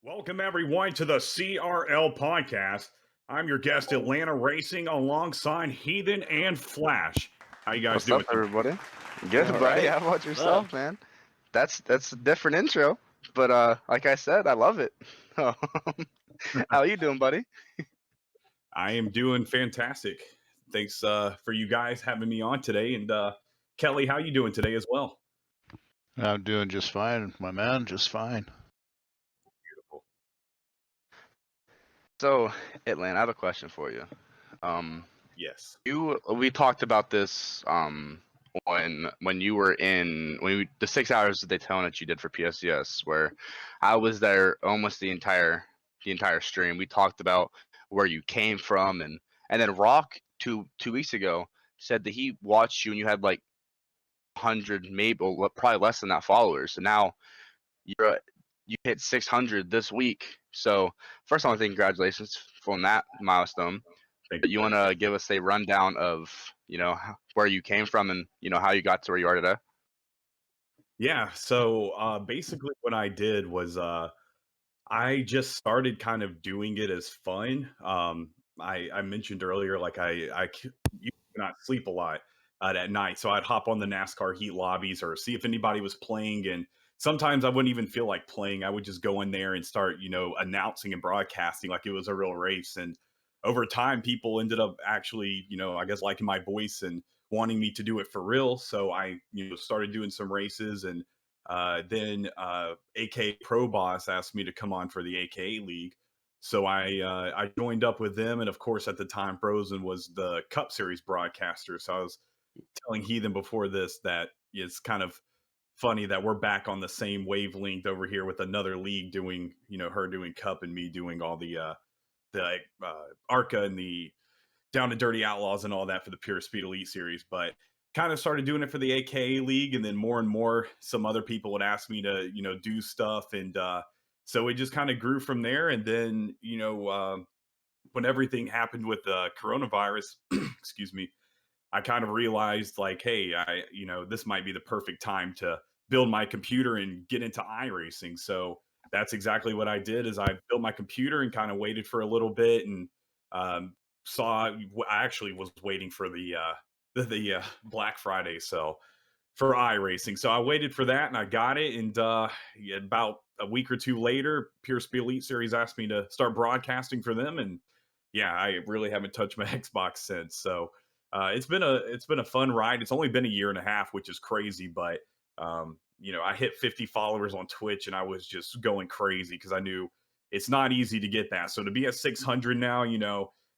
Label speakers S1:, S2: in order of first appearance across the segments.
S1: Welcome, everyone, to the CRL podcast. I'm your guest, Atlanta Racing, alongside Heathen and Flash. How you guys
S2: What's
S1: doing
S2: up, everybody? Good,
S3: All
S2: buddy.
S3: right.
S2: How about yourself, man? That's a different intro, but like I said, I love it. How are you doing, buddy?
S1: I am doing fantastic. Thanks for you guys having me on today. And Kelly, how you doing today as well?
S3: I'm doing just fine, my man, just fine.
S1: Beautiful.
S2: So, Atlanta, I have a question for you.
S1: Yes.
S2: We talked about this when you were the 6 hours of Daytona that you did for PSCS, where I was there almost the entire stream. We talked about where you came from, and then Rock two weeks ago said that he watched you and you had like 100, maybe probably less than that followers. So now you hit 600 this week. So first, I want to say congratulations on that milestone.
S1: Thank
S2: But you want to give us a rundown of where you came from and how you got to where you are today?
S1: Yeah. So basically, what I did was I just started kind of doing it as fun. I mentioned earlier, like you cannot sleep a lot at night, so I'd hop on the NASCAR heat lobbies or see if anybody was playing, and sometimes I wouldn't even feel like playing. I would just go in there and start, announcing and broadcasting like it was a real race. And over time, people ended up actually, I guess liking my voice and wanting me to do it for real. So I, started doing some races and then AK Pro Boss asked me to come on for the AKA League, so I joined up with them, and of course at the time Frozen was the Cup Series broadcaster. So I was telling Heathen before this that it's kind of funny that we're back on the same wavelength over here with another league doing, her doing Cup and me doing all the ARCA and the Down to Dirty Outlaws and all that for the Pure Speed Elite Series. But kind of started doing it for the AKA League, and then more and more, some other people would ask me to, do stuff, and so it just kind of grew from there. And then, when everything happened with the coronavirus, excuse me, I kind of realized like, hey, this might be the perfect time to build my computer and get into iRacing. So that's exactly what I did. Is I built my computer and kind of waited for a little bit, and um, I actually was waiting for the Black Friday sale for iRacing. So I waited for that and I got it. And about a week or two later, Pure Speed Elite Series asked me to start broadcasting for them, and yeah, I really haven't touched my Xbox since. So it's been a fun ride. It's only been a year and a half, which is crazy, but I hit 50 followers on Twitch and I was just going crazy because I knew it's not easy to get that. So to be at 600 now,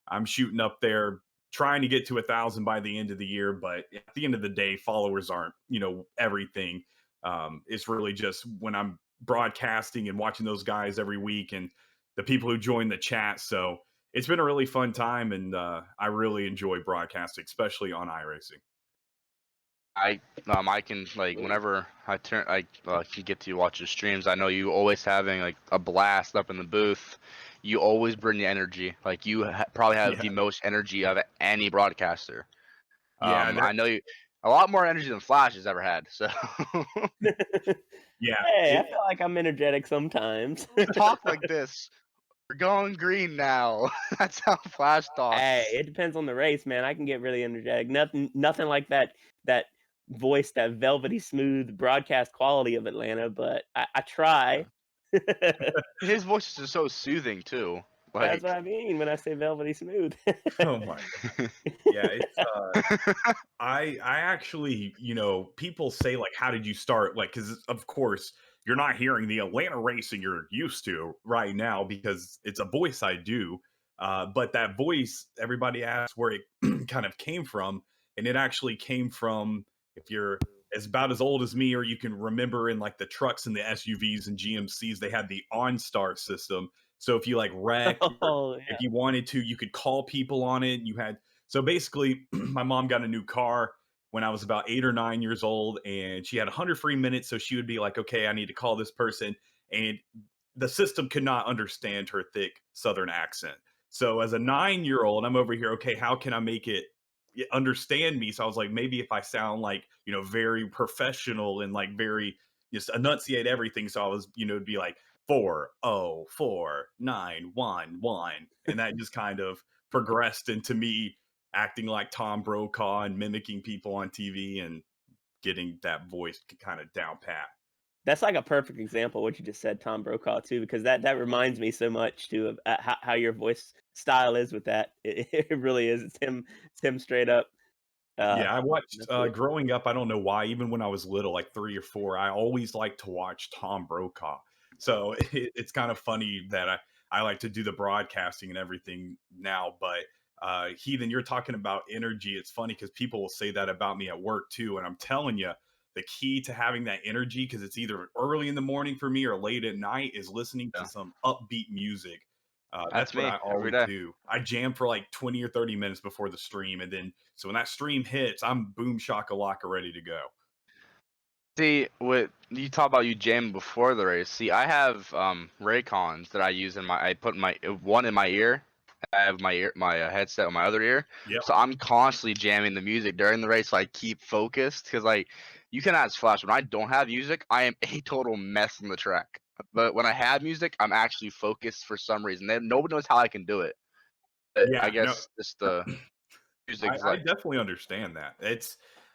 S1: I'm shooting up there trying to get to 1,000 by the end of the year. But at the end of the day, followers aren't, everything. It's really just when I'm broadcasting and watching those guys every week and the people who join the chat. So it's been a really fun time, and I really enjoy broadcasting, especially on iRacing.
S2: I can, like, whenever I can get to watch your streams, I know you always having like a blast up in the booth. You always bring the energy. Like you probably have
S1: Yeah.
S2: the most energy of any broadcaster.
S1: Yeah,
S2: I know you a lot more energy than Flash has ever had. So
S1: yeah.
S4: Hey, I feel like I'm energetic sometimes.
S2: talk like this. We're going green now. That's how Flash talks.
S4: Hey, it depends on the race, man. I can get really energetic. Nothing like that voice, that velvety smooth broadcast quality of Atlanta, but I try.
S2: His voice is so soothing too.
S4: That's
S2: Like,
S4: what I mean when I say velvety smooth.
S1: Oh my God. Yeah, it's I actually, people say like, how did you start? Like, because of course you're not hearing the Atlanta racing you're used to right now because it's a voice I do. But that voice, everybody asks where it kind of came from, and it actually came from, if you're as about as old as me, or you can remember in like the trucks and the SUVs and GMCs, they had the OnStar system. So if you like wrecked,
S4: Oh, yeah.
S1: if you wanted to, you could call people on it. You had so basically, my mom got a new car when I was about 8 or 9 years old, and she had 100 free minutes. So she would be like, "Okay, I need to call this person," and the system could not understand her thick Southern accent. So as a 9-year-old, I'm over here. Okay, how can I make it understand me? So I was like, maybe if I sound like very professional and like very just enunciate everything. So I was, it'd be like 404-911, and that just kind of progressed into me acting like Tom Brokaw and mimicking people on TV and getting that voice kind of down pat.
S4: That's like a perfect example of what you just said, Tom Brokaw, too, because that reminds me so much too of how your voice style is with that. It really is. It's him straight up.
S1: Yeah, I watched
S4: That's cool.
S1: growing up. I don't know why. Even when I was little, like 3 or 4, I always liked to watch Tom Brokaw. So it's kind of funny that I like to do the broadcasting and everything now. But Heathen, you're talking about energy. It's funny because people will say that about me at work too. And I'm telling you, the key to having that energy, because it's either early in the morning for me or late at night, is listening to
S2: Yeah.
S1: some upbeat music. That's
S2: That's
S1: what
S2: me
S1: I
S2: every
S1: always
S2: day.
S1: do. I jam for like 20 or 30 minutes before the stream, and then so when that stream hits, I'm boom shakalaka ready to go.
S2: See, what you talk about you jamming before the race. See, I have Raycons that I use I put one in my ear. I have my headset on my other ear.
S1: Yep.
S2: So I'm constantly jamming the music during the race so I keep focused because like you can ask Flash when I don't have music, I am a total mess on the track. But when I have music, I'm actually focused for some reason. Nobody knows how I can do it. But I
S1: Yeah, no,
S2: guess just the music is
S1: I
S2: like
S1: definitely understand that.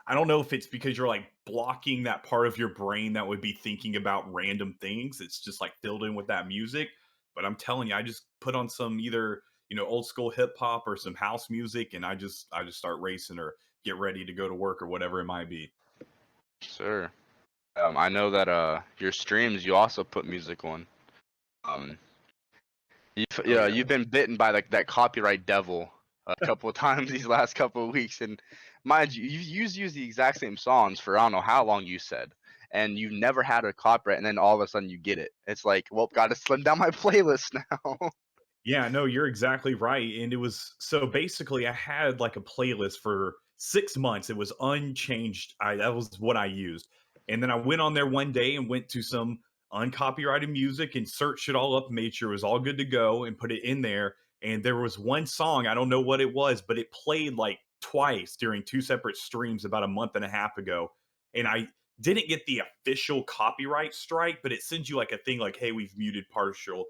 S1: I don't know if it's because you're like blocking that part of your brain that would be thinking about random things. It's just like filled in with that music. But I'm telling you, I just put on some either, old school hip hop or some house music, and I just start racing or get ready to go to work or whatever it might be.
S2: sure. I know that your streams you also put music on. Um,
S1: Oh yeah.
S2: you've been bitten by like that copyright devil a couple of times these last couple of weeks, and mind you, you've used the exact same songs for I don't know how long you said, and you've never had a copyright, and then all of a sudden you get it. It's like, well, gotta slim down my playlist now.
S1: Yeah, no, you're exactly right. And it was so basically I had like a playlist for 6 months. It was unchanged. That was what I used. And then I went on there one day and went to some uncopyrighted music and searched it all up, made sure it was all good to go and put it in there. And there was one song, I don't know what it was, but it played like twice during 2 separate streams about a month and a half ago. And I didn't get the official copyright strike, but it sends you like a thing like, hey, we've muted partial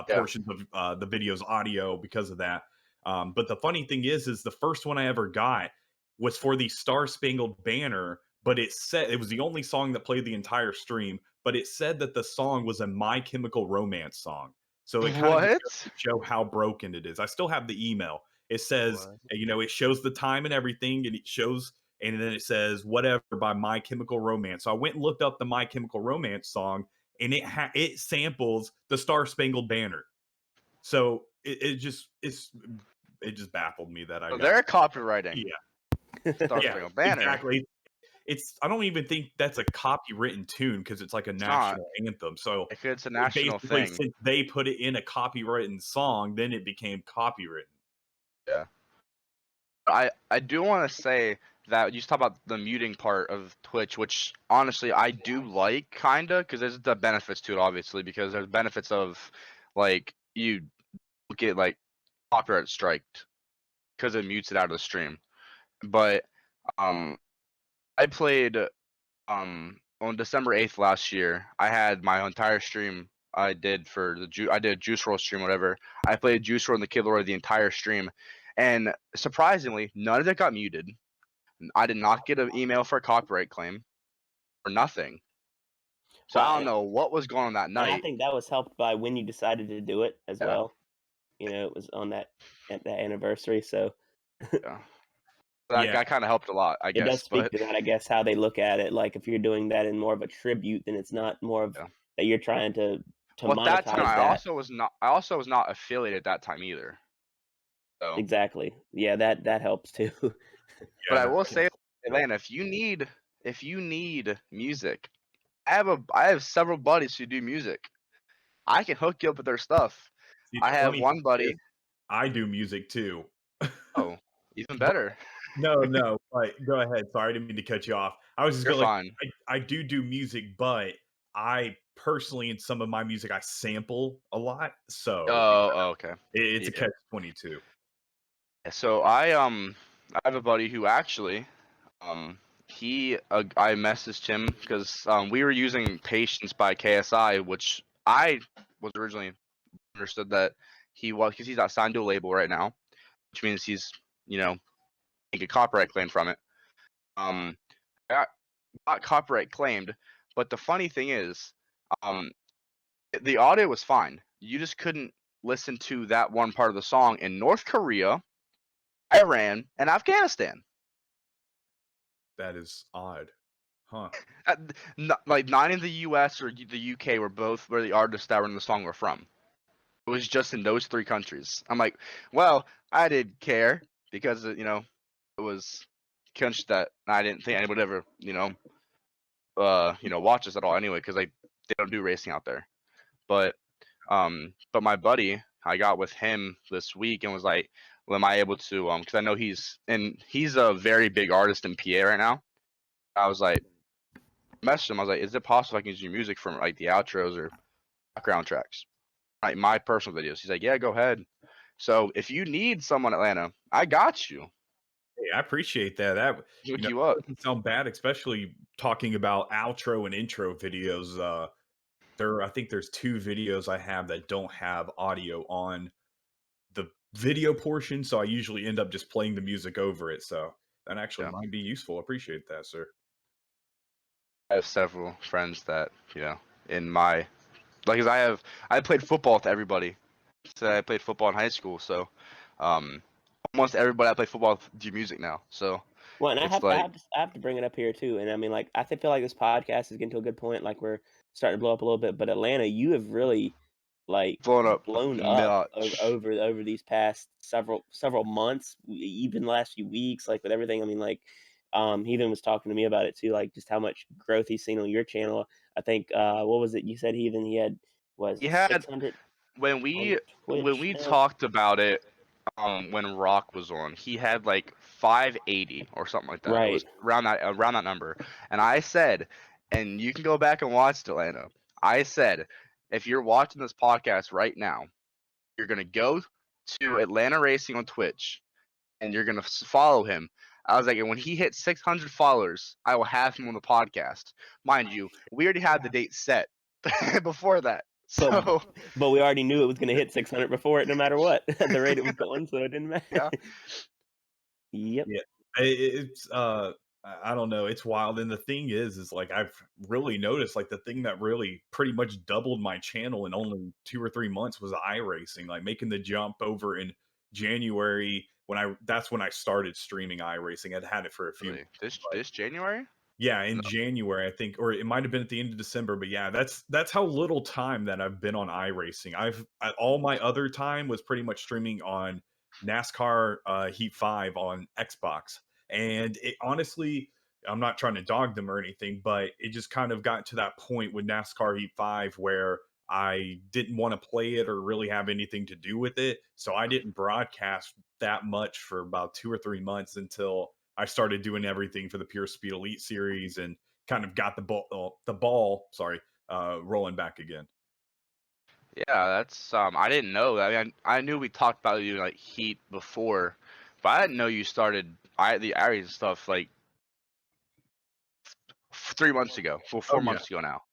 S2: Yeah.
S1: portions of the video's audio because of that. But the funny thing is the first one I ever got was for the Star Spangled Banner, but it said it was the only song that played the entire stream, but it said that the song was a My Chemical Romance song. So it kind of just
S2: What?
S1: goes to show how broken it is. I still have the email. It says,
S2: What?
S1: it shows the time and everything, and it shows, and then it says whatever by My Chemical Romance. So I went and looked up the My Chemical Romance song, and it samples the Star Spangled Banner. So it just baffled me that I
S2: So
S1: got.
S2: they're copywriting
S1: Yeah,
S2: Star
S1: yeah,
S2: Spangled Banner.
S1: exactly. I don't even think that's a copywritten tune because it's like a
S2: It's not.
S1: national anthem. So
S2: If it's a national
S1: basically,
S2: thing,
S1: since they put it in a copywritten song, then it became copywritten.
S2: yeah. I do want to say that you just talk about the muting part of Twitch, which honestly I do like kinda because there's the benefits to it obviously because there's benefits of like you get like copyright striked because it mutes it out of the stream. But um I played on December 8th last year. I had my entire stream I did for I did a Juice Roll stream whatever. I played Juice Roll and the Kid Lord the entire stream. And surprisingly, none of it got muted. I did not get an email for a copyright claim or nothing. So
S4: Well,
S2: I don't know what was going on that
S4: and I
S2: night.
S4: think that was helped by when you decided to do it as
S2: Yeah,
S4: well. It was on that at that anniversary, so
S2: yeah. That
S1: Yeah,
S2: that kind of helped a lot, I
S4: it does
S2: guess.
S4: speak
S2: But
S4: to that, I guess, how they look at it. Like if you're doing that in more of a tribute, then it's not more of
S2: yeah.
S4: that you're trying to
S2: Well, at that time,
S4: monetize that.
S2: I also was not affiliated at that time either. So,
S4: Exactly. Yeah, that helps too.
S2: but
S1: yeah,
S2: I
S1: no,
S2: will
S1: I can
S2: say, Atlanta, if you need music, I have several buddies who do music. I can hook you up with their stuff.
S1: see,
S2: I
S1: the
S2: have
S1: funny
S2: one
S1: thing is
S2: buddy.
S1: I do music too.
S2: Oh, even
S1: But
S2: better.
S1: no, but go ahead. Sorry, I didn't mean to cut you off. I was just
S2: You're
S1: going like
S2: fine.
S1: I do music, but I personally in some of my music I sample a lot, so
S2: Oh, okay.
S1: it's a
S2: Yeah.
S1: catch-22.
S2: So I have a buddy who actually I messaged him because we were using Patience by KSI, which I was originally understood that he was, because he's not signed to a label right now, which means he's, make a copyright claim from it. Got copyright claimed, but the funny thing is, the audio was fine. You just couldn't listen to that one part of the song in North Korea, Iran, and Afghanistan.
S1: That is odd. Huh.
S2: Like 9 in the U.S. or the UK were both where the artists that were in the song were from. It was just in those 3 countries. I'm like, well, I didn't care because it was country that I didn't think anyone would ever watch us at all anyway, because they don't do racing out there. But my buddy, I got with him this week and was like, well, am I able to because I know he's a very big artist in PA right now. I was like, messaged him, I was like, is it possible I can use your music from like the outros or background tracks, like my personal videos? He's like, yeah, go ahead. So if you need someone, Atlanta, I got you.
S1: Hey, I appreciate that. That
S2: Hook you up.
S1: doesn't sound bad, especially talking about outro and intro videos. I think there's 2 videos I have that don't have audio on the video portion, so I usually end up just playing the music over it. So that actually
S2: Yeah.
S1: might be useful. Appreciate that, sir.
S2: I have several friends that in my because I played football with everybody. So I played football in high school, so almost everybody I play football with do music now. So
S4: Well, and
S2: it's like
S4: I have to bring it up here too. And I mean, like, feel like this podcast is getting to a good point. Like, we're starting to blow up a little bit. But Atlanta, you have really like
S2: blown up
S4: blown up
S2: much.
S4: over these past several months, even the last few weeks. Like with everything. I mean, like, he even was talking to me about it too. Like just how much growth he's seen on your channel. I think what was it you said? He had was
S2: He
S4: it
S2: had
S4: 600
S2: when
S4: on Twitch
S2: we
S4: now?
S2: talked about it when Rock was on, he had like 580 or something like that. It
S4: Right.
S2: was around that number. And I said, and you can go back and watch it, Atlanta. I said, if you're watching this podcast right now, you're gonna go to Atlanta Racing on Twitch and you're gonna follow him. I was like, and when he hits 600 followers, I will have him on the podcast. Mind you, we already had the date set before that. So
S4: But we already knew it was going to hit 600 before it, no matter what the rate it was going, so it didn't matter.
S2: yeah,
S4: Yep.
S1: Yeah, it's I don't know, it's wild. And the thing is like I've really noticed like the thing that really pretty much doubled my channel in only 2 or 3 months was iRacing, like making the jump over in January that's when I started streaming iRacing. I'd had it for a few
S2: really.
S1: months,
S2: This January?
S1: yeah, in January, I think, or it might have been at the end of December, but yeah, that's how little time that I've been on iRacing. All my other time was pretty much streaming on NASCAR Heat 5 on Xbox. And it honestly, I'm not trying to dog them or anything, but it just kind of got to that point with NASCAR Heat 5 where I didn't want to play it or really have anything to do with it. So I didn't broadcast that much for about 2 or 3 months until I started doing everything for the Pure Speed Elite series and kind of got the ball, rolling back again.
S2: Yeah, that's I didn't know. I mean, I knew we talked about you like Heat before, but I didn't know you started the Aries stuff like 3 months ago. Well,
S1: Oh
S2: 4
S1: yeah.
S2: months ago now.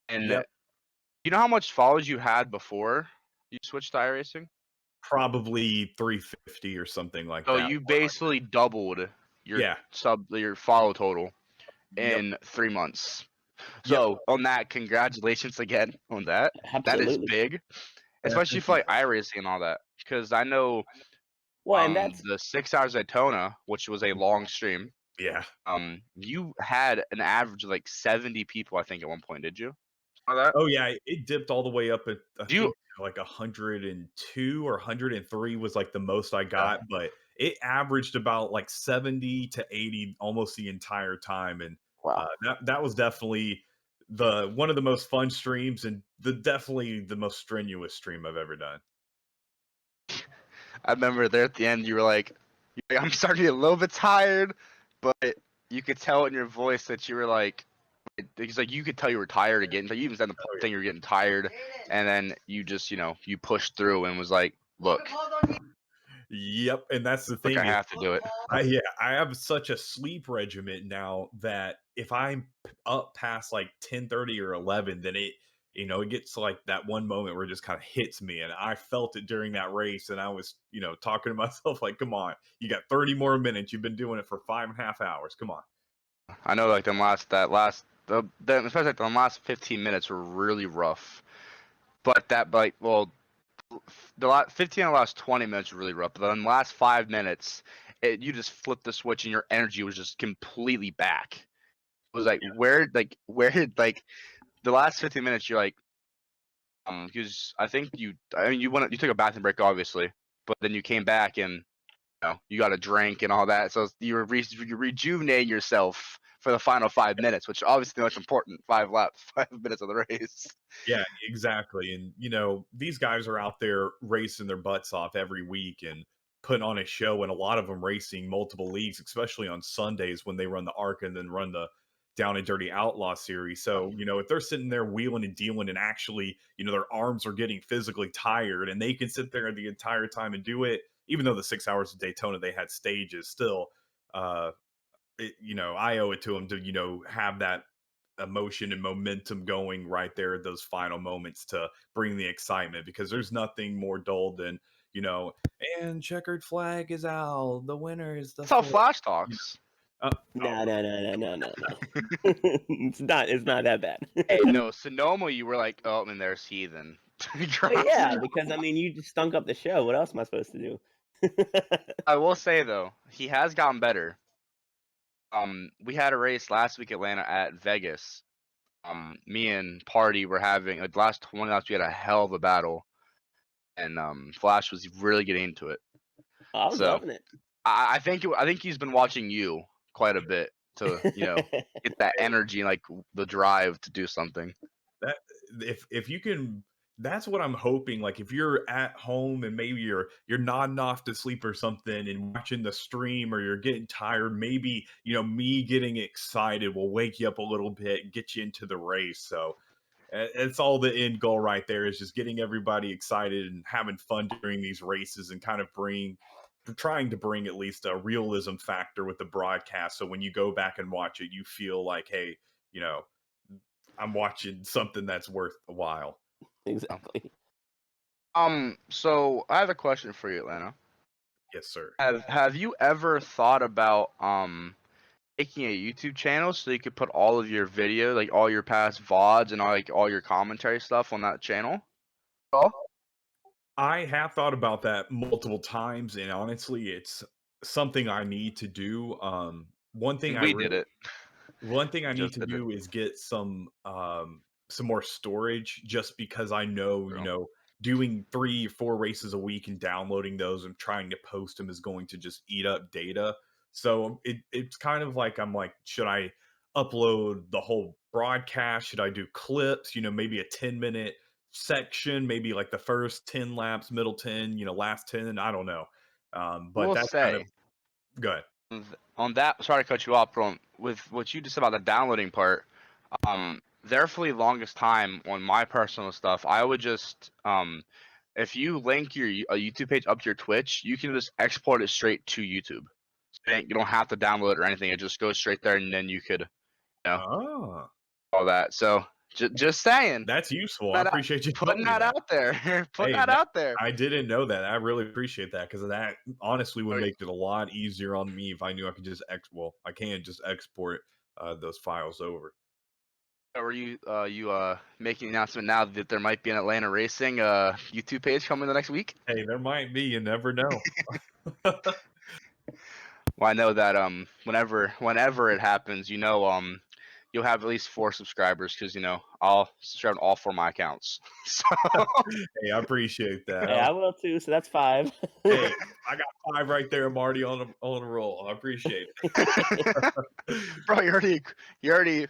S2: And
S1: Yep.
S2: you know how much followers you had before you switched to iRacing?
S1: Probably 350 or something like
S2: So
S1: that.
S2: you basically doubled your
S1: Yeah.
S2: your follow total
S1: Yep.
S2: in 3 months.
S1: Yep.
S2: So on that, congratulations again on that. That is
S4: Absolutely.
S2: big, especially for like iRacing and all that. Because I know
S4: Well, and that's
S2: the 6 hours Daytona, which was a long stream,
S1: Yeah.
S2: you had an average of like 70 people, I think, at one point. Did you? Saw that?
S1: Oh yeah, it dipped all the way up at I
S2: Do you?
S1: think like 102 or 103 was like the most I
S2: Yeah,
S1: got, but it averaged about like 70 to 80 almost the entire time. And
S4: wow.
S1: that was definitely the one of the most fun streams and definitely the most strenuous stream I've ever done.
S2: I remember there at the end, you were like, I'm starting to get a little bit tired, but you could tell in your voice that you were like, it's like you could tell you were tired again. Like you even said the thing you were getting tired, and then you just you pushed through and was like, look,
S1: Yep, and that's the
S2: I
S1: thing is
S2: have to do it.
S1: I have such a sleep regimen now that if I'm up past like 10:30 or 11, then it gets like that one moment where it just kind of hits me. And I felt it during that race. And I was, talking to myself like, come on, you got 30 more minutes. You've been doing it for 5.5 hours. Come on.
S2: I know, like especially like the last 15 minutes were really rough. But the last 15 of the last 20 minutes were really rough. But then the last 5 minutes, you just flipped the switch and your energy was just completely back. It was like where did the last 15 minutes you're like, because you took a bathroom break obviously, but then you came back and you got a drink and all that, so you rejuvenate yourself for the final 5 minutes, which obviously the most important 5 minutes of the race.
S1: Yeah, exactly. And these guys are out there racing their butts off every week and putting on a show, and a lot of them racing multiple leagues, especially on Sundays when they run the ARC and then run the Down and Dirty Outlaw series. So, if they're sitting there wheeling and dealing and actually, their arms are getting physically tired and they can sit there the entire time and do it, even though the 6 hours of Daytona they had stages still, I owe it to them to, have that emotion and momentum going right there at those final moments to bring the excitement, because there's nothing more dull than, and checkered flag is out. The winner is the
S2: That's how
S1: fourth.
S2: Flash
S1: You
S2: talks.
S4: No. It's not that bad.
S2: Hey, no, Sonoma, you were like, oh, and there's Heathen.
S4: But yeah, because you just stunk up the show. What else am I supposed to do?
S2: I will say though, he has gotten better. We had a race last week Atlanta at Vegas. Me and Party were having the last 20 laps. We had a hell of a battle, and Flash was really getting into it.
S4: I was
S2: So
S4: loving it.
S2: I think he's been watching you quite a bit to get that energy and like the drive to do something.
S1: That if you can, that's what I'm hoping. Like if you're at home and maybe you're nodding off to sleep or something and watching the stream, or you're getting tired, maybe me getting excited will wake you up a little bit and get you into the race. So it's all the end goal right there, is just getting everybody excited and having fun during these races, and kind of trying to bring at least a realism factor with the broadcast. So when you go back and watch it, you feel like, hey, I'm watching something that's worth a while.
S4: Exactly.
S2: So I have a question for you, Atlanta.
S1: Yes, sir.
S2: Have you ever thought about making a YouTube channel so you could put all of your video, like all your past VODs and all your commentary stuff on that channel?
S1: I have thought about that multiple times, and honestly, it's something I need to do. One thing I
S2: We did it.
S1: One thing I need
S2: Just
S1: to
S2: did it.
S1: do is get some more storage, just because I know,
S2: True.
S1: doing 3 or 4 races a week and downloading those and trying to post them is going to just eat up data. So it's kind of like, I'm like, should I upload the whole broadcast? Should I do clips? Maybe a 10-minute section, maybe like the first 10 laps, middle 10, last 10. I don't know. But
S2: We'll
S1: that's kind of
S2: say
S1: good.
S2: on that. Sorry to cut you off, but with what you just said about the downloading part, there for the longest time on my personal stuff, I would just if you link your a YouTube page up to your Twitch, you can just export it straight to YouTube. So you don't have to download it or anything. It just goes straight there, and then you could,
S1: Oh,
S2: all that. So just saying,
S1: that's useful. I appreciate you telling
S2: putting
S1: me
S2: that
S1: that.
S2: out there, putting
S1: Hey,
S2: that out there.
S1: I didn't know that. I really appreciate that, because that honestly would
S2: Are you,
S1: make it a lot easier on me if I knew I could just I can just export those files over.
S2: Were you making an announcement now that there might be an Atlanta Racing YouTube page coming the next week?
S1: Hey, there might be. You never know.
S2: Well, I know that whenever it happens, you'll have at least 4 subscribers, because I'll subscribe to all 4 of my accounts. So
S1: Hey, I appreciate that.
S4: Hey, I will too. So that's 5.
S1: Hey, I got 5 right there. I'm already on a roll. I appreciate it.
S2: bro, you're already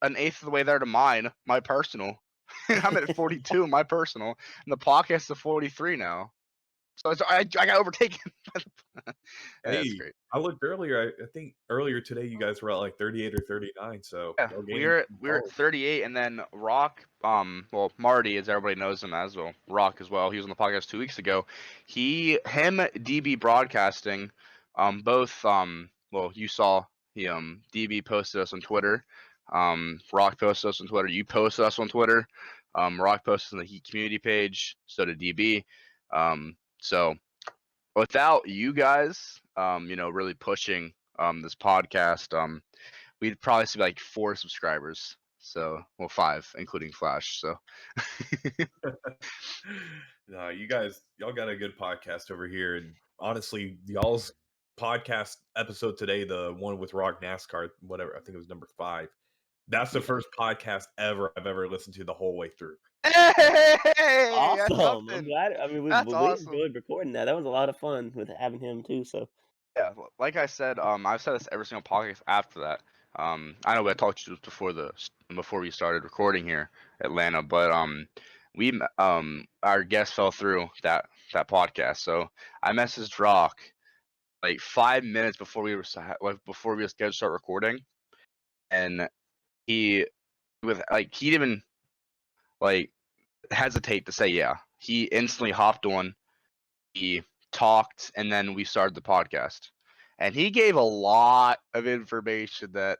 S2: an eighth of the way there to my personal. I'm at 42 in my personal, and the podcast is 43 now. So I got overtaken. That's
S1: Hey,
S2: great.
S1: I looked earlier. I think earlier today you guys were at like 38 or 39. So
S2: Yeah,
S1: y'all
S2: we
S1: gaining
S2: were
S1: some
S2: we were at
S1: followers.
S2: 38, and then Rock, well, Marty, as everybody knows him as well, Rock as well. He was on the podcast 2 weeks ago. DB Broadcasting, both, well, you saw DB posted us on Twitter. Rock posted us on Twitter. You posted us on Twitter. Rock posted on the Heat community page. So did DB. So without you guys, really pushing this podcast, we'd probably see like 4 subscribers. So, well, 5, including Flash. So,
S1: No, y'all got a good podcast over here, and honestly, y'all's podcast episode today, the one with Rock NASCAR, whatever, I think it was number 5. That's the
S4: Yeah.
S1: first podcast I've ever listened to the whole way through.
S2: hey, that's
S4: Awesome. I'm
S2: something.
S4: glad. I mean,
S2: That's
S4: we
S2: awesome.
S4: enjoyed recording that. That was a lot of fun with having him too. So
S2: Yeah, like I said, I've said this every single podcast after that. I know I talked to you before we started recording here, Atlanta, but our guest fell through that podcast, so I messaged Rock like 5 minutes before we were scheduled to start recording, and he he didn't even like hesitate to say yeah. He instantly hopped on. He talked, and then we started the podcast. And he gave a lot of information that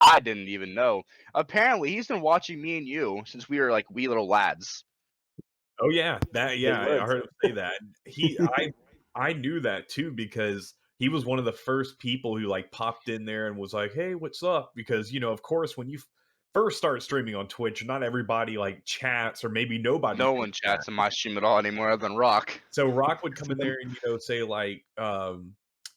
S2: I didn't even know. Apparently, he's been watching me and you since we were like wee little lads.
S1: Oh yeah,
S4: big
S1: I
S4: words.
S1: heard him say that. I knew that too because he was one of the first people who like popped in there and was like, "Hey, what's up?" Because of course, when you first start streaming on Twitch, not everybody like chats, or maybe nobody.
S2: No one chats in my stream at all anymore other than Rock.
S1: So Rock would come in there and say like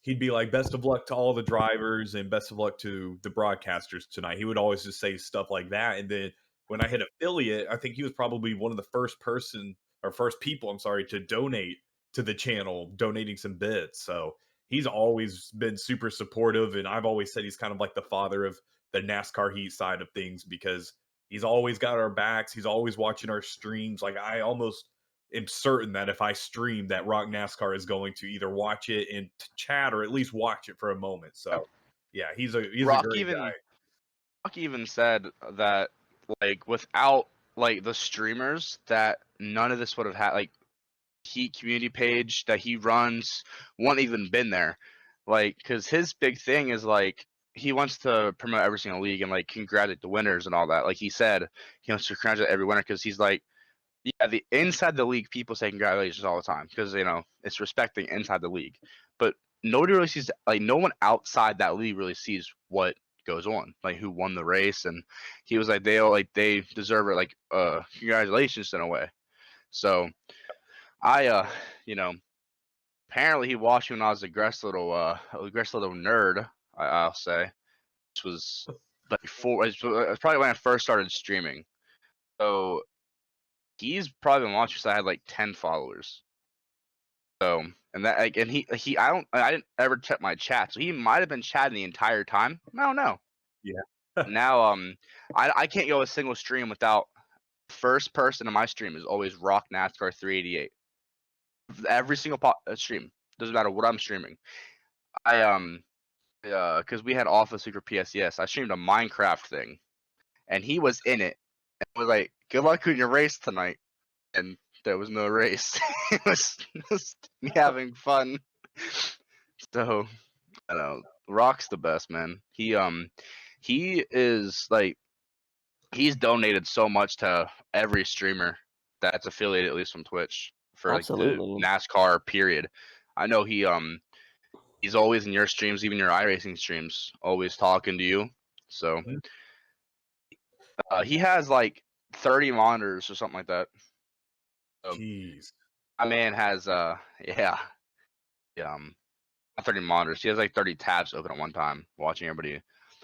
S1: he'd be like, "Best of luck to all the drivers and best of luck to the broadcasters tonight." He would always just say stuff like that. And then when I hit affiliate, I think he was probably one of the first people, I'm sorry, to donate to the channel, donating some bits. So he's always been super supportive, and I've always said he's kind of like the father of the NASCAR Heat side of things because he's always got our backs. He's always watching our streams. Like I almost am certain that if I stream, that Rock NASCAR is going to either watch it and chat or at least watch it for a moment. So yeah, he's a
S2: Rock
S1: great
S2: even
S1: guy.
S2: Rock even said that like without like the streamers, that none of this would have had like Heat community page that he runs won't even been there, like because his big thing is like he wants to promote every single league and like congratulate the winners and all that. Like he said, he wants to congratulate every winner because he's like, yeah, the inside the league people say congratulations all the time because it's respecting inside the league, but nobody really sees like no one outside that league really sees what goes on, like who won the race. And he was like they deserve it, like congratulations in a way. So I apparently he watched me when I was aggressive little nerd, I'll say. Which was like it's probably when I first started streaming. So he's probably been watching since I had like 10 followers. So and that like and I didn't ever check my chat, so he might have been chatting the entire time. I don't know.
S1: Yeah.
S2: Now I can't go a single stream without first person in my stream is always Rock NASCAR 388. Every single stream, doesn't matter what I'm streaming. I because we had Office Week for PSES, I streamed a Minecraft thing, and he was in it, and was like, "Good luck with your race tonight," and there was no race. it was me having fun. So I don't know, Rock's the best, man. He is like he's donated so much to every streamer that's affiliated, at least from Twitch, for like the
S4: Absolutely.
S2: NASCAR period. I know he's always in your streams, even your iRacing streams, always talking to you. So
S1: Mhm.
S2: he has like 30 monitors or something like that.
S1: Jeez.
S2: My man has yeah, not 30 monitors. He has like 30 tabs open at one time, watching everybody.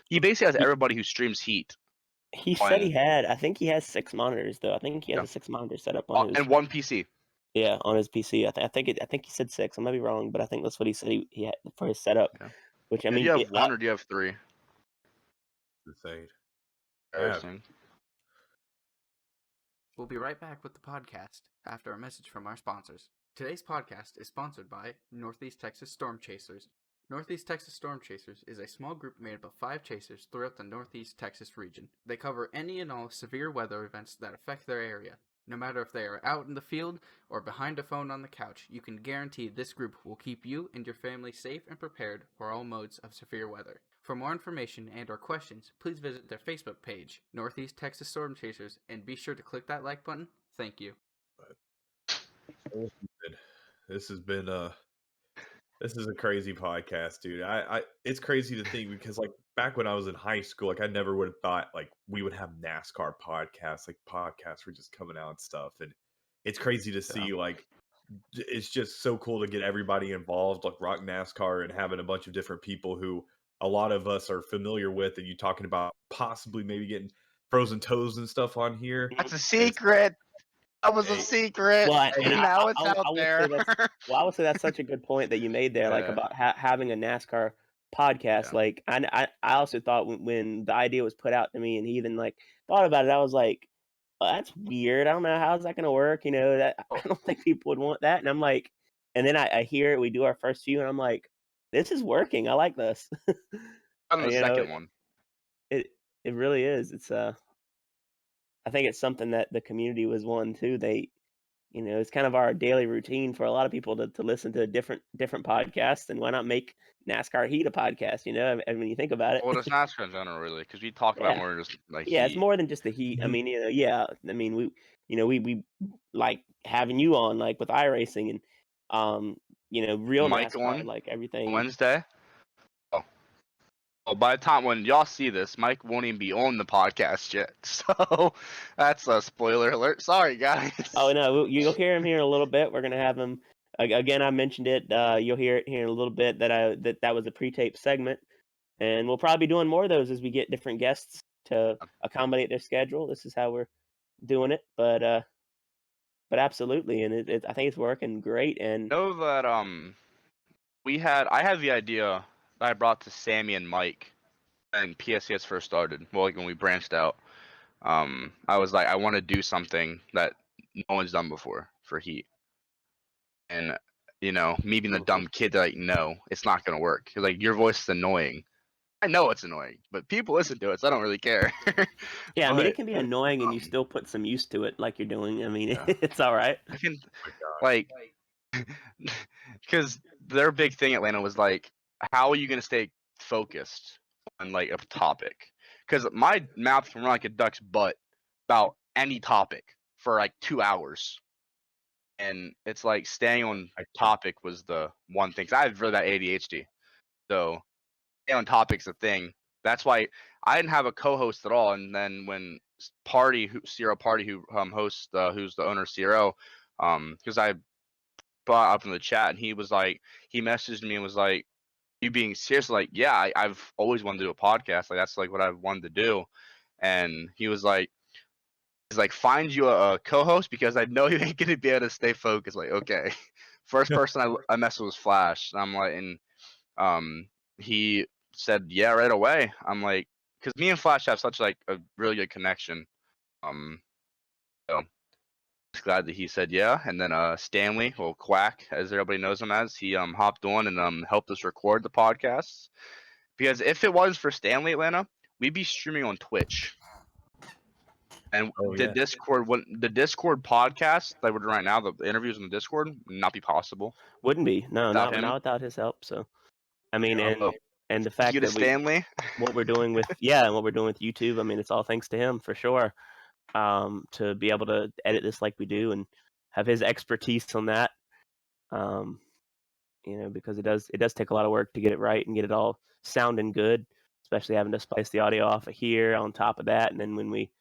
S2: He basically has
S4: He,
S2: everybody who streams Heat
S4: he said
S2: on
S4: he had. I think he has 6 monitors though. I think he has
S2: yeah,
S4: a 6 monitor setup on his.
S2: and one PC.
S4: Yeah, on his PC. I think he said 6. I might be wrong, but I think that's what he said he had for his setup.
S2: Yeah.
S4: Which I
S2: Do
S4: mean,
S2: you have one or do you have 3?
S1: Insane. Yeah.
S2: Embarrassing.
S5: We'll be right back with the podcast after a message from our sponsors. Today's podcast is sponsored by Northeast Texas Storm Chasers. Northeast Texas Storm Chasers is a small group made up of 5 chasers throughout the Northeast Texas region. They cover any and all severe weather events that affect their area. No matter if they are out in the field or behind a phone on the couch, you can guarantee this group will keep you and your family safe and prepared for all modes of severe weather. For more information and or questions, please visit their Facebook page, Northeast Texas Storm Chasers, and be sure to click that like button. Thank you.
S1: This has been this is a crazy podcast, dude. It's crazy to think because like back when I was in high school, like I never would have thought like we would have NASCAR podcasts. Like podcasts were just coming out and stuff, and it's crazy to see like it's just so cool to get everybody involved, like Rock NASCAR, and having a bunch of different people who a lot of us are familiar with, and you talking about possibly maybe getting frozen toes and stuff on here.
S2: That's a
S1: It's
S2: secret. That was a
S1: Hey,
S2: secret.
S4: Well, and
S2: Now it's out
S4: I would
S2: there.
S4: say I would say that's such a good point that you made there, like
S2: Yeah.
S4: about having a NASCAR podcast.
S2: Yeah.
S4: Like, I also thought when the idea was put out to me, and he even like thought about it, I was like, well, that's weird. I don't know how's that going to work. You know, that I don't think people would want that. And I'm like, and then I hear it. We do our first few, and I'm like, this is working. I like this.
S2: On the
S4: You know,
S2: second one.
S4: it really is. It's I think it's something that the community was one too. They, you know, it's kind of our daily routine for a lot of people to listen to different podcasts, and why not make NASCAR Heat a podcast? You know, and when you think about it,
S2: Well, it's NASCAR in general, really, because we talk about
S4: yeah,
S2: more than just like
S4: yeah, it's
S2: heat.
S4: more than just the heat. I mean, you know, yeah, I mean, we like having you on, like with iRacing and you know, real
S2: Mike
S4: NASCAR,
S2: on
S4: like everything.
S2: Wednesday. Oh. Well, by the time when y'all see this, Mike won't even be on the podcast yet. So that's a spoiler alert. Sorry, guys.
S4: Oh no, you'll hear him here in a little bit. We're gonna have him again. I mentioned it. You'll hear it here in a little bit that was a pre-tape segment. And we'll probably be doing more of those as we get different guests to accommodate their schedule. This is how we're doing it, but absolutely, and I think it's working great. And
S2: Know that I had the idea that I brought to Sammy and Mike when PSCS first started. Well, like when we branched out, I was like, I want to do something that no one's done before for Heat, and you know, me being the dumb kid, like, no, it's not gonna work. Like your voice is annoying. I know it's annoying, but people listen to it, so I don't really care.
S4: yeah, I mean, it
S2: But
S4: can be annoying, and you still put some use to it, like you're doing. I mean,
S2: yeah.
S4: it's all right.
S2: I can
S1: oh my God.
S2: like because their big thing Atlanta was like, how are you gonna stay focused on like a topic? Because my mouth can run like a duck's butt about any topic for like 2 hours, and it's like staying on topic was the one thing. Cause I have really bad ADHD, so stay on topic's a thing. That's why I didn't have a co-host at all. And then when CRL Party, who hosts, who's the owner of CRL, because I brought up in the chat, and he was like, he messaged me and was like, "You being serious?" Like, yeah, I've always wanted to do a podcast. Like that's like what I've wanted to do. And he was like, he's like, find you a co-host because I know you ain't gonna be able to stay focused. Like, okay. First person I messed with was Flash. And I'm like, and he said, yeah, right away. I'm like, because me and Flash have such like a really good connection. So just glad that he said yeah. And then Stanley, well, Quack, as everybody knows him as, he hopped on and helped us record the podcast. Because if it was for Stanley Atlanta, we'd be streaming on Twitch. And the Discord podcast that we're doing right now, the interviews on the Discord, would not be possible.
S4: Wouldn't be
S2: Without him.
S4: not without his help. So, I mean,
S1: Yeah.
S4: and the
S2: Thank
S4: fact
S2: you to
S4: that
S2: Stanley.
S4: what we're doing with and what we're doing with YouTube, I mean, it's all thanks to him for sure. To be able to edit this like we do and have his expertise on that. You know, because it does take a lot of work to get it right and get it all sounding good, especially having to splice the audio off of here on top of that. And then when we,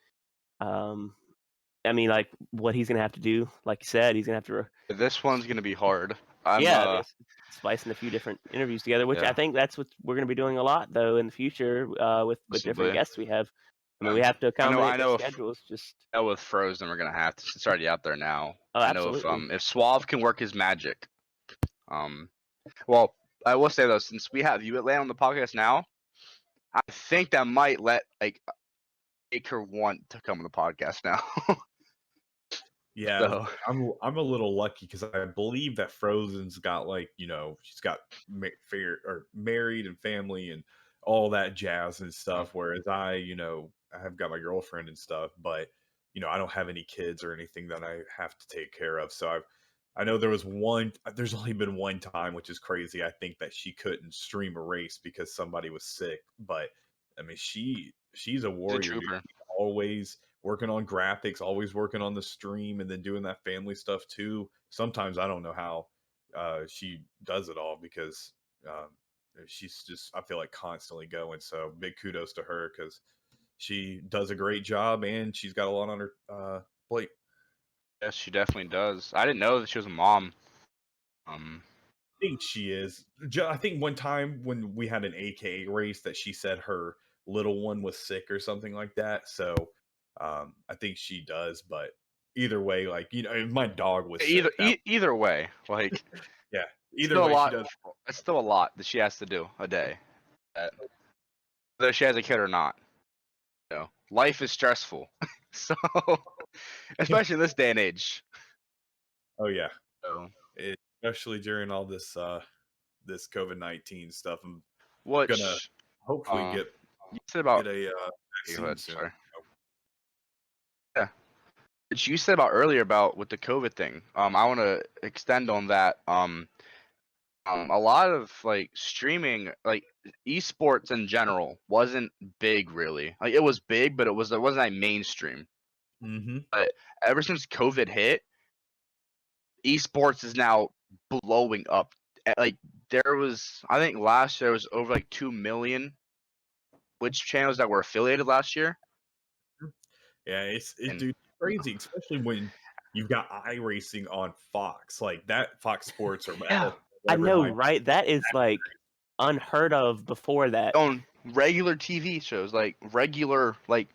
S4: I mean, like what he's gonna have to do, like you said, he's gonna have to.
S2: This one's gonna be hard.
S4: I mean, splicing a few different interviews together, which I think that's what we're gonna be doing a lot though in the future with different guests we have. I mean, we have to accommodate their schedules.
S2: I know with Frozen, we're gonna have to. It's already out there now.
S4: Oh,
S2: I know
S4: absolutely.
S2: if Suave can work his magic. Well, I will say though, since we have you Atlanta on the podcast now, I think that might make her want to come on the podcast now.
S1: Yeah,
S2: So.
S1: I'm a little lucky because I believe that Frozen's got like, you know, she's got married and family and all that jazz and stuff. Whereas I, you know, I have got my girlfriend and stuff, but you know, I don't have any kids or anything that I have to take care of. So I know there's only been one time, which is crazy. I think that she couldn't stream a race because somebody was sick. But I mean, she's a
S2: She's a
S1: warrior, dude.
S2: trooper.
S1: She's always working on graphics, always working on the stream, and then doing that family stuff too. Sometimes I don't know how she does it all because um, she's just I feel like constantly going. So big kudos to her because she does a great job and she's got a lot on her plate.
S2: Yes, she definitely does. I didn't know that she was a mom. Um,
S1: Think she is. I think one time when we had an AKA race that she said her little one was sick or something like that. So I think she does. But either way, like if my dog was sick.
S2: either way, like
S1: Yeah,
S2: it's
S1: either
S2: still a
S1: way she
S2: lot.
S1: does.
S2: It's still a lot that she has to do a day, whether she has a kid or not. Life is stressful, so especially in this day and age.
S1: Oh yeah,
S2: So,
S1: especially during all this COVID-19 stuff. I'm gonna
S2: which
S1: hopefully
S2: you said about
S1: get a
S2: go
S1: vaccine
S2: ahead,
S1: soon.
S2: sorry. Yeah, which you said about earlier about with the COVID thing. I want to extend on that. A lot of like streaming, like esports in general, wasn't big really. Like it was big, but it wasn't like mainstream.
S1: Mm-hmm.
S2: But ever since COVID hit, esports is now blowing up. Like there was, I think last year was over like 2 million Twitch channels that were affiliated last year.
S1: Yeah, it's
S2: And
S1: dude crazy, especially when you've got iRacing on Fox, like that Fox Sports or
S4: Yeah, I
S1: whatever it
S4: know,
S1: might.
S4: right? That is like unheard of before that.
S2: on regular TV shows, like regular, like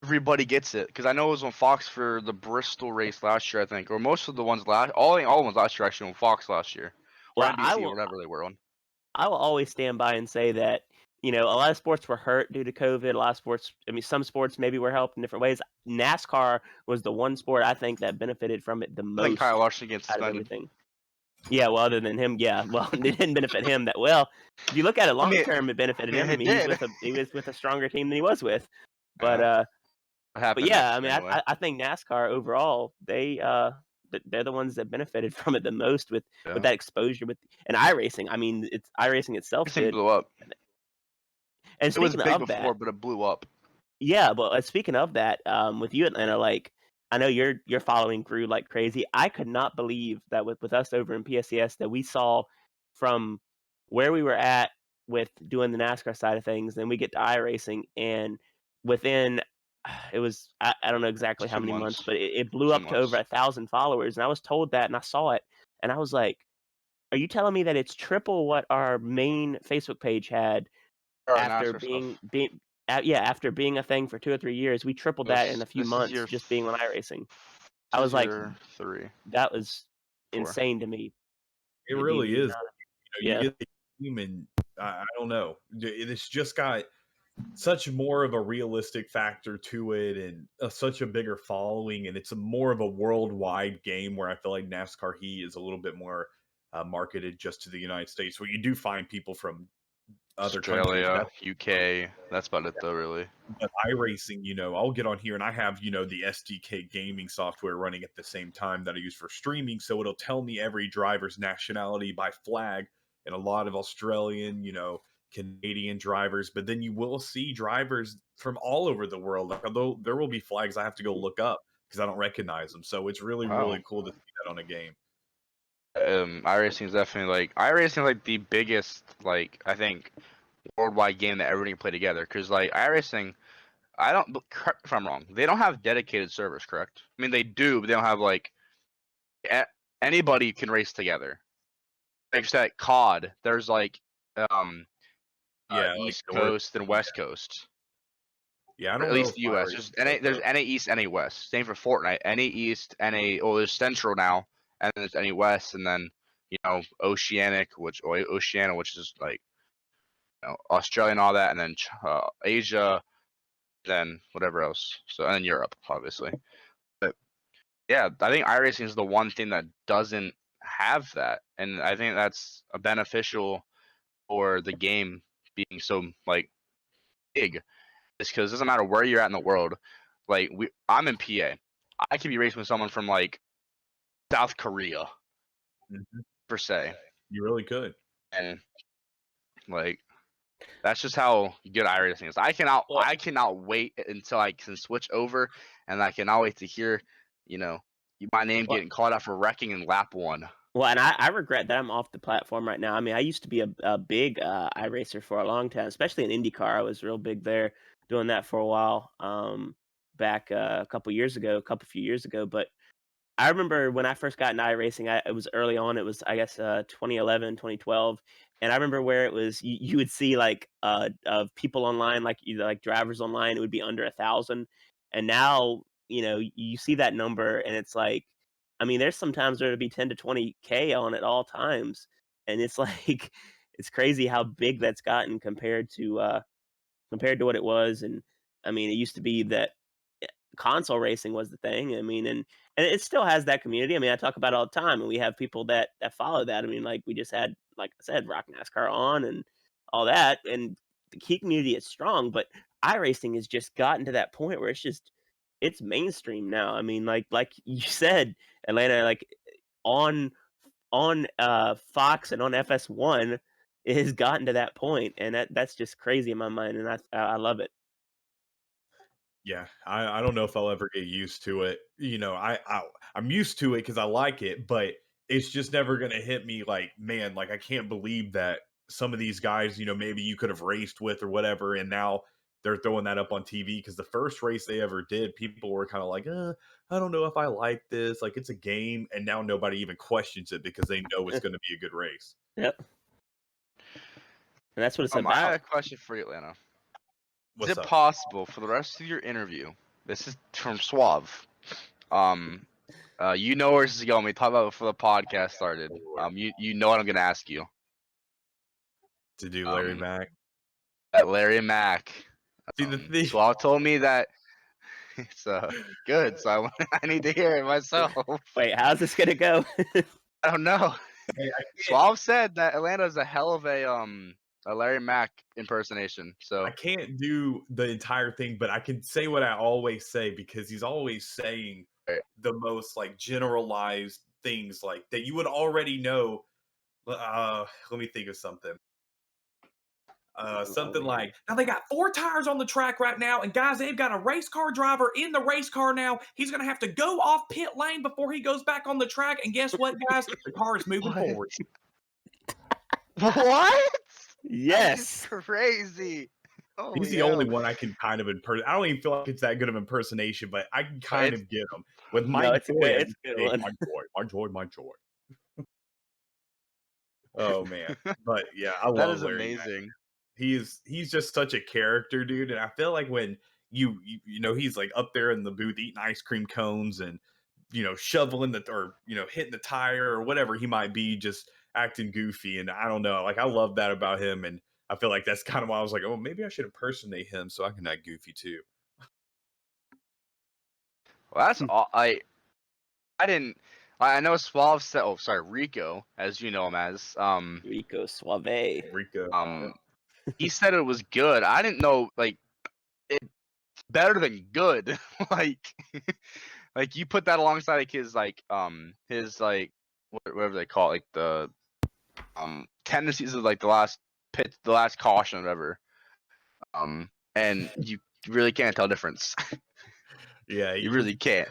S2: everybody gets it. Because I know it was on Fox for the Bristol race last year, I think, or most of the ones all the ones last year actually on Fox last year, or
S4: Well,
S2: NBC or whatever they were on.
S4: I will always stand by and say that, a lot of sports were hurt due to COVID. A lot of sports, I mean, some sports maybe were helped in different ways. NASCAR was the one sport I think that benefited from it the
S2: I think Kyle
S4: most
S2: Larson gets
S4: out of
S2: suspended.
S4: everything. Yeah, well, other than him, yeah, well, it didn't benefit him that well. If you look at it long term, it benefited him. I
S2: it
S4: mean,
S2: did.
S4: he was with a stronger team than he was with. But
S2: What happened
S4: yeah,
S2: next
S4: I mean,
S2: anyway?
S4: I think NASCAR overall, they're the ones that benefited from it the most with that exposure and iRacing. I mean, it's iRacing itself
S2: Everything
S4: did.
S2: blew up.
S4: And
S2: It was
S4: speaking
S2: big
S4: of that,
S2: before, but it blew up.
S4: yeah, but speaking of that, with you, Atlanta, like I know you're following grew like crazy. I could not believe that with us over in PSCS that we saw from where we were at with doing the NASCAR side of things, then we get to iRacing, and within it was I don't know exactly
S2: It's
S4: how
S2: 2
S4: many months,
S2: months.
S4: but it blew
S2: 2
S4: up to over
S2: months.
S4: 1,000 followers, and I was told that, and I saw it, and I was like, "Are you telling me that it's triple what our main Facebook page had?"
S2: Or
S4: After
S2: NASCAR
S4: being
S2: stuff.
S4: after being a thing for 2 or 3 years, we tripled that in a few
S2: This is
S4: months
S2: your
S4: just being on iRacing. I
S2: this
S4: was
S2: is
S4: like,
S2: your 3,
S4: that was
S2: 4.
S4: insane to me.
S1: It
S4: The
S1: really is.
S4: amount of
S1: You
S4: yeah.
S1: get the team, and I don't know. It's just got such more of a realistic factor to it, and such a bigger following, and it's more of a worldwide game where I feel like NASCAR Heat is a little bit more marketed just to the United States, where you do find people from other countries.
S2: Australia, UK. That's about it though, really.
S1: But iRacing, I'll get on here and I have, the SDK gaming software running at the same time that I use for streaming. So it'll tell me every driver's nationality by flag, and a lot of Australian, Canadian drivers. But then you will see drivers from all over the world. Like, although there will be flags I have to go look up because I don't recognize them. So it's really,
S2: Wow.
S1: really cool to see that on a game.
S2: iRacing is definitely iRacing is like the biggest, like, I think, worldwide game that everybody can play together. Because like iRacing, I don't, but correct me if I'm wrong, they don't have dedicated servers, correct? I mean they do, but they don't have like anybody can race together. Except COD, there's like
S1: Yeah, like
S2: East
S1: North.
S2: Coast and West Coast.
S1: Yeah, I
S2: Or
S1: don't
S2: at
S1: know
S2: least
S1: if
S2: the US.
S1: iRacing does
S2: There's
S1: that.
S2: NA East, NA West. Same for Fortnite. NA East, NA. Oh, there's Central now, and then there's NA West, and then Oceania, which is like Australia and all that, and then Asia, then whatever else. So and then Europe, obviously. But yeah, I think iRacing is the one thing that doesn't have that, and I think that's a beneficial for the game being so like big. Is because it doesn't matter where you're at in the world. Like I'm in PA. I could be racing with someone from like South Korea
S1: Mhm.
S2: per se,
S1: You really could.
S2: and like that's just how good iRacing is. I cannot wait until I can switch over, and I cannot wait to hear, my name
S4: Well,
S2: getting called out for wrecking in lap 1.
S4: well, and I regret that I'm off the platform right now. I mean, I used to be a big iRacer for a long time, especially in IndyCar. I was real big there, doing that for a while. Back a couple few years ago. But I remember when I first got into iRacing, it was early on. It was, I guess, 2011, 2012. And I remember where it was, you would see like of people online, like either like drivers online, it would be under 1,000. And now, you see that number and it's like, I mean, there's sometimes there'd be 10 to 20K on at all times. And it's like, it's crazy how big that's gotten compared to what it was. And I mean, it used to be that console racing was the thing. I mean, and it still has that community. I mean, I talk about it all the time, and we have people that follow that. I mean, like we just had, like I said, Rock NASCAR on and all that, and the key community is strong. But iRacing has just gotten to that point where it's mainstream now. I mean, like you said, Atlanta, like on Fox and on FS1, it has gotten to that point, and that's just crazy in my mind, and I love it.
S1: Yeah, I don't know if I'll ever get used to it. I'm used to it because I like it, but it's just never gonna hit me like, man, like I can't believe that some of these guys, maybe you could have raced with or whatever, and now they're throwing that up on TV because the first race they ever did, people were kind of like, I don't know if I like this. Like it's a game, and now nobody even questions it because they know it's gonna be a good race.
S4: Yep, and that's what it's
S2: I have
S4: about.
S2: a question for you, Atlanta. Is
S1: What's
S2: it
S1: up?
S2: possible for the rest of your interview? This is from Suave. You know where this is going. We talked about it before the podcast started. You know what I'm gonna ask you.
S1: To do Larry
S2: Um,
S1: Mack.
S2: Larry Mack.
S1: See the thing.
S2: Suave told me that it's good, so I need to hear it myself.
S4: Wait, how's this gonna go?
S2: I don't know.
S1: Hey,
S2: Suave said that Atlanta is a hell of a Larry Mack impersonation. So
S1: I can't do the entire thing, but I can say what I always say because he's always saying
S2: Right.
S1: the most like generalized things like that you would already know. Let me think of something. Something like, now they got 4 tires on the track right now, and guys, they've got a race car driver in the race car now. He's going to have to go off pit lane before he goes back on the track. And guess what, guys? The car is moving
S2: What?
S1: forward.
S2: What?
S4: Yes.
S2: That's crazy.
S1: He's
S2: Holy
S1: the only
S2: hell.
S1: one I can kind of I don't even feel like it's that good of impersonation, but I can kind of get him. With
S4: No,
S1: Mike Joy, I
S4: it's
S1: can
S4: a good
S1: say,
S4: one.
S1: my joy, my joy. Oh man, but yeah, I
S2: That
S1: love
S2: is
S1: Larry Mack.
S2: amazing.
S1: He's just such a character, dude. And I feel like when he's like up there in the booth eating ice cream cones and shoveling or hitting the tire or whatever he might be, just acting goofy. And I don't know, like I love that about him. And I feel like that's kind of why I was like, oh, maybe I should impersonate him so I can act goofy too.
S2: Well, that's all. I didn't. I know Suave said. Oh, sorry, Rico, as you know him as.
S4: Rico Suave.
S1: Rico.
S2: He said it was good. I didn't know it's better than good. like, like you put that alongside like his whatever they call it, like the tendencies of like the last caution, or whatever. And you really can't tell difference.
S1: Yeah,
S2: You really can't.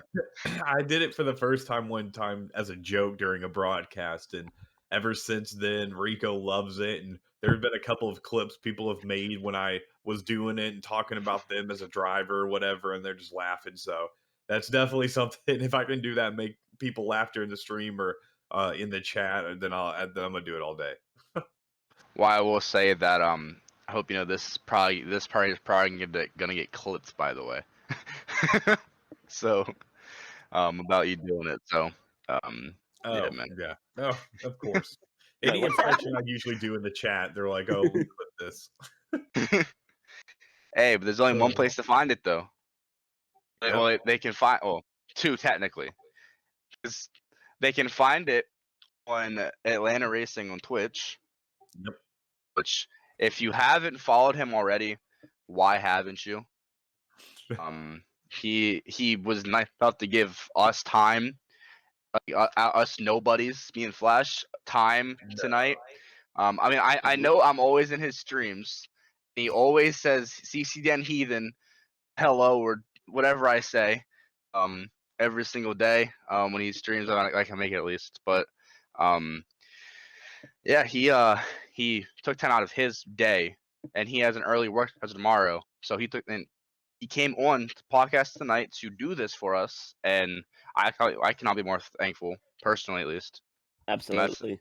S1: I did it for the first time one time as a joke during a broadcast, and ever since then, Rico loves it. And there have been a couple of clips people have made when I was doing it and talking about them as a driver or whatever, and they're just laughing. So that's definitely something. If I can do that, make people laugh during the stream or in the chat, then I'm gonna do it all day.
S2: Well, I will say that I hope you know this part is probably gonna get clipped, by the way. So about you doing it. So yeah,
S1: Oh
S2: man.
S1: yeah, oh of course.
S4: Wait,
S1: Any
S4: what's that?
S1: impression I usually do in the chat, they're like, "Oh, let me clip this."
S2: Hey, but there's only one
S1: Uh,
S2: place to find it though.
S1: Yep.
S2: Well, they can find two technically. 'Cause they can find it on Atlanta Racing on Twitch.
S1: Yep.
S2: Which, if you haven't followed him already, why haven't you? He was nice enough to give us time us nobodies, me and Flash, time
S1: No.
S2: tonight. I mean, I know I'm always in his streams. He always says CCDN Heathen, hello, or whatever I say, every single day. When he streams, I can make it at least. But yeah, he took time out of his day, and he has an early work as tomorrow. So he came on to podcast tonight to do this for us, and I cannot be more thankful, personally at least. And that's
S4: Absolutely.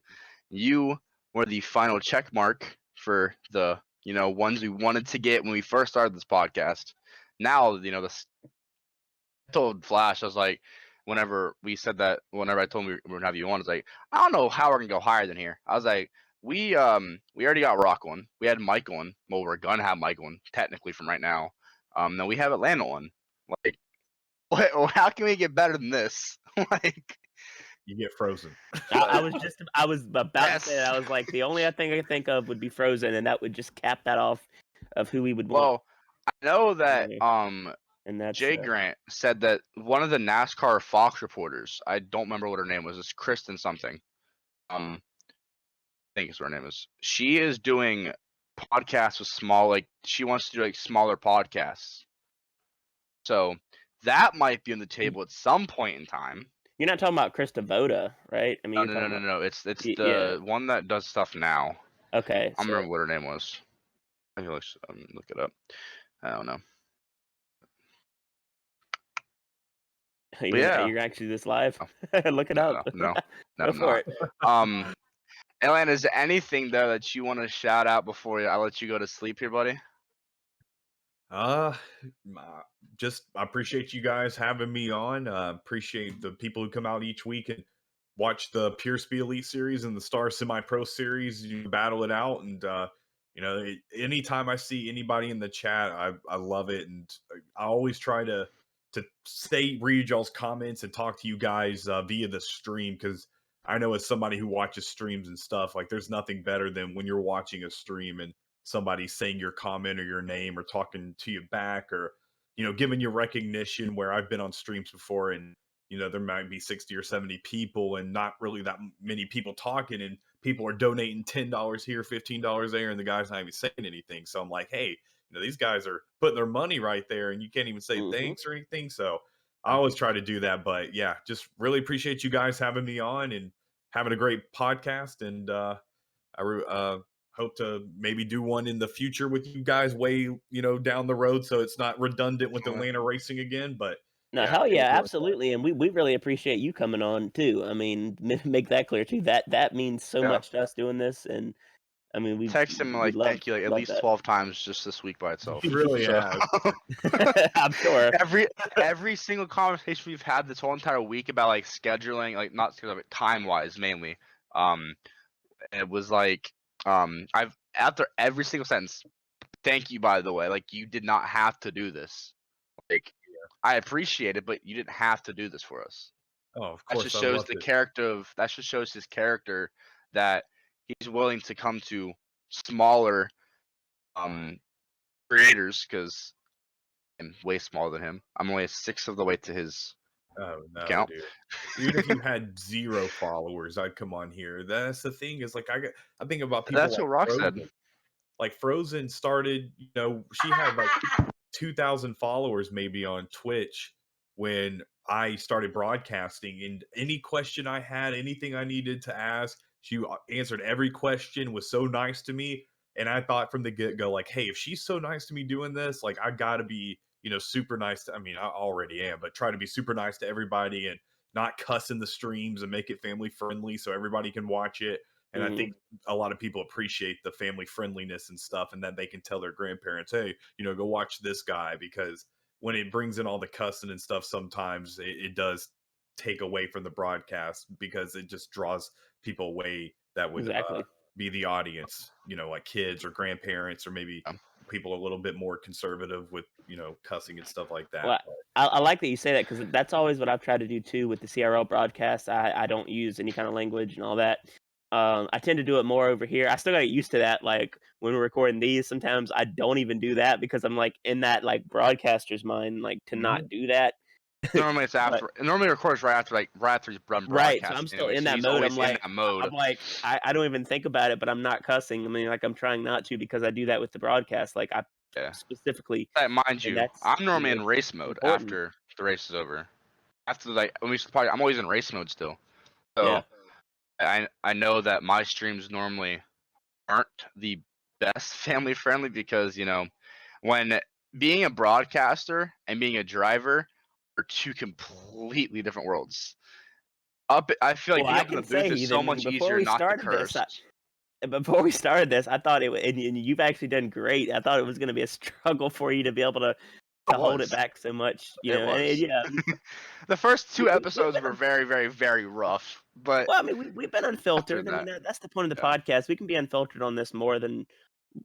S2: you were the final check mark for the ones we wanted to get when we first started this podcast. Now I told Flash, I was like, whenever I told him we were gonna have you on, I was like, I don't know how we're gonna go higher than here. I was like, we already got Rock on, we had Mike on, well, we're gonna have Mike on technically from right now. Then we have Atlanta on. Like, how can we get better than this? Like,
S1: You get frozen.
S4: I was about to say that.
S2: yes.
S4: I was like, the only thing I could think of would be Frozen, and that would just cap that off of who we would want.
S2: Well, I know that
S4: And that's
S2: Jay Grant said that one of the NASCAR Fox reporters, I don't remember what her name was, it's Kristen something. I think is what her name is. She is doing podcasts with she wants to do like smaller podcasts. So that might be on the table at some point in time.
S4: You're not talking about Krista Voda, right? I mean,
S2: No. It's
S4: yeah.
S2: the one that does stuff now.
S4: Okay.
S2: I don't remember what her name was. I can look it up. I don't know. Yeah.
S4: You're actually this live. Look it up.
S2: No,
S4: Go
S2: I'm
S4: for
S2: not.
S4: it.
S2: Atlanta, is there anything though that you want to shout out before I let you go to sleep here, buddy?
S1: Uh, just I appreciate you guys having me on. Appreciate the people who come out each week and watch the Pure Speed Elite Series and the Star Semi Pro Series. You battle it out, and anytime I see anybody in the chat, I love it, and I always try to read y'all's comments and talk to you guys via the stream, because I know as somebody who watches streams and stuff, like there's nothing better than when you're watching a stream and somebody saying your comment or your name or talking to you back, or giving you recognition, where I've been on streams before and there might be 60 or 70 people and not really that many people talking, and people are donating $10 here, $15 there, and the guy's not even saying anything. So I'm like, hey, these guys are putting their money right there and you can't even say thanks or anything. So I always try to do that. But yeah, just really appreciate you guys having me on and having a great podcast. And I hope to maybe do one in the future with you guys way, down the road, so it's not redundant with Atlanta racing again. But
S4: No,
S1: yeah,
S4: hell
S1: it was
S4: yeah,
S1: really fun.
S4: absolutely, and we really appreciate you coming on too. I mean, make that clear too. That means so
S2: Yeah.
S4: much to us doing this, and I mean, we
S2: Text him
S4: we love,
S2: thank you at least
S4: that.
S2: 12 times just this week by itself.
S1: He really has.
S4: I'm sure.
S2: Every single conversation we've had this whole entire week about like scheduling, like not scheduling, time wise mainly. It was like I've after every single sentence, thank you, by the way. Like, you did not have to do this. Like, I appreciate it, but you didn't have to do this for us.
S1: Oh, of
S2: That
S1: course,
S2: just
S1: I
S2: shows
S1: loved
S2: the
S1: it.
S2: character of that just shows his character, that he's willing to come to smaller creators, because I'm way smaller than him. I'm only a sixth of the way to his
S1: Oh no,
S2: account.
S1: dude! Even if you had 0 followers, I'd come on here. That's the thing, is like I think about people
S2: That's
S1: like
S2: what Rock
S1: Frozen.
S2: said.
S1: Like Frozen started, she had like 2,000 followers maybe on Twitch when I started broadcasting, and any question I had, anything I needed to ask, she answered every question, was so nice to me. And I thought from the get-go, like, hey, if she's so nice to me doing this, like, I gotta be, super nice to, I mean, I already am, but try to be super nice to everybody and not cuss in the streams and make it family friendly so everybody can watch it. And I think a lot of people appreciate the family friendliness and stuff, and that they can tell their grandparents, hey, go watch this guy, because when it brings in all the cussing and stuff, sometimes it does take away from the broadcast, because it just draws people away that would
S4: Exactly.
S1: be the audience, like kids or grandparents, or maybe people a little bit more conservative with, cussing and stuff like that.
S4: Well, I like that you say that, because that's always what I've tried to do too with the CRL broadcast. I don't use any kind of language and all that. I tend to do it more over here. I still got to get used to that. Like when we're recording these, sometimes I don't even do that, because I'm like in that like broadcaster's mind, like to not do that.
S2: Normally it's after. Normally it records right after he's done
S4: Right, so I'm
S2: broadcasting.
S4: still
S2: Anyway,
S4: in
S2: so
S4: that
S2: he's
S4: mode.
S2: always in that mode.
S4: I'm like, I don't even think about it, but I'm not cussing. I mean, like, I'm trying not to because I do that with the broadcast. Like, I
S2: Yeah.
S4: specifically,
S2: Mind
S4: and
S2: you,
S4: that's,
S2: I'm normally in race mode
S4: important.
S2: after the race is over. After when we start, I'm always in race mode still. So
S4: Yeah.
S2: I know that my streams normally aren't the best family friendly because when being a broadcaster and being a driver are two completely different worlds. I feel like
S4: Well,
S2: being
S4: I
S2: up in the
S4: can
S2: booth
S4: say,
S2: is so
S4: Ethan,
S2: much
S4: before
S2: easier
S4: we
S2: not to
S4: started this,
S2: curse.
S4: I thought and you've actually done great. I thought it was going to be a struggle for you to be able to hold it back so much, you
S2: It
S4: know.
S2: was.
S4: And yeah,
S2: The first two episodes were very, very, very rough. But
S4: well, I mean, we've been unfiltered. I mean,
S2: that,
S4: that's the point of the
S2: yeah.
S4: podcast. We can be unfiltered on this more than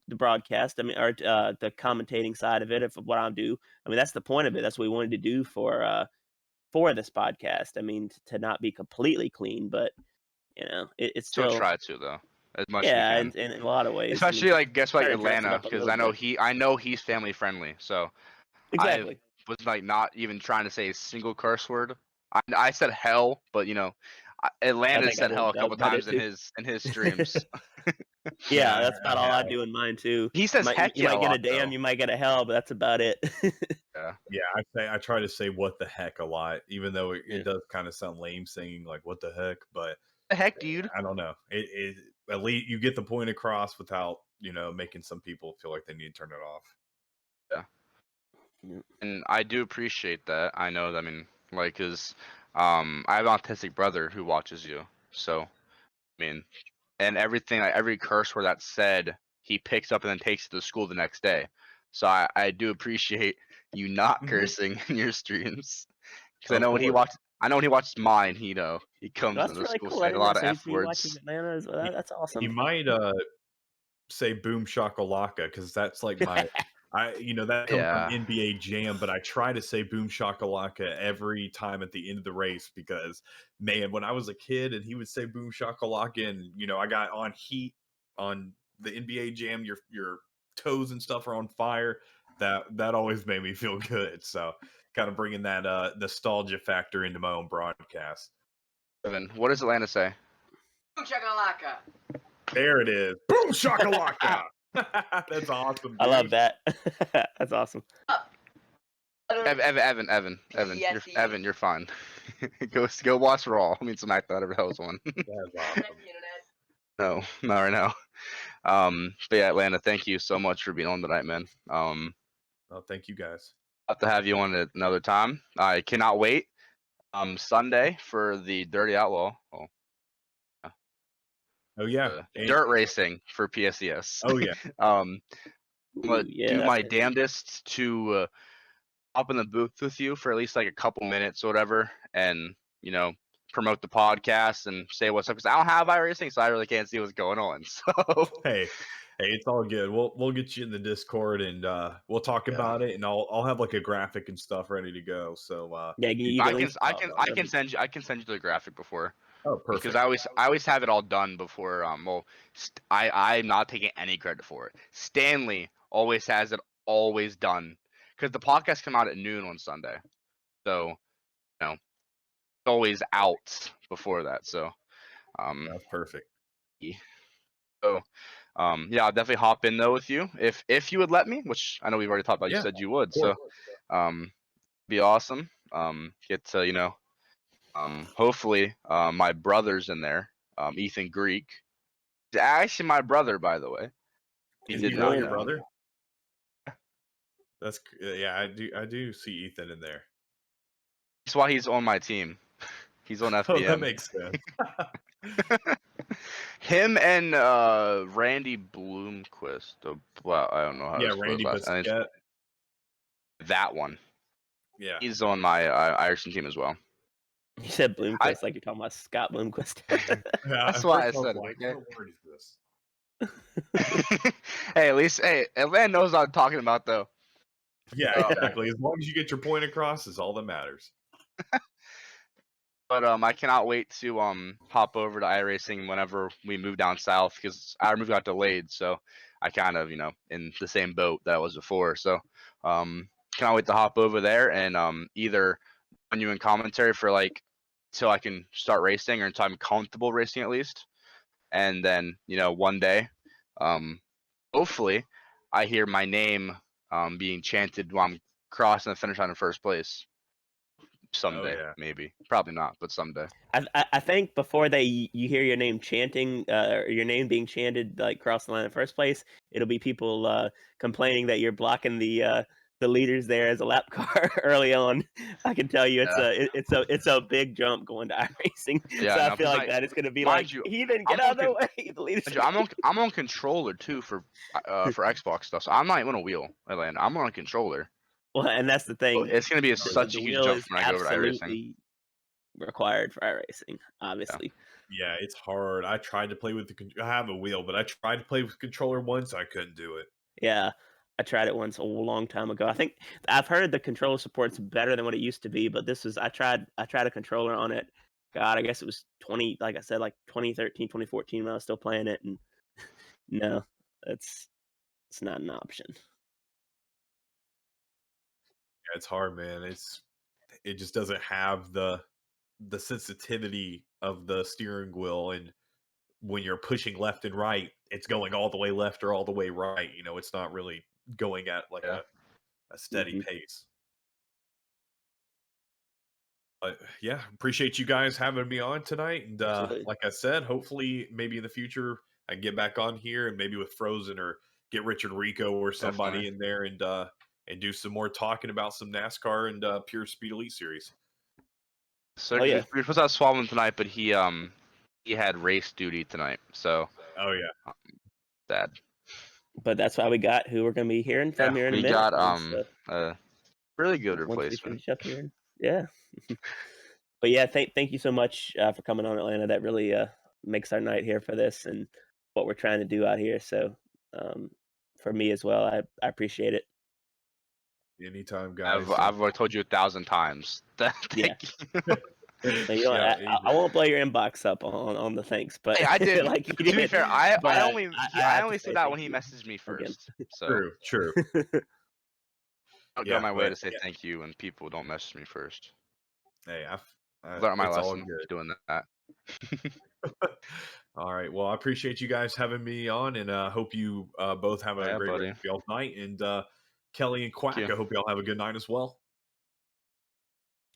S4: the broadcast. I mean, or the commentating side of it. Of what I do. I mean, that's the point of it. That's what we wanted to do for this podcast. I mean, to not be completely clean, but it's
S2: Still
S4: still
S2: try to though, as much as we
S4: yeah,
S2: can.
S4: in a lot of ways. I
S2: Especially
S4: mean,
S2: guess what,
S4: try to dress it
S2: Atlanta,
S4: up a
S2: because
S4: little bit.
S2: I know he's family friendly. So
S4: Exactly.
S2: I was not even trying to say a single curse word. I said hell, but Atlanta said hell a couple times in his streams.
S4: Yeah, that's about all I do in mine too.
S2: He says heck
S4: You
S2: yeah
S4: might
S2: a
S4: get a
S2: lot,
S4: damn,
S2: though.
S4: you might get a hell, but that's about it.
S2: Yeah.
S1: I try to say what the heck a lot, even though
S4: Yeah.
S1: it does kind of sound lame saying like what the heck, but
S2: The heck, dude.
S1: I don't know. It at least you get the point across without making some people feel like they need to turn it off.
S2: Yeah. And I do appreciate that. I know that, I mean, like, cause I have an autistic brother who watches you, so I mean, and everything, like every curse word that's said, he picks up and then takes it to school the next day. So I do appreciate you not cursing in your streams, because I know when he watches mine, he comes
S4: That's
S2: into the
S4: really
S2: school
S4: cool. I
S2: saying a
S4: didn't know.
S2: lot of
S4: So
S2: F
S4: he watches
S2: words.
S4: Atlanta as well. That's
S1: He
S4: awesome.
S1: might say boom shakalaka because that's like my that comes from
S2: Yeah.
S1: NBA Jam, but I try to say boom shakalaka every time at the end of the race because man, when I was a kid and he would say boom shakalaka and I got on heat on the NBA Jam, your toes and stuff are on fire. That always made me feel good. So kind of bringing that nostalgia factor into my own broadcast.
S2: Evan, what does Atlanta say?
S5: Boom shakalaka.
S1: There it is. Boom shakalaka. That's awesome, dude.
S4: I love that. That's awesome.
S2: Evan,
S5: Yes,
S2: Evan, you're fine. go watch Raw. I mean, tonight, whatever that was one.
S1: That's awesome.
S2: No, not right now. But yeah, Atlanta, thank you so much for being on tonight, man.
S1: Oh, thank you guys.
S2: Have to have you on at another time. I cannot wait. Sunday for the Dirty Outlaw.
S1: Oh yeah,
S2: Dirt racing for PSES.
S1: Oh yeah.
S2: I'm gonna do
S4: that's
S2: my
S4: cool.
S2: damnedest to hop in the booth with you for at least like a couple minutes or whatever, and promote the podcast and say what's up because I don't have iRacing, so I really can't see what's going on. So
S1: Hey, it's all good. We'll get you in the Discord and we'll talk about it, and I'll have like a graphic and stuff ready to go. So
S4: Yeah, you can at least
S2: I can send you the graphic before.
S1: oh, perfect.
S2: Because I always have it all done before. I'm not taking any credit for it. Stanley always has it always done because the podcast come out at noon on Sunday, so it's always out before that. So
S1: That's perfect.
S2: So yeah, I'll definitely hop in though with you if you would let me, which I know we've already talked about. You said you would, so be awesome. Get to hopefully my brother's in there. Ethan Greek. He's actually my brother, by the way.
S1: Is
S2: did
S1: he
S2: not
S1: not your
S2: know.
S1: brother? That's yeah. I do see Ethan in there.
S2: That's why he's on my team. He's on FBM.
S1: Oh, that makes sense.
S2: Him and Randy Bloomquist. Well, I don't know how to spell his
S1: Randy
S2: last name.
S1: Biscuit.
S2: That one.
S1: Yeah,
S2: he's on my Irishman team as well.
S4: You said Bloomquist like you're talking about Scott Bloomquist.
S2: That's why I said it. Okay?
S1: What word is this?
S2: Hey, at least Atlanta knows what I'm talking about, though.
S1: Yeah, exactly. As long as you get your point across, is all that matters.
S2: But I cannot wait to hop over to iRacing whenever we move down south because our move got delayed. So I kind of in the same boat that I was before. So cannot wait to hop over there and either on you in commentary for like till I can start racing or until I'm comfortable racing at least. And then one day, hopefully, I hear my name being chanted while I'm crossing the finish line in first place.
S1: Oh
S2: Someday,
S1: yeah.
S2: maybe, probably not, but someday.
S4: I think before you hear your name chanting, or your name being chanted like across the line in the first place, it'll be people complaining that you're blocking the leaders there as a lap car early on. I can tell you
S2: Yeah.
S4: it's a big jump going to iRacing.
S2: Yeah,
S4: So I
S2: no,
S4: feel
S2: 'cause
S4: like that it's gonna be
S2: mind
S4: like,
S2: you,
S4: heathen,
S2: I'm
S4: get out
S2: on
S4: of the way. The leaders.
S2: I'm on controller too for Xbox stuff, so I'm not even on a wheel, Atlanta. I'm on a controller.
S4: Well, and that's the
S2: So
S4: thing.
S2: it's gonna be
S4: The
S2: such a huge
S4: wheel
S2: jump
S4: is
S2: when I go over to iRacing.
S4: absolutely required for iRacing, obviously.
S1: Yeah, it's hard. I tried to play with I have a wheel, but I tried to play with controller once. I couldn't do it.
S4: Yeah, I tried it once a long time ago. I think I've heard the controller support's better than what it used to be, but this was I tried a controller on it. God, I guess it was like I said, like 2013, 2014 when I was still playing it, and no, it's not an option.
S1: Yeah, it's hard, man. It just doesn't have the sensitivity of the steering wheel, and when you're pushing left and right, it's going all the way left or all the way right. It's not really going at like
S2: Yeah.
S1: a steady
S4: hmm
S1: pace. But yeah, appreciate you guys having me on tonight. And
S4: Absolutely.
S1: like I said, hopefully maybe in the future I can get back on here and maybe with Frozen or get Richard Rico or somebody
S2: Definitely.
S1: in there and do some more talking about some NASCAR and Pure Speed Elite Series.
S2: So
S4: Oh, yeah.
S2: we were supposed to have Swalwell tonight, but he had race duty tonight, so
S1: Oh yeah.
S2: sad.
S4: But that's why we got who we're going to be hearing from here in a
S2: We
S4: minute.
S2: got a really good
S4: Once we
S2: replacement.
S4: finish up here, yeah. But yeah, thank you so much for coming on, Atlanta. That really makes our night here for this and what we're trying to do out here. So for me as well, I appreciate it.
S1: Anytime, guys.
S2: I've told you 1,000 times.
S4: Yeah.
S2: Thank you.
S4: And, you know,
S1: Yeah,
S4: I won't blow your inbox up on the thanks, but
S2: Hey, I didn't.
S4: like you
S2: To be
S4: did.
S2: fair, I
S4: But
S2: only
S4: I
S2: I
S4: have to
S2: only
S4: say
S2: said that
S4: thank
S2: when he
S4: you
S2: messaged me
S4: again.
S2: first. So
S1: true.
S2: I'll go
S1: Yeah,
S2: my way
S1: but
S2: to say
S1: yeah,
S2: thank you when people don't message me first.
S1: hey,
S2: Learned my
S1: it's all
S2: lesson
S1: good.
S2: doing that.
S1: All right. Well, I appreciate you guys having me on, and hope you both have a
S2: Yeah,
S1: great rest
S2: buddy.
S1: of y'all's night. And Kelly and Quack,
S2: Thank you.
S1: I hope y'all have a good night as well.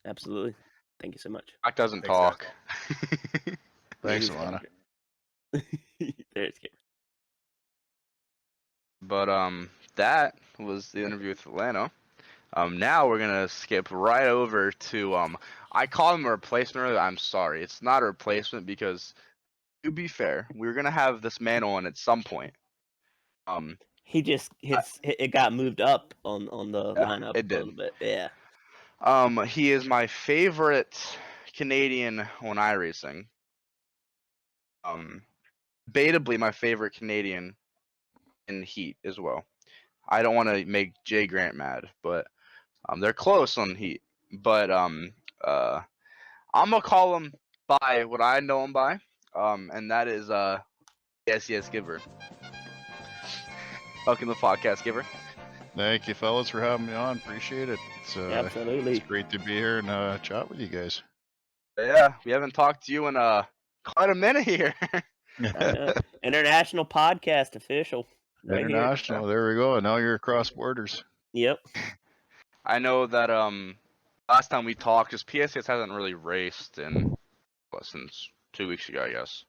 S4: Absolutely. Thank you so much.
S2: Doc doesn't
S1: Thanks, guys.
S2: talk.
S3: Thanks,
S4: He's
S3: Alana.
S4: There's Kim.
S2: But that was the interview with Atlanta. Now we're gonna skip right over to I call him a replacement earlier. I'm sorry, it's not a replacement because, to be fair, we're gonna have this man on at some point.
S4: He just it got moved up on the
S2: Yeah,
S4: lineup
S2: it
S4: a
S2: did.
S4: little bit. Yeah.
S2: He is my favorite Canadian on iRacing. Debatably my favorite Canadian in Heat as well. I don't want to make Jay Grant mad, but they're close on Heat. But I'm gonna call him by what I know him by, and that is yes Giver. Welcome to the podcast, Giver.
S3: Thank you, fellas, for having me on. Appreciate it. It's
S4: Absolutely.
S3: it's great to be here and chat with you guys.
S2: Yeah, we haven't talked to you in quite a minute here.
S4: I know. International podcast official. Right here.
S3: International. There we go. Now you're across borders.
S4: Yep.
S2: I know that last time we talked, because PSS hasn't really raced since 2 weeks ago, I guess.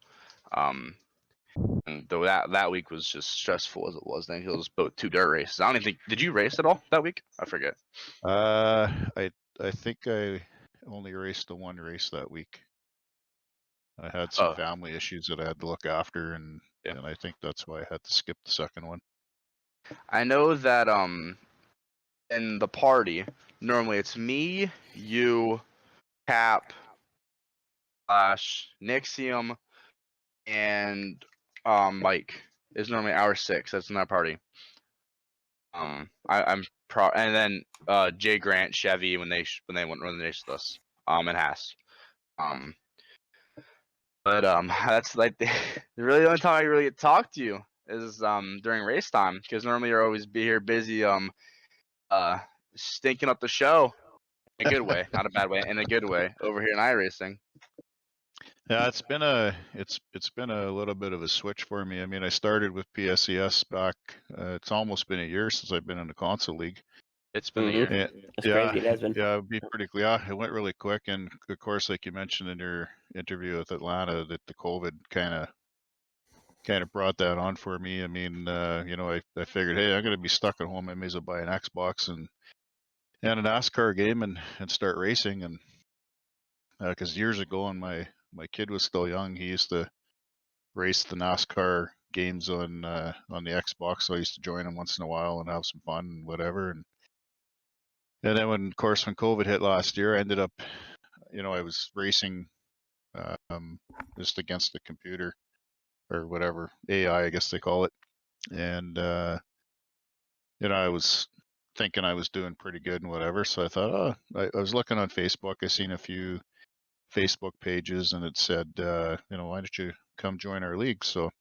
S2: And though that week was just stressful as it was, then it was both 2 dirt races. I don't even think, did you race at all that week? I forget.
S3: I think I only raced the one race that week. I had some family issues that I had to look after, and I think that's why I had to skip the second one.
S2: I know that in the party, normally it's me, you, Cap, Nixium, and Mike is normally our 6. That's in that party. And then Jay Grant, Chevy when they went run the race with us. And Haas. But that's like really the only time I really get to talk to you is during race time, because normally you're always here busy stinking up the show. In a good way, not a bad way, in a good way. Over here in iRacing.
S3: Yeah, it's been a little bit of a switch for me. I mean, I started with PSES back. It's almost been a year since I've been in the console league.
S2: It's been a year.
S3: Yeah,
S4: That's crazy. It has been.
S3: Yeah, it'd be pretty. Yeah, it went really quick, and of course, like you mentioned in your interview with Atlanta, that the COVID kind of brought that on for me. I mean, I figured, hey, I'm gonna be stuck at home. I may as well buy an Xbox and a NASCAR game and start racing. And because years ago, when my kid was still young, he used to race the NASCAR games on the Xbox. So I used to join him once in a while and have some fun and whatever. And then when COVID hit last year, I ended up, I was racing just against the computer or whatever, AI, I guess they call it. And, I was thinking I was doing pretty good and whatever. So I thought, I was looking on Facebook. I seen a few Facebook pages and it said, why don't you come join our league? So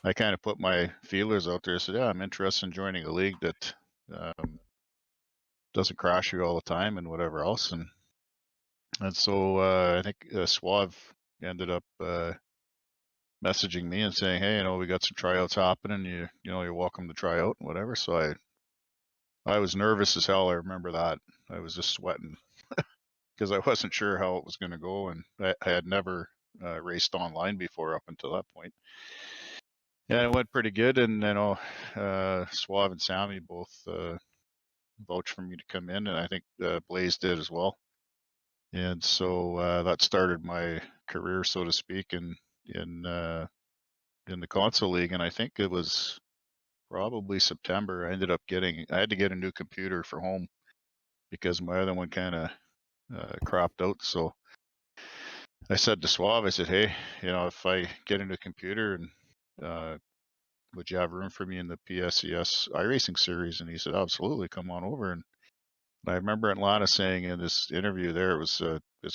S3: I kind of put my feelers out there. I said, yeah, I'm interested in joining a league that doesn't crash you all the time and whatever else. And so I think Suave ended up messaging me and saying, hey, we got some tryouts happening. You're welcome to try out and whatever. So I was nervous as hell. I remember that. I was just sweating because I wasn't sure how it was going to go. And I had never raced online before up until that point. Yeah, it went pretty good. And, Suave and Sammy both vouched for me to come in. And I think Blaze did as well. And so that started my career, so to speak, in the console league. And I think it was probably September. I had to get a new computer for home because my other one kind of cropped out. So I said to Suave, I said, hey, if I get a new computer, and would you have room for me in the PSES iRacing series? And he said, absolutely, come on over. And I remember Atlanta saying in this interview there, it was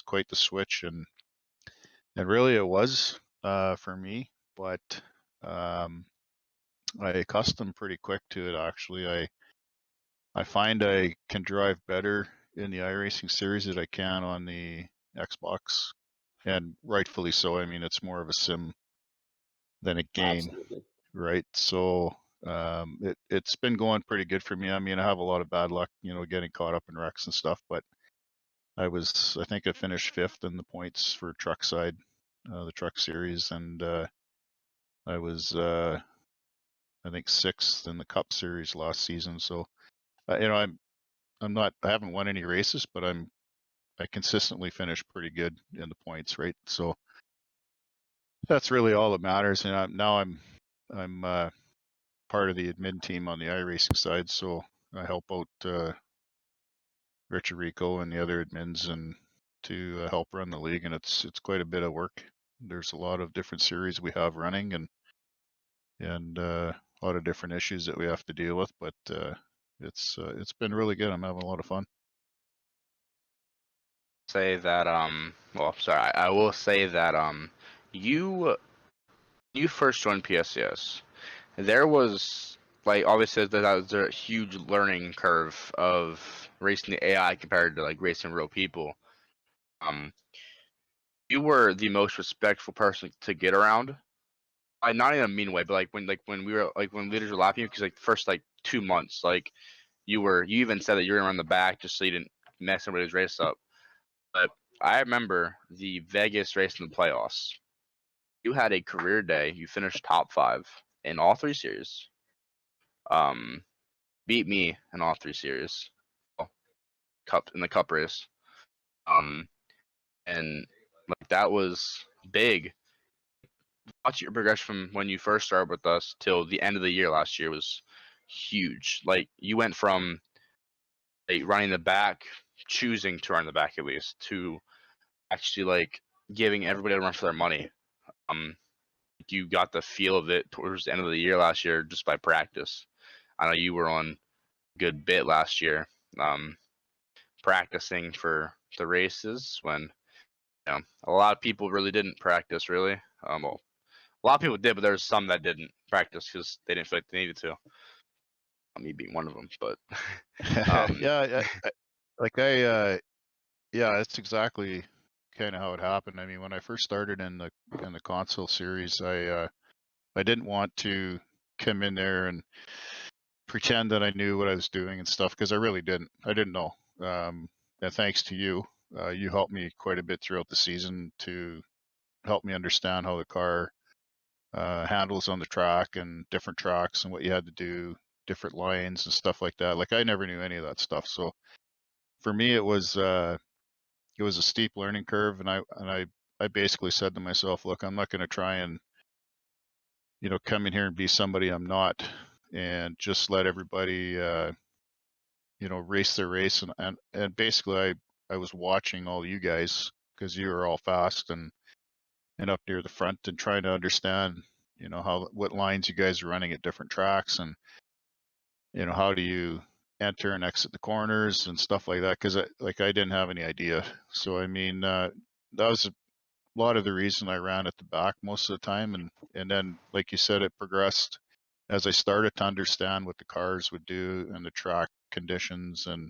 S3: quite the switch, and really it was for me, but I accustomed pretty quick to it. Actually, I find I can drive better in the iRacing series than I can on the Xbox, and rightfully so. I mean, it's more of a sim than a game,
S4: Absolutely.
S3: right? So it's been going pretty good for me. I mean, I have a lot of bad luck, getting caught up in wrecks and stuff, but I think I finished 5th in the points for truck side, the truck series, and I was I think 6th in the Cup series last season. So I haven't won any races, but I consistently finish pretty good in the points, right? So that's really all that matters. And I'm part of the admin team on the iRacing side, so I help out Richard Rico and the other admins and to help run the league, and it's quite a bit of work. There's a lot of different series we have running, and a lot of different issues that we have to deal with, but it's been really good. I'm having a lot of fun.
S2: Say that well, sorry, I will say that you first joined PSCS, there was, like, obviously that was a huge learning curve of racing the AI compared to like racing real people. You were the most respectful person to get around. Not in a mean way, but when we were when leaders were laughing, because like the first 2 months, you even said that you were around the back just so you didn't mess everybody's race up. But I remember the Vegas race in the playoffs. You had a career day. You finished top 5 in all 3 series. Beat me in all 3 series. In the cup race. And that was big. Watch your progression from when you first started with us till the end of the year last year was huge. You went from running the back, choosing to run the back at least, to actually giving everybody a run for their money. You got the feel of it towards the end of the year last year just by practice. I know you were on a good bit last year, practicing for the races when a lot of people really didn't practice really. Well, a lot of people did, but there's some that didn't practice because they didn't feel like they needed to. Me being one of them, but
S3: Yeah, Yeah, that's exactly kind of how it happened. I mean, when I first started in the console series, I didn't want to come in there and pretend that I knew what I was doing and stuff, because I really didn't. I didn't know. And thanks to you, you helped me quite a bit throughout the season to help me understand how the car handles on the track and different tracks and what you had to do, different lines and stuff like that. Like I never knew any of that stuff. So for me, it was a steep learning curve, and I basically said to myself, look, I'm not going to try and come in here and be somebody I'm not, and just let everybody race their race. And basically I was watching all you guys, because you were all fast and up near the front, and trying to understand what lines you guys are running at different tracks, and how do you enter and exit the corners and stuff like that, because I didn't have any idea. So I mean, that was a lot of the reason I ran at the back most of the time, and then, like you said, it progressed as I started to understand what the cars would do and the track conditions, and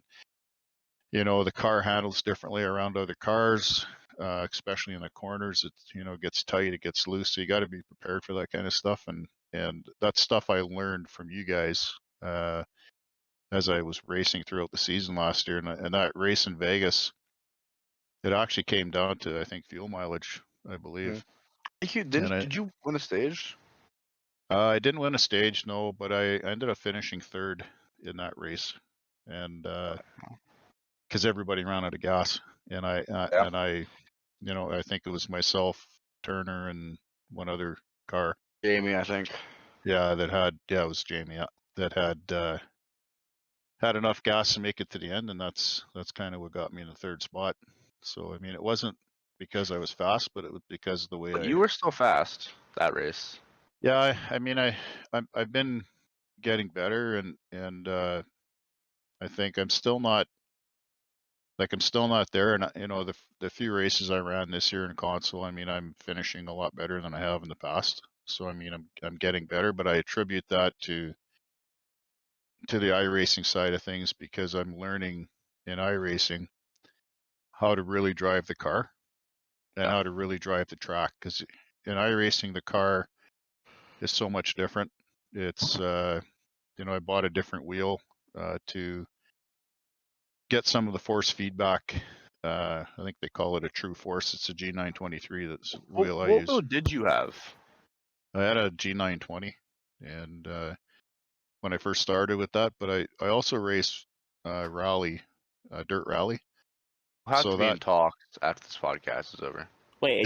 S3: the car handles differently around other cars, especially in the corners. It gets tight, it gets loose, so you got to be prepared for that kind of stuff. And that's stuff I learned from you guys as I was racing throughout the season last year. And that race in Vegas, it actually came down to, I think, fuel mileage, I believe.
S2: Did you win a stage?
S3: I didn't win a stage, no, but I ended up finishing third in that race, and because everybody ran out of gas, and I think it was myself, Turner, and one other car.
S2: Jamie, I think.
S3: Yeah, it was Jamie. Yeah, that had enough gas to make it to the end, and that's kind of what got me in the third spot. So I mean, it wasn't because I was fast, but it was because of the way
S2: You were still fast that race.
S3: Yeah, I mean, I've been getting better, and I think I'm still not there. And the few races I ran this year in console, I mean, I'm finishing a lot better than I have in the past. So I mean, I'm getting better, but I attribute that to the iRacing side of things, because I'm learning in iRacing how to really drive the car and how to really drive the track. Because in iRacing, the car is so much different. It's I bought a different wheel to get some of the force feedback. I think they call it a true force. It's a G923. That's the wheel I use.
S2: What wheel did you have?
S3: I had a G920, and when I first started with that, but I also race rally, dirt rally.
S2: We'll have
S3: So
S2: to be in
S3: that
S2: talks after this podcast is over.
S4: Wait,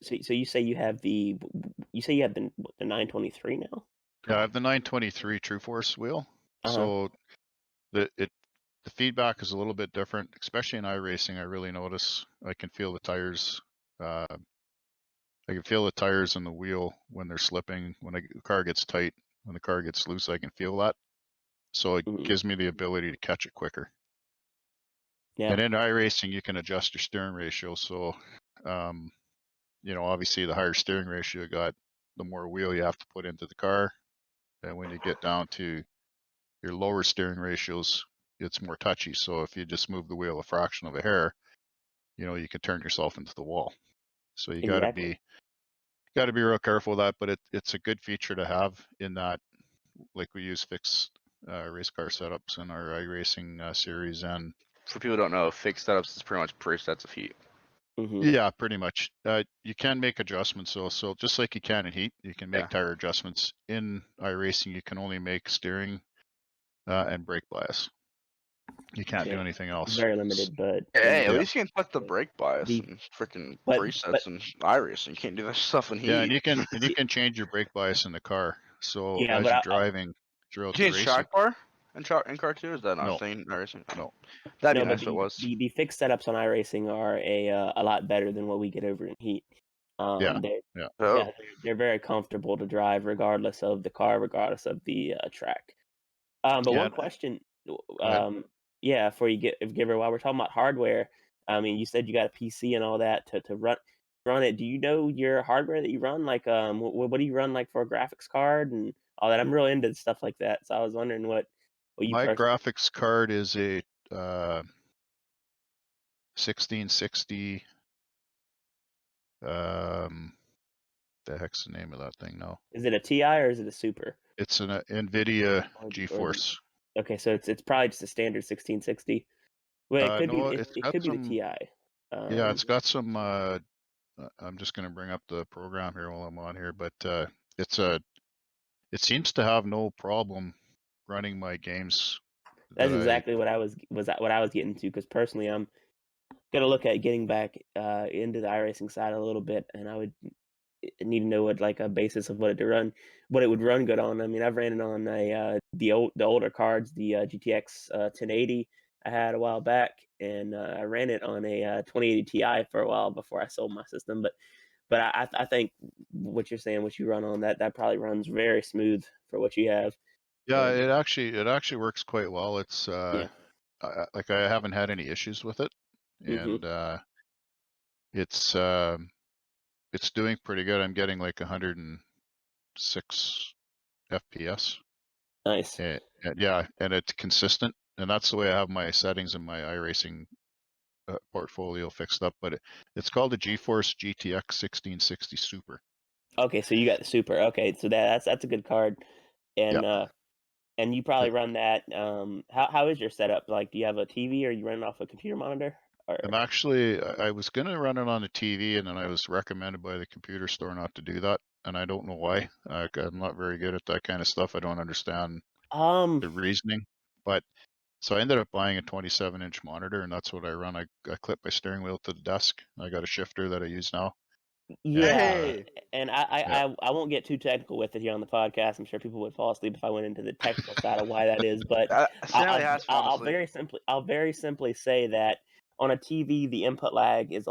S4: so you say you have the 923 now?
S3: Yeah, I have the 923 True Force wheel. So the feedback is a little bit different, especially in iRacing. I really notice I can feel the tires. I can feel the tires in the wheel when they're slipping. When the car gets tight, when the car gets loose, I can feel that. So it gives me the ability to catch it quicker.
S4: Yeah.
S3: And in iRacing, you can adjust your steering ratio. So, obviously, the higher steering ratio you got, the more wheel you have to put into the car. And when you get down to your lower steering ratios, it's more touchy. So if you just move the wheel a fraction of a hair, you can turn yourself into the wall. So you got to be real careful with that. But it's a good feature to have, in that, like, we use fixed race car setups in our iRacing series. And
S2: for people who don't know, fixed setups is pretty much presets of heat.
S3: Yeah, pretty much. You can make adjustments, so just like you can in heat, you can make tire adjustments. In iRacing, you can only make steering and brake bias. You can't do anything else.
S4: Very limited, but
S2: hey, at least you can put the brake bias and freaking presets and iRacing. You can't do that stuff in heat.
S3: Yeah, and you can change your brake bias in the car. So as you're driving throughout the race,
S2: track bar in car 2? Is that not a thing in iRacing?
S3: No.
S2: That'd be nice if it was.
S4: The fixed setups on iRacing are a lot better than what we get over in heat. They're very comfortable to drive, regardless of the car, regardless of the track. But one question, before you give her, while we're talking about hardware, I mean, you said you got a PC and all that to run it. Do you know your hardware that you run? Like, what do you run, like, for a graphics card and all that? I'm real into stuff like that, so I was wondering what you.
S3: My graphics card is a 1660. The heck's the name of that thing now?
S4: Is it a TI or is it a Super?
S3: It's an NVIDIA
S4: Or
S3: GeForce.
S4: okay, so it's probably just a standard 1660. Well, it could
S3: No,
S4: be
S3: it's
S4: it
S3: got
S4: could be the
S3: some.
S4: TI.
S3: Yeah, it's got some. I'm just going to bring up the program here while I'm on here, but it seems to have no problem running my games that
S4: That's exactly what I was getting to, because personally I'm gonna look at getting back into the iRacing side a little bit, and I would need to know what, like, a basis of what it would run good on. I mean, I've ran it on the older cards, the GTX 1080 I had a while back, and I ran it on a 2080 Ti for a while before I sold my system. But I think what you're saying, what you run on, that probably runs very smooth for what you have.
S3: Yeah,
S4: And
S3: it actually works quite well. It's
S4: yeah.
S3: like I haven't had any issues with it,
S4: Hmm.
S3: and it's doing pretty good. I'm getting like 106 FPS.
S4: Nice.
S3: Yeah, and it's consistent, and that's the way I have my settings in my iRacing portfolio fixed up. But it's called the GeForce GTX 1660 Super.
S4: Okay, so you got the Super. Okay, so that's a good card.
S3: Yeah.
S4: And you probably run that. How is your setup? Like, do you have a TV, or you run it off a computer monitor? Or
S3: I was going to run it on the TV, and then I was recommended by the computer store not to do that, and I don't know why. I'm not very good at that kind of stuff. I don't understand
S4: um,
S3: the reasoning, but so I ended up buying a 27-inch monitor, and that's what I run. I clip my steering wheel to the desk. I got a shifter that I use now, and
S4: yeah,
S5: Hey,
S4: and I,
S3: yeah,
S4: I won't get too technical with it here on the podcast. I'm sure people would fall asleep if I went into the technical side of why that is. But
S2: Stanley has fallen
S4: I'll
S2: asleep.
S4: I'll very simply say that on a TV, the input lag is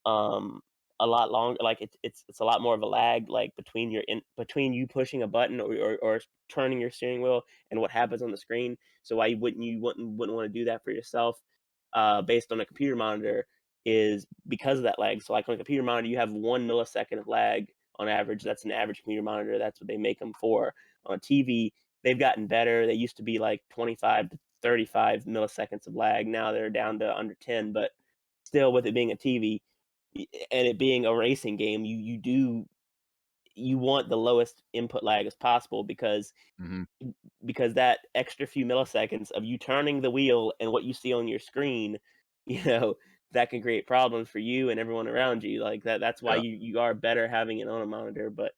S4: um a lot longer. Like, it's a lot more of a lag, like between you pushing a button, or turning your steering wheel, and what happens on the screen. So why wouldn't want to do that for yourself, based on a computer monitor, is because of that lag. So, like, on a computer monitor, you have 1 millisecond of lag on average. That's an average computer monitor. That's what they make them for. On TV, they've gotten better. They used to be like 25 to 35 milliseconds of lag. Now they're down to under 10. But still, with it being a TV and it being a racing game, you want the lowest input lag as possible,
S3: hmm
S4: because that extra few milliseconds of you turning the wheel and what you see on your screen, you know, that can create problems for you and everyone around you. Like that's why
S3: yeah,
S4: you are better having it on a monitor. But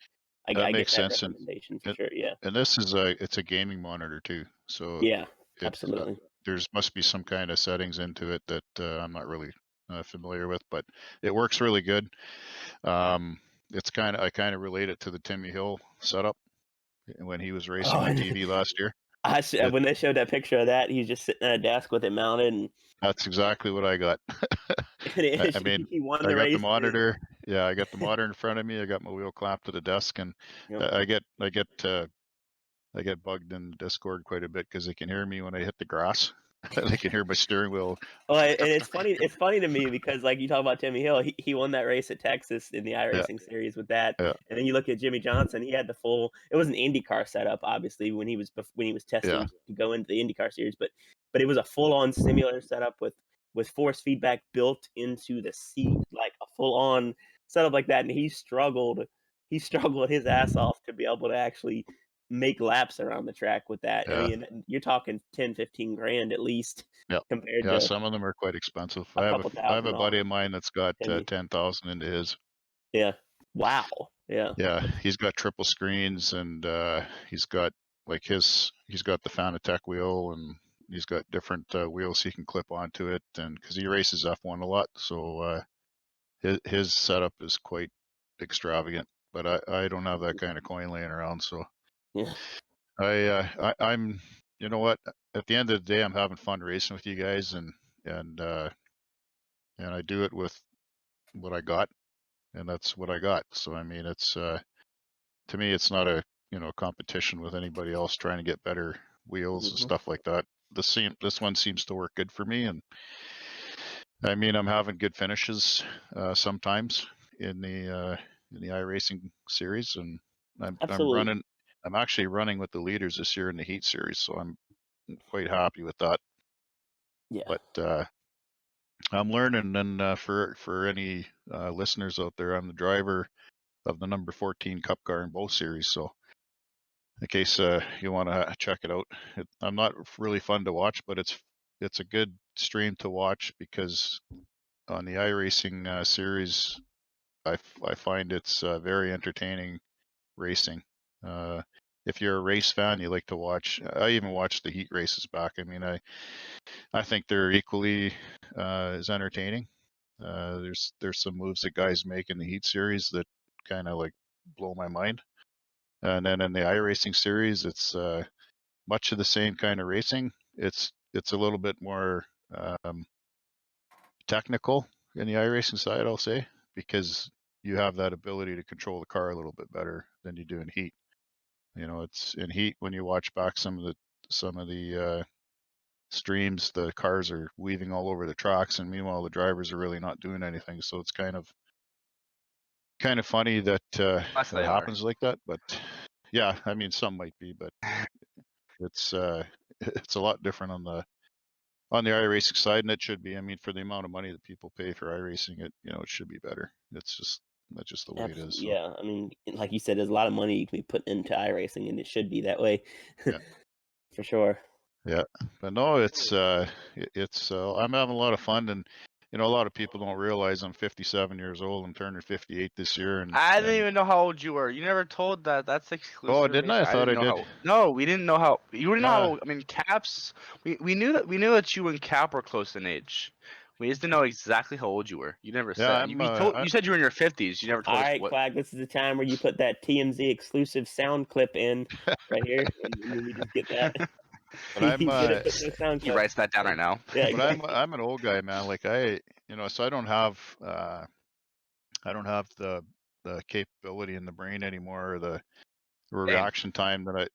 S3: that
S4: I get
S3: makes
S4: that
S3: sense.
S4: recommendation for
S3: And
S4: sure. Yeah.
S3: and this is it's a gaming monitor too, so
S4: Yeah.
S3: it's
S4: Absolutely.
S3: there's must be some kind of settings into it that I'm not really familiar with, but it works really good. I kind of relate it to the Timmy Hill setup when he was
S4: Oh,
S3: racing on
S4: and
S3: TV last year. It,
S4: when they showed that picture of that, he's just sitting at a desk with it mounted, and,
S3: that's exactly what I got. I mean,
S4: he won
S3: I
S4: the
S3: got the
S4: race.
S3: monitor. Yeah, I got the monitor in front of me. I got my wheel clamped to the desk, and
S4: Yep.
S3: I get bugged in Discord quite a bit because they can hear me when I hit the grass. They can hear my steering wheel.
S4: Well, and it's funny. It's funny to me because, like, you talk about Timmy Hill, he won that race at Texas in the
S3: Yeah,
S4: iRacing series with that,
S3: yeah,
S4: and then you look at Jimmy Johnson. He had the full. It was an IndyCar setup, obviously, when he was
S3: yeah,
S4: testing to go into the IndyCar series, but it was a full on simulator setup with force feedback built into the seat, like a full on setup like that, and he struggled. He struggled his ass off to be able to actually make laps around the track with that. I
S3: yeah,
S4: mean, you're talking 10, 15 grand at least,
S3: yeah.
S4: compared
S3: Yeah,
S4: to
S3: some of them are quite expensive.
S4: a couple
S3: I have
S4: thousand
S3: a buddy
S4: dollars.
S3: of mine that's got
S4: Timmy.
S3: 10,000 into his.
S4: Yeah. Wow. Yeah.
S3: Yeah, he's got triple screens, and he's got he's got the Fanatec wheel, and he's got different wheels he can clip onto it, and because he races F1 a lot, so his setup is quite extravagant. But I don't have that kind of coin laying around, so
S4: Yeah.
S3: I'm you know what? At the end of the day, I'm having fun racing with you guys, and uh, and I do it with what I got, and that's what I got. So I mean, it's to me, it's not a competition with anybody else trying to get better wheels and
S4: Hmm.
S3: stuff like that. This one seems to work good for me, and I mean, I'm having good finishes sometimes in the iRacing series, and I'm
S4: Absolutely.
S3: running. I'm actually running with the leaders this year in the Heat series, so I'm quite happy with that.
S4: Yeah.
S3: But I'm learning, and for any listeners out there, I'm the driver of the number 14 Cup car in both series. So in case you want to check it out, I'm not really fun to watch, but it's a good stream to watch because on the iRacing series, I find it's very entertaining racing. If you're a race fan, you like to watch. I even watch the heat races back. I mean, I think they're equally as entertaining. There's some moves that guys make in the heat series that kind of like blow my mind. And then in the iRacing series, it's much of the same kind of racing. It's a little bit more technical in the iRacing side, I'll say, because you have that ability to control the car a little bit better than you do in heat. You know, it's in heat when you watch back some of the streams, the cars are weaving all over the tracks, and meanwhile the drivers are really not doing anything. So it's kind of funny that
S2: Yes,
S3: it
S2: they are.
S3: happens like that. But yeah, I mean, some might be, but it's it's a lot different on the iRacing side, and it should be. I mean, for the amount of money that people pay for iRacing, it it should be better. That's just the way it is. So
S4: Yeah, I mean, like you said, there's a lot of money you can be put into iRacing, and it should be that way.
S3: yeah,
S4: For sure.
S3: yeah. But no, it's I'm having a lot of fun, and a lot of people don't realize I'm 57 years old. I'm turning 58 this year,
S2: I didn't
S3: and
S2: even know how old you were. You never told that. That's exclusive
S3: oh, didn't I? I
S2: information. I
S3: thought
S2: didn't
S3: I
S2: know
S3: did.
S2: how. No, we didn't know how. You didn't know
S3: Yeah,
S2: how. I mean, Caps. We knew that you and Cap were close in age. We just didn't know exactly how old you were. You never
S3: yeah.
S2: said. You said you were in your 50s. You never
S4: All
S2: told us
S4: right,
S2: what.
S4: Quack, this is the time where you put that TMZ exclusive sound clip in right here, and then we just get that.
S3: but I'm
S4: He's good at putting those sound
S2: He
S4: clips.
S2: writes that down right now.
S4: Yeah,
S3: but
S4: exactly.
S3: I'm an old guy, man. Like so I don't have the capability in the brain anymore, or the
S2: Same.
S3: reaction time that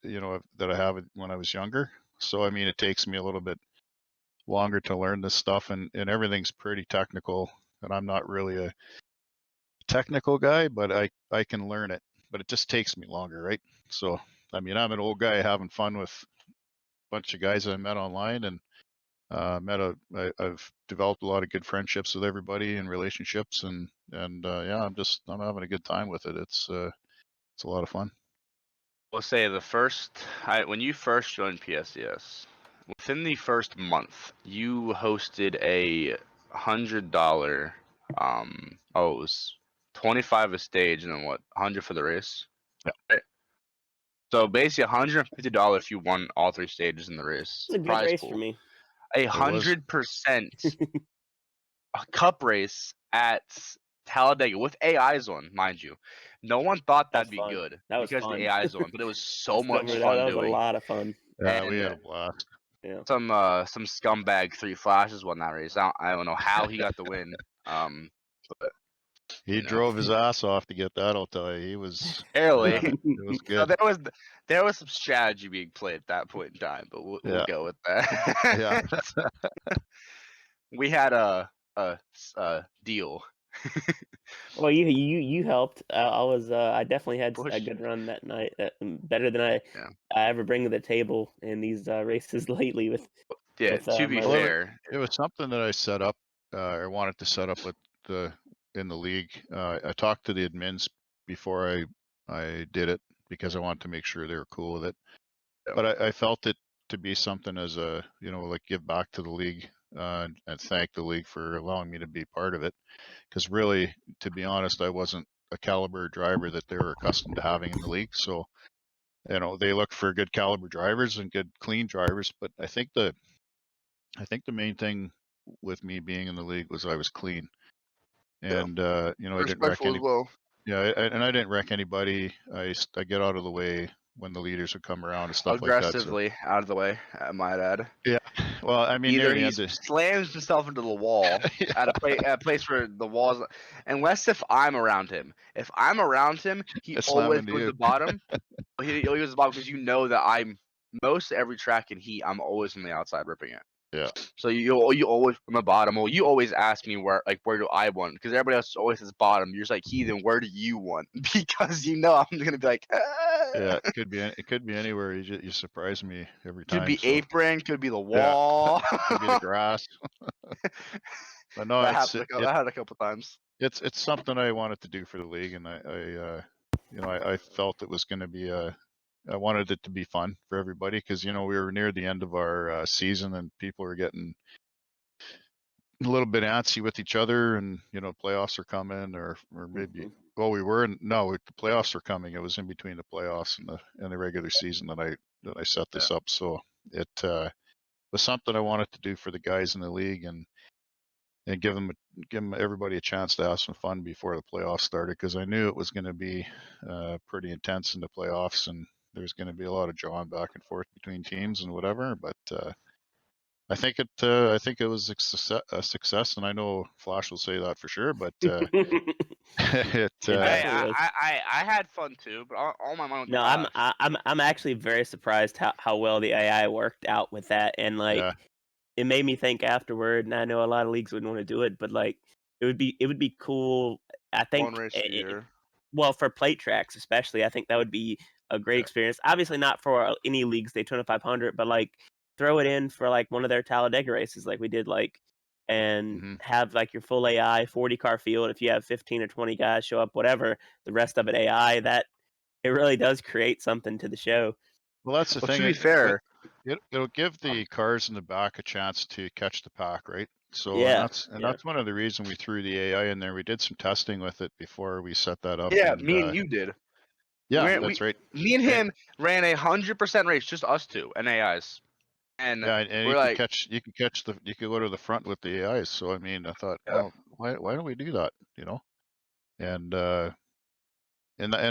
S3: I have when I was younger. So I mean, it takes me a little bit longer to learn this stuff, and everything's pretty technical, and I'm not really a technical guy, but I can learn it, but it just takes me longer, right? So I mean, I'm an old guy having fun with a bunch of guys I met online, and I've developed a lot of good friendships with everybody and relationships, and yeah, I'm having a good time with it. It's a lot of fun.
S2: We'll say when you first joined PSCS, within the first month, you hosted a $100. It was 25 a stage, and then what? 100 for the race.
S3: Yeah.
S2: Right? So basically, $150 if you won all 3 stages in the race.
S4: It's a good
S2: Prize
S4: race for
S2: pool.
S4: me.
S2: 100% cup race at Talladega with AIs on, mind you. No one thought
S4: That was
S2: that'd be
S4: fun.
S2: good
S4: That was
S2: because
S4: fun.
S2: the AIs on, but it was so
S4: I still
S2: much
S4: remember
S2: fun
S4: that was a
S2: doing.
S4: lot of fun.
S3: Yeah, we
S2: And
S3: had a blast.
S4: Yeah.
S2: some scumbag 3 flashes won that race. I don't know how he got the win. But
S3: He drove his ass off to get that. I'll tell you, he was.
S2: Barely.
S3: It was
S2: So
S3: good.
S2: there was some strategy being played at that point in time, but we'll
S3: Yeah,
S2: go with that.
S3: yeah.
S2: We had a deal.
S4: Well, you helped. I definitely had a
S2: Push.
S4: good run that night. Better than I
S2: Yeah.
S4: ever bring to the table in these races lately with
S2: Yeah. To be
S4: my
S3: Well,
S2: fair,
S3: it was something that I set up, or wanted to set up with in the league. I talked to the admins before I did it because I wanted to make sure they were cool with it.
S2: Yeah.
S3: But I felt it to be something as a like give back to the league, and thank the league for allowing me to be part of it. Because really, to be honest, I wasn't a caliber driver that they were accustomed to having in the league. So they look for good caliber drivers and good clean drivers. But I think the main thing with me being in the league was I was clean, and I didn't wreck
S2: respectful
S3: any.
S2: as well.
S3: Yeah, and I didn't wreck anybody. I get out of the way when the leaders would come around and stuff like that. So
S2: Aggressively out of the way, I might add.
S3: yeah, well, I mean, near
S2: Either
S3: the
S2: he
S3: end,
S2: slams himself into the wall at a place where the walls, unless if I'm around him. If I'm around him, he
S3: I slam
S2: always
S3: into
S2: goes to
S3: you.
S2: the bottom. He goes to the bottom because you know that I'm most every track in heat. I'm always on the outside ripping it.
S3: Yeah,
S2: So you always from the bottom. Well, you always ask me where do I want? Because everybody else always says bottom. You're just like, Heathen, where do you want? Because you know I'm gonna be like,
S3: yeah. It could be anywhere. You surprise me every
S2: Could
S3: time.
S2: be
S3: So
S2: apron, could be the
S3: yeah,
S2: wall.
S3: could be the grass. No,
S2: That
S3: it's
S2: happened. That happened a couple times.
S3: it's something I wanted to do for the league, and I felt it was going to be I wanted it to be fun for everybody because we were near the end of our season and people were getting a little bit antsy with each other, and playoffs are coming, or maybe we were. No, the playoffs are coming. It was in between the playoffs and the regular season that I set this up. So it was something I wanted to do for the guys in the league and give them everybody a chance to have some fun before the playoffs started, because I knew it was going to be pretty intense in the playoffs, and there's going to be a lot of jawing back and forth between teams and whatever. But I think it was a success, and I know Flash will say that for sure. But
S4: It definitely was.
S2: I had fun too, but all my mind went to
S4: No,
S2: Flash.
S4: I'm actually very surprised how well the AI worked out with that, and
S3: yeah,
S4: it made me think afterward. And I know a lot of leagues wouldn't want to do it, but it would be cool. I
S2: One
S4: think
S2: race a year.
S4: well, for plate tracks especially, I think that would be a great experience. Obviously, not for any leagues Daytona 500, but throw it in for one of their Talladega races, like we did, and have your full AI 40 car field. If you have 15 or 20 guys show up, whatever, the rest of it AI. That it really does create something to the show.
S3: Well, that's the thing.
S2: To be fair,
S3: it'll give the cars in the back a chance to catch the pack, right? So
S4: Yeah,
S3: that's one of the reasons we threw the AI in there. We did some testing with it before we set that up.
S2: yeah,
S3: and,
S2: me and you did.
S3: Yeah, that's right.
S2: Me and him ran 100% race, just us two and AIs. And
S3: yeah, and
S2: we're
S3: you can go to the front with the AIs. So I mean, I thought, well, why don't we do that? And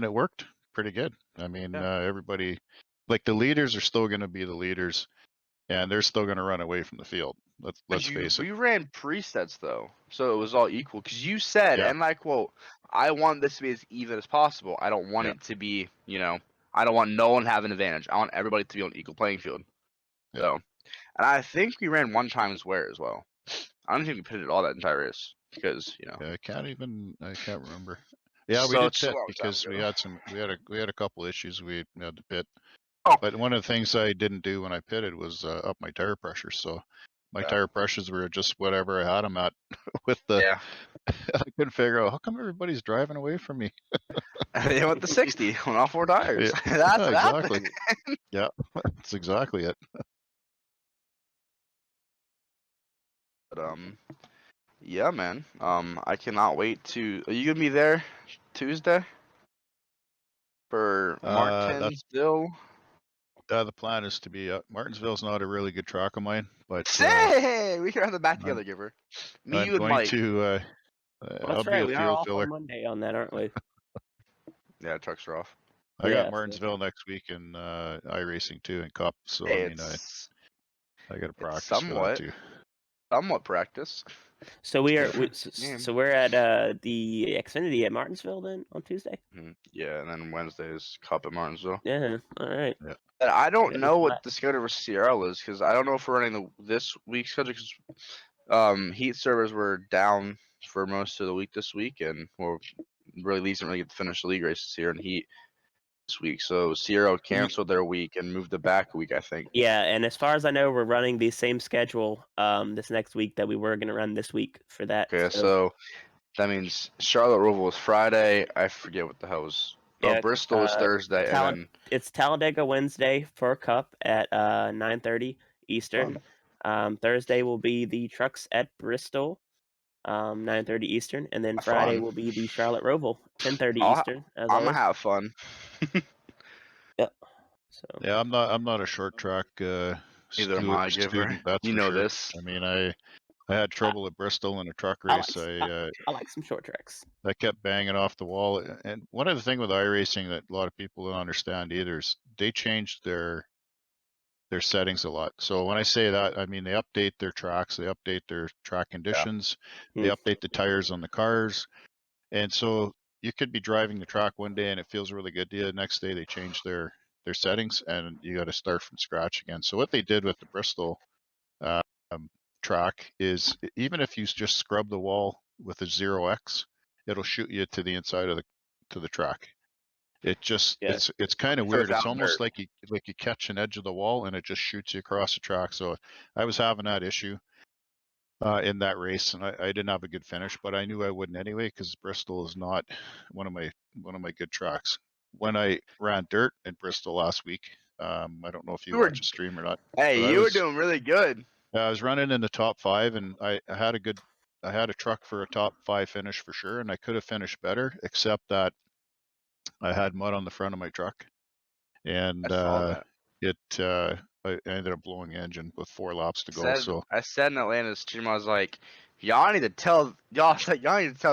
S3: it worked pretty good. I mean, everybody, the leaders are still going to be the leaders, and they're still going to run away from the field. Let's face it.
S2: We ran presets though, so it was all equal. Because you said, and I quote, "I want this to be as even as possible. I don't want it to be, I don't want no one having an advantage. I want everybody to be on an equal playing field."
S3: Yeah.
S2: So, and I think we ran one times wear as well. I don't think we pitted all that entire race because
S3: I can't remember. Yeah, we
S2: so
S3: did pit because we had a couple issues we had to pit.
S2: Oh.
S3: But one of the things I didn't do when I pitted was up my tire pressure. So my tire pressures were just whatever I had them at with the. I couldn't figure out how come everybody's driving away from me.
S2: They went to 60 on all four tires.
S3: Yeah,
S2: That's what
S3: exactly.
S2: happened.
S3: Yeah, that's exactly it.
S2: But yeah, man. I cannot wait to. Are you gonna be there Tuesday for Martinsville?
S3: The plan is to be. Martinsville's not a really good track of mine, but
S2: Say, we can have the back together, Giver. Me, you, and Mike.
S3: To.
S4: That's right. We are off on Monday on that, aren't we?
S2: Yeah, trucks are off.
S3: I got Martinsville next week in iRacing too, and Cup. So I mean, I got to practice for that too.
S2: Somewhat practice.
S4: So we're at the Xfinity at Martinsville then on Tuesday.
S2: Yeah, and then Wednesday is Cup at Martinsville.
S4: Yeah, all right.
S3: Yeah.
S2: And I don't know what the schedule for CRL is because I don't know if we're running this week's schedule because heat servers were down for most of the week this week, and really leagues didn't really get to finish the league races here in heat this week. So CRL canceled their week and moved it back a week, I think.
S4: Yeah, and as far as I know, we're running the same schedule this next week that we were going to run this week for that.
S2: Okay, so that means Charlotte Roval is Friday. I forget what the hell was.
S4: Yeah,
S2: Bristol is Thursday, and then
S4: it's Talladega Wednesday for Cup at 9:30 Eastern. Thursday will be the trucks at Bristol, 9:30 Eastern, and then Friday will be the Charlotte Roval, 10:30 Eastern.
S2: I'm gonna have fun.
S4: Yeah. So.
S3: Yeah, I'm not a short track student. That's
S2: you
S3: for
S2: know
S3: sure.
S2: this.
S3: I mean, I had trouble at Bristol in a truck race.
S4: I like some short tracks.
S3: I kept banging off the wall, and one of the things with iRacing that a lot of people don't understand either is they changed their settings a lot. So when I say that, I mean they update their tracks, they update their track conditions, they update the tires on the cars, and so you could be driving the track one day and it feels really good to you. The next day they change their settings and you got to start from scratch again. So what they did with the Bristol track is even if you just scrub the wall with a 0x, it'll shoot you to the inside of the track. It just it's kind of weird. It's almost like you catch an edge of the wall and it just shoots you across the track. So I was having that issue. in that race, and I didn't have a good finish, but I knew I wouldn't anyway because Bristol is not one of my good tracks. When I ran dirt in Bristol last week, I don't know if you
S2: You were,
S3: watched the stream or not,
S2: hey,
S3: but
S2: you were doing really good.
S3: I was running in the top 5, and I had a truck for a top 5 finish for sure, and I could have finished better, except that I had mud on the front of my truck, and
S2: I saw that.
S3: I ended up blowing the engine with 4 laps to go. So
S2: I said in Atlanta's stream, I was like, y'all need to tell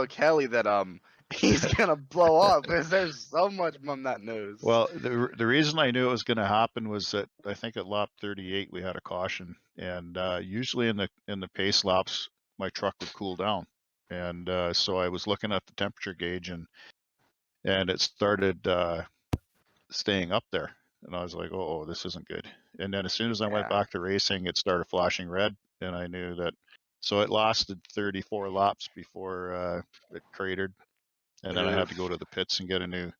S2: Kelly that he's gonna blow up because there's so much on that nose.
S3: well, the reason I knew it was going to happen was that I think at lap 38 we had a caution, and usually in the pace laps my truck would cool down, and so I was looking at the temperature gauge, and it started staying up there, and I was like, oh, this isn't good. And then as soon as I went back to racing, it started flashing red, and I knew that. So it lasted 34 laps before it cratered, and then I had to go to the pits and get a new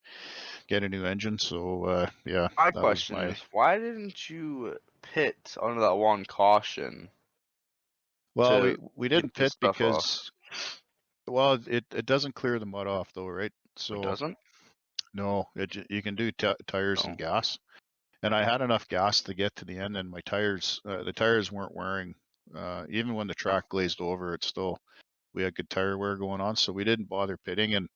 S3: engine. So yeah,
S2: My
S3: that
S2: question
S3: was my.
S2: is, why didn't you pit under that one caution?
S3: Well, we
S2: get
S3: didn't
S2: this
S3: pit
S2: stuff off?
S3: because well, it doesn't clear the mud off though, right?
S2: It
S3: So
S2: doesn't.
S3: no, you can do tires
S2: No.
S3: and gas. And I had enough gas to get to the end, and my tires, the tires weren't wearing. Even when the track glazed over, we had good tire wear going on, so we didn't bother pitting. And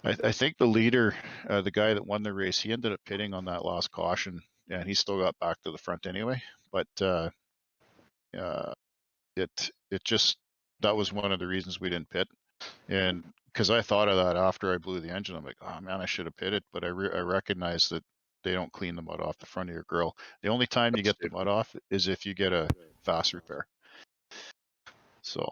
S3: I think the leader, the guy that won the race, he ended up pitting on that last caution, and he still got back to the front anyway. But it just, that was one of the reasons we didn't pit. And because I thought of that after I blew the engine, I'm like, oh man, I should have pitted. But I recognized that they don't clean the mud off the front of your grill. The only time you get the mud off is if you get a fast repair. So,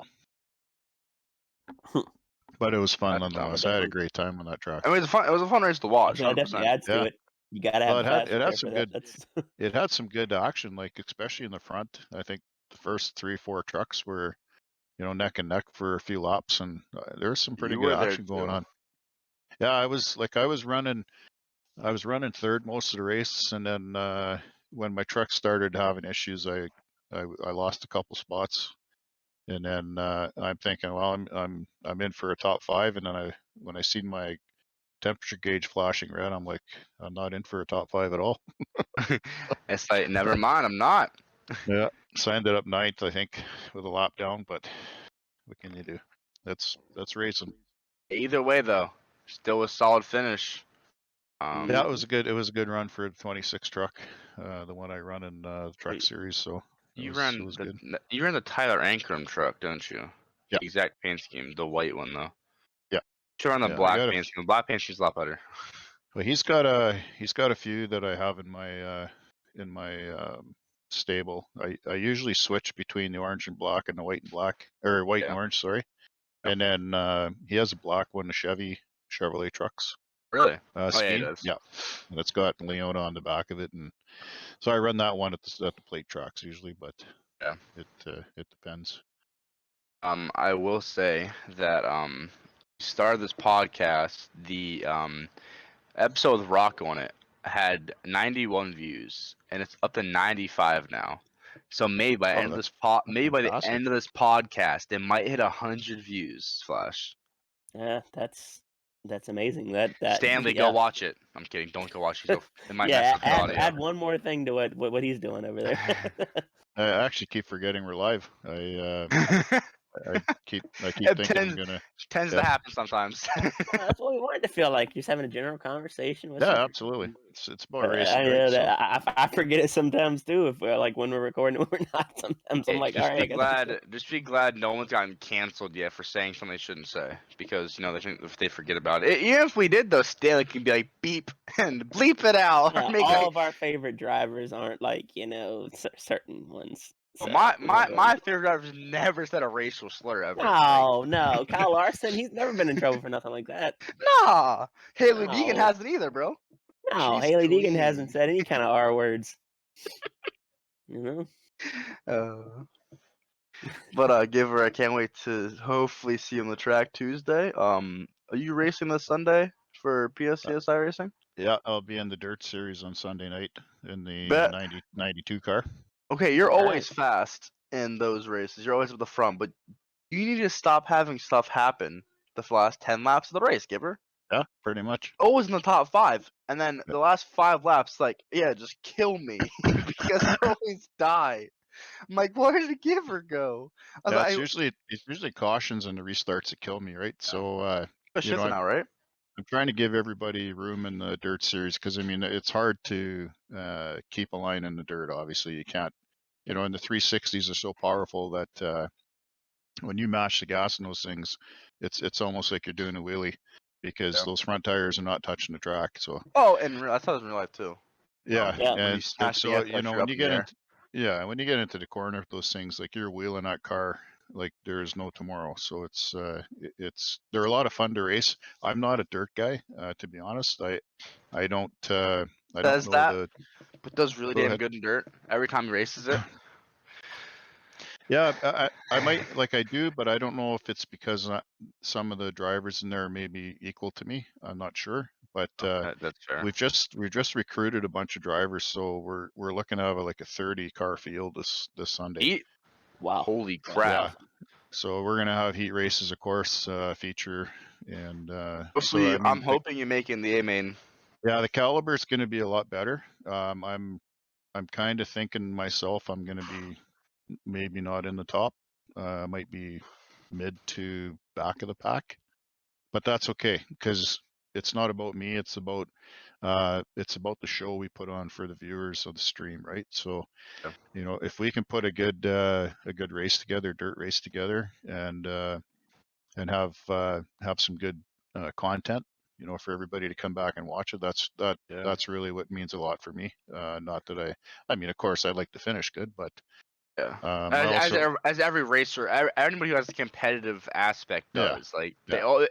S3: but it was fun nonetheless. I had a great time on that track.
S2: I mean, it was a fun race to watch.
S4: That definitely adds to it. You gotta have
S3: it had some good.
S4: That's
S3: It had some good action, like especially in the front. I think the first 3-4 trucks were, neck and neck for a few laps, and there was some pretty good action going on. Yeah, I was running third most of the race, and then when my truck started having issues, I lost a couple spots, and then I'm thinking, well, I'm in for a top 5, and then when I seen my temperature gauge flashing red, I'm like, I'm not in for a top 5 at all.
S2: It's like, never mind, I'm not.
S3: Yeah, so I ended up 9th, I think, with a lap down, but what can you do? That's racing.
S2: Either way, though, still a solid finish.
S3: Yeah, it was a good run for a 26 truck, the one I run in the truck series. So
S2: you ran the Tyler Ankrum truck, don't you?
S3: Yeah.
S2: The exact paint scheme, the white one though.
S3: Yeah.
S2: You should run the black paint scheme. Black paint scheme's a lot better.
S3: Well, he's got a few that I have in my stable. I usually switch between the orange and black and the white and black, or white and orange, sorry. And then he has a black one, the Chevrolet trucks.
S2: Really?
S3: Yeah, he does. Yeah, and it's got Leona on the back of it, and so I run that one at the plate tracks usually, but
S2: yeah,
S3: it depends.
S2: I will say that started this podcast, the episode with Rocco on it had 91 views, and it's up to 95 now. So maybe by the end of this end of this podcast, it might hit 100 views. Flash.
S4: Yeah, that's amazing. That
S2: Stanley, go watch it. I'm kidding. Don't go watch it. It might mess up the audio.
S4: Add one more thing to what he's doing over there.
S3: I actually keep forgetting we're live. I keep thinking I'm gonna.
S2: Tends to happen sometimes.
S4: That's what we wanted to feel like. Just having a general conversation with.
S3: Yeah, absolutely. It's about racing. Right? So.
S4: I forget it sometimes too. If we're like when we're recording, when we're not. Sometimes I'm like, all right.
S2: Just be glad no one's gotten canceled yet for saying something they shouldn't say, because if they forget about it. Even if we did, though, Stanley can be like beep and bleep it out.
S4: Yeah, all of our favorite drivers aren't like certain ones.
S2: So, my favorite driver's never said a racial slur ever.
S4: No, Kyle Larson, he's never been in trouble for nothing like that.
S2: Nah, Haley Deegan hasn't either, bro.
S4: No, Haley Deegan hasn't said any kind of R words.
S2: But Giver, I can't wait to hopefully see you on the track Tuesday. Are you racing this Sunday for PSCSI racing?
S3: Yeah, I'll be in the dirt series on Sunday night in the 92 car.
S2: Okay, you're always fast. in those races. You're always at the front, but you need to stop having stuff happen the last 10 laps of the race, Giver.
S3: Yeah, pretty much.
S2: Always in the top 5, and then the last 5 laps, like, yeah, just kill me because I always die. I'm like, where did the Giver go?
S3: Yeah, it's usually cautions and the restarts that kill me, right? So you know,
S2: now, right?
S3: I'm trying to give everybody room in the dirt series because I mean it's hard to keep a line in the dirt. Obviously, you can't. You know, and the 360s are so powerful that when you mash the gas in those things, it's almost like you're doing a wheelie because those front tires are not touching the track. So
S2: Oh, and I thought it was in real life too.
S3: yeah,
S4: Yeah.
S2: When you
S3: and
S2: smash the
S3: so
S2: gas
S3: you know
S2: pedal
S3: when
S2: up
S3: you
S2: in the
S3: get
S2: air.
S3: into when you get into the corner of those things, like you're wheeling that car like there is no tomorrow. So they're a lot of fun to race. I'm not a dirt guy, to be honest. I don't know
S2: But does really
S3: Go
S2: damn
S3: ahead.
S2: good in dirt every time he races it.
S3: Yeah, I might like I do, but I don't know if it's because some of the drivers in there may be equal to me. I'm not sure, but
S2: That's fair.
S3: we've just recruited a bunch of drivers, so we're looking to have like a 30 car field this Sunday.
S4: Wow.
S2: Holy
S4: That's
S2: crap!
S4: awesome.
S3: So we're gonna have heat races, of course, feature, and
S2: Hopefully,
S3: so I
S2: I'm
S3: mean,
S2: hoping you make it in the A main.
S3: yeah, the caliber is going to be a lot better. I'm kind of thinking myself, I'm going to be maybe not in the top, might be mid to back of the pack, but that's okay because it's not about me. It's about the show we put on for the viewers of the stream, right? So,
S2: Yeah.
S3: you know, if we can put a good race together, dirt race together, and have some good content, you know, for everybody to come back and watch it. That's really what means a lot for me. Not that I mean, of course, I'd like to finish good, but
S2: Yeah.
S3: I also,
S2: As every racer, anybody who has a competitive aspect
S3: yeah,
S2: does. Like
S3: yeah.
S2: they all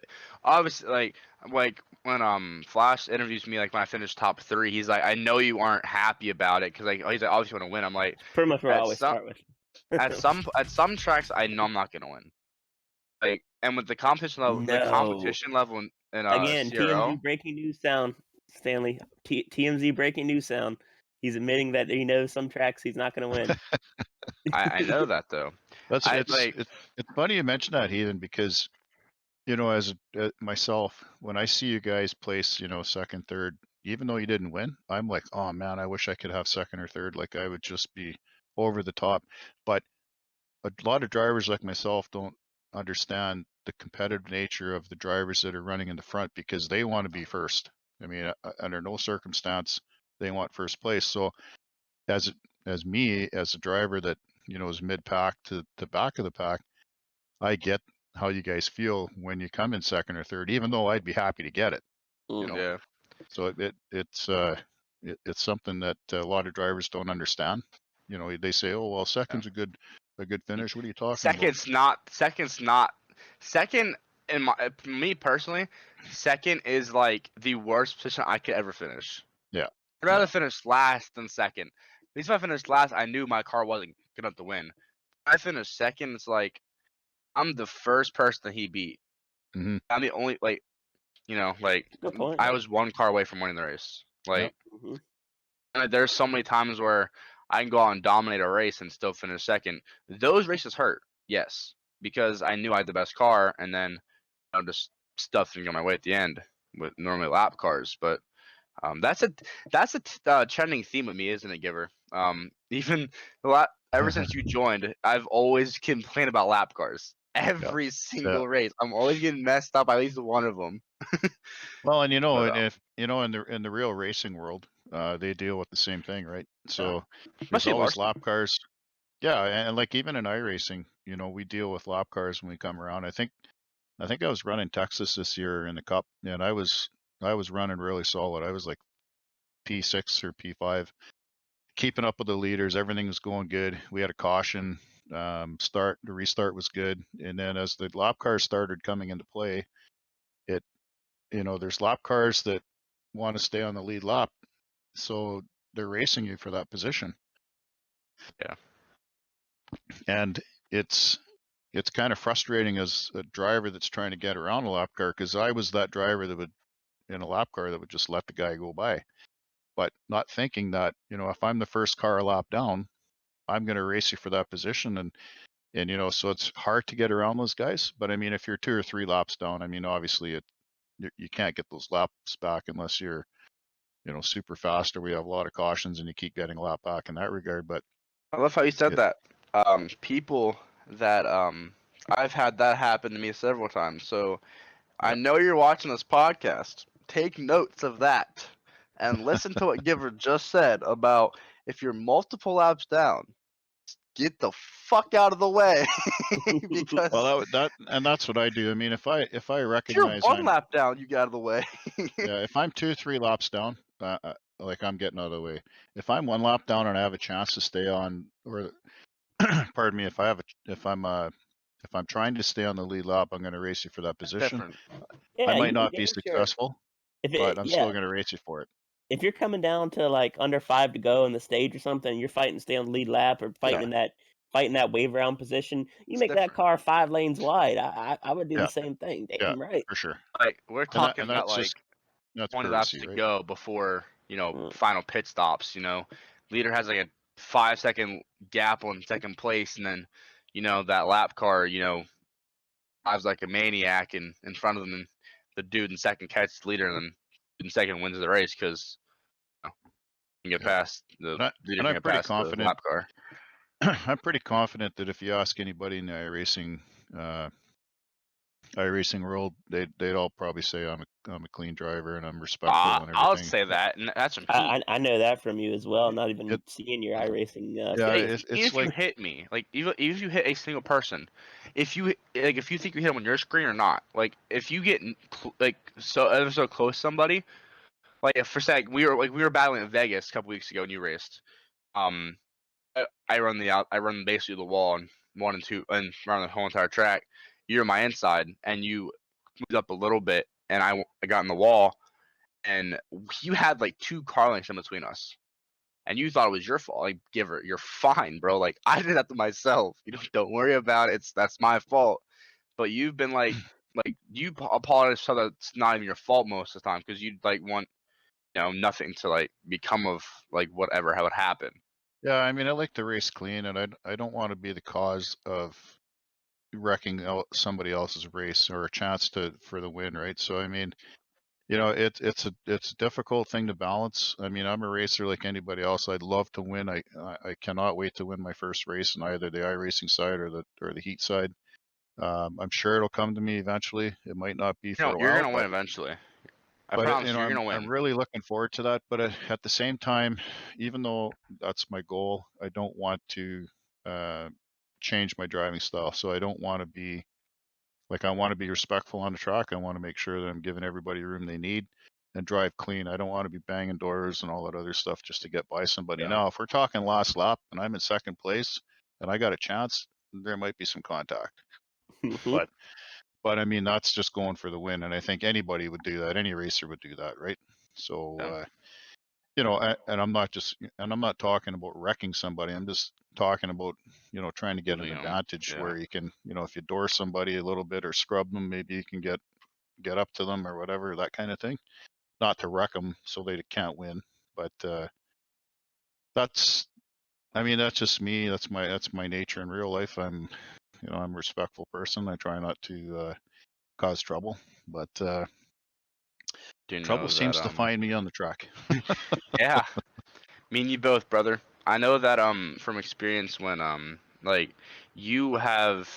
S2: obviously like when Flash interviews me, like when I finished top 3, he's like, I know you aren't happy about it because like he's like, obviously want to win. I'm like,
S4: Pretty much what I
S2: at
S4: always
S2: some
S4: start with.
S2: at some tracks I know I'm not gonna win. Like, and with the competition level,
S4: No.
S2: in
S4: Again,
S2: CRL.
S4: TMZ breaking news sound, Stanley. TMZ breaking news sound. He's admitting that he knows some tracks he's not going to win.
S2: I know that though.
S3: It's funny you mention that, Heathen, because you know, as myself, when I see you guys place, you know, second, third, even though you didn't win, I'm like, oh man, I wish I could have second or third. Like I would just be over the top. But a lot of drivers like myself don't understand the competitive nature of the drivers that are running in the front because they want to be first. I mean, under no circumstance they want first place. So as me as a driver that, you know, is mid pack to the back of the pack, I get how you guys feel when you come in second or third, even though I'd be happy to get it. You know,
S2: Yeah.
S3: so it's something that a lot of drivers don't understand. You know, they say, "Oh, well, second's a good finish." What are you talking about?
S2: Second in me personally, second is like the worst position I could ever finish.
S3: Yeah.
S2: I'd rather finish last than second. At least if I finished last, I knew my car wasn't good enough to win. If I finished second, it's like I'm the first person that he beat.
S3: Mm-hmm.
S2: I'm the only
S4: Good point.
S2: I was one car away from winning the race. Like,
S4: Mhm.
S2: and there's so many times where I can go out and dominate a race and still finish second. Those races hurt, yes, because I knew I had the best car, and then just stuff didn't go my way at the end with normally lap cars. But that's a trending theme with me, isn't it, Giver? Even ever since you joined, I've always complained about lap cars. Every single race, I'm always getting messed up by at least one of them.
S3: Well, and you know,
S2: But,
S3: and if you know, in the real racing world, they deal with the same thing, right? So there's
S2: especially
S3: always
S2: varsity.
S3: lap cars. Yeah, and like even in iRacing, you know, we deal with lap cars when we come around. I think I was running Texas this year in the Cup, and I was running really solid. I was like P6 or P5, keeping up with the leaders. Everything was going good. We had a caution. The restart was good, and then as the lap cars started coming into play, it you know, there's lap cars that want to stay on the lead lap, so they're racing you for that position.
S2: Yeah.
S3: And it's kind of frustrating as a driver that's trying to get around a lap car, because I was that driver that would in a lap car that would just let the guy go by, but not thinking that, you know, if I'm the first car a lap down, I'm going to race you for that position. And, you know, so it's hard to get around those guys. But I mean, if you're 2 or 3 laps down, I mean, obviously you can't get those laps back unless you're, you know, super fast or we have a lot of cautions and you keep getting a lap back in that regard. But
S2: I love how you said
S3: yeah,
S2: that. People that I've had that happen to me several times. So I
S3: yeah,
S2: know you're watching this podcast. Take notes of that and listen to what Giver just said about if you're multiple laps down, get the fuck out of the way because
S3: well, and that's what I do. I mean, if I
S2: if you're
S3: recognize
S2: one lap down, you get out of the way.
S3: yeah, if I'm 2 or 3 laps down, like I'm getting out of the way. If I'm 1 lap down and I have a chance to stay on, or pardon me, if I'm trying to stay on the lead lap, I'm going to race you for that position.
S2: Different.
S3: I
S4: Yeah,
S3: might not
S4: yeah,
S3: be
S4: sure.
S3: successful,
S4: If
S3: but
S4: it,
S3: I'm
S4: yeah,
S3: still going to race you for it.
S4: if you're coming down to like under 5 to go in the stage or something, and you're fighting to stay on the lead lap or
S2: Yeah,
S4: fighting that wave round position, you
S2: it's
S4: make that
S2: different.
S4: car 5 lanes wide. I would do the
S3: Yeah,
S4: same thing.
S3: yeah,
S4: Damn right.
S3: for sure.
S2: Like we're talking
S3: And
S2: about
S3: that's
S2: like
S3: just that's
S2: 20 laps
S3: courtesy,
S2: to
S3: right?
S2: go before
S4: Mm.
S2: final pit stops. Leader has like a 5-second gap on second place, and then that lap car drives like a maniac in front of them, and the dude in second catches the leader, and then dude in second wins the race because you can get
S3: Yeah.
S2: past the leader
S3: And
S2: can
S3: I'm
S2: get
S3: pretty
S2: past the
S3: confident.
S2: lap car.
S3: I'm pretty confident that if you ask anybody in the iRacing world, they'd all probably say I'm a clean driver and I'm respectful and
S2: I'll
S3: everything.
S2: say that, and that's from Pete.
S4: I know that from you as well. Not even
S3: It
S4: seeing your iRacing
S3: yeah,
S4: stuff.
S2: Even
S3: it's
S2: if you
S3: like
S2: hit me, like even if you hit a single person, if you think you hit them on your screen or not, like if you get ever so close to somebody, like if for sec we were battling in Vegas a couple weeks ago and you raced, um, I run basically the wall on 1 and 2 and around the whole entire track. You're my inside and you moved up a little bit and I got in the wall and you had like 2 car lengths in between us and you thought it was your fault. Like, Giver, you're fine, bro. Like, I did that to myself. Don't worry about it. That's my fault. But you've been like you apologize so that it's not even your fault most of the time because you like want nothing to like become of like whatever how it happened.
S3: yeah, I mean I like to race clean and I don't want to be the cause of wrecking somebody else's race or a chance for the win, right? So I mean, you know, it's a difficult thing to balance. I mean, I'm a racer like anybody else. I'd love to win. I cannot wait to win my first race in either the iRacing side or the heat side. I'm sure it'll come to me eventually. It might not be for a
S2: You're
S3: while,
S2: gonna win eventually. I
S3: but
S2: promise
S3: you
S2: you,
S3: know,
S2: you're gonna
S3: I'm
S2: win.
S3: really looking forward to that. But at the same time, even though that's my goal, I don't want to uh, change my driving style. So I don't want to be like I want to be respectful on the track. I want to make sure that I'm giving everybody room they need and drive clean. I don't want to be banging doors and all that other stuff just to get by somebody.
S2: Yeah.
S3: Now, if we're talking last lap and I'm in second place and I got a chance, there might be some contact.
S4: Mhm.
S3: But I mean that's just going for the win, and I think anybody would do that. Any racer would do that, right? So
S2: Yeah.
S3: you know, and I'm not talking about wrecking somebody. I'm just talking about, you know, trying to get an
S2: Moving 'em,
S3: advantage
S2: yeah.
S3: where you can, you know, if you door somebody a little bit or scrub them, maybe you can get up to them or whatever, that kind of thing. Not to wreck them so they can't win, but that's, I mean, that's just me. That's my nature in real life. You know, I'm a respectful person. I try not to cause trouble, but
S2: Do you
S3: trouble
S2: know that
S3: seems to find me on the track.
S2: yeah, me and you both, brother. I know that from experience when like you have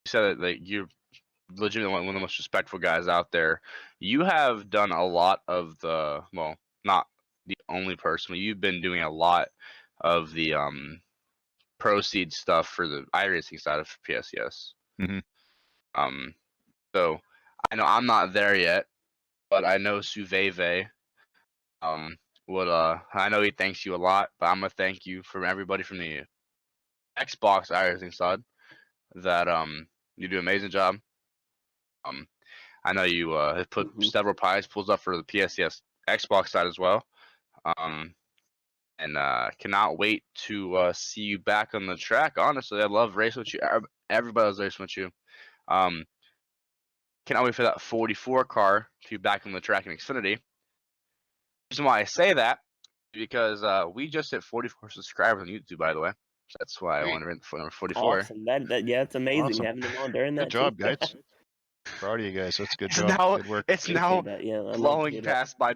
S2: said that like you're legitimately one of the most respectful guys out there. You have done a lot of not the only person, but you've been doing a lot of the proceed stuff for the iRacing side of PSES.
S3: hmm
S2: Um, so I know I'm not there yet, but I know Suveve would I know he thanks you a lot, but I'm gonna thank you from everybody from the Xbox iRacing side that you do an amazing job. Um, I know you have put
S4: Mhm.
S2: several prize pools up for the PSCS Xbox side as well. And cannot wait to see you back on the track. Honestly, I love racing with you. Everybody loves racing with you. Um, cannot wait for that 44 car to be back on the track in Xfinity. The reason why I say that is because we just hit 44 subscribers on YouTube, by the way. That's why I
S3: Sweet.
S2: wanted for number 44.
S4: Awesome. Yeah, it's amazing
S3: Awesome.
S4: having him on during
S3: Good
S4: that
S3: job,
S4: too.
S3: guys. Proud of you guys. That's a good
S2: It's
S3: job.
S2: now
S3: Good work.
S2: it's now
S4: Appreciate that. Yeah, I love to
S2: blowing
S4: hear that.
S2: past my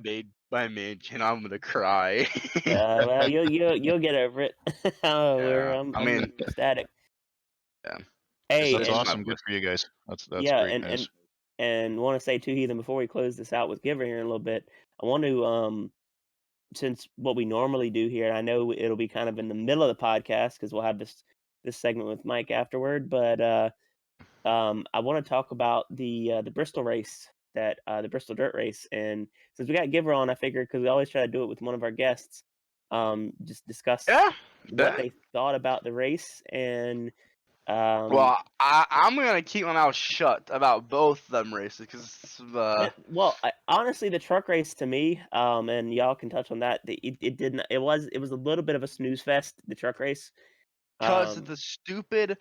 S2: main channel. I'm gonna cry.
S4: Well, you'll get over it.
S2: Yeah,
S4: I'm
S2: I mean,
S4: ecstatic.
S2: yeah,
S4: Hey,
S3: That's
S2: it's
S4: and
S2: my
S3: awesome. Good for you guys. That's
S4: yeah,
S3: great news.
S4: and want to say too, Heathen, before we close this out with Giver here in a little bit, I want to since what we normally do here, and I know it'll be kind of in the middle of the podcast because we'll have this segment with Mike afterward, but I want to talk about the Bristol race, that the Bristol Dirt Race, and since we got Giver on, I figured because we always try to do it with one of our guests, just discuss
S2: yeah.
S4: what they thought about the race and
S2: Well, I'm gonna keep my mouth shut about both them races because
S4: well, honestly, the truck race to me, and y'all can touch on that. It didn't. It was a little bit of a snooze fest. The truck race.
S2: of the stupid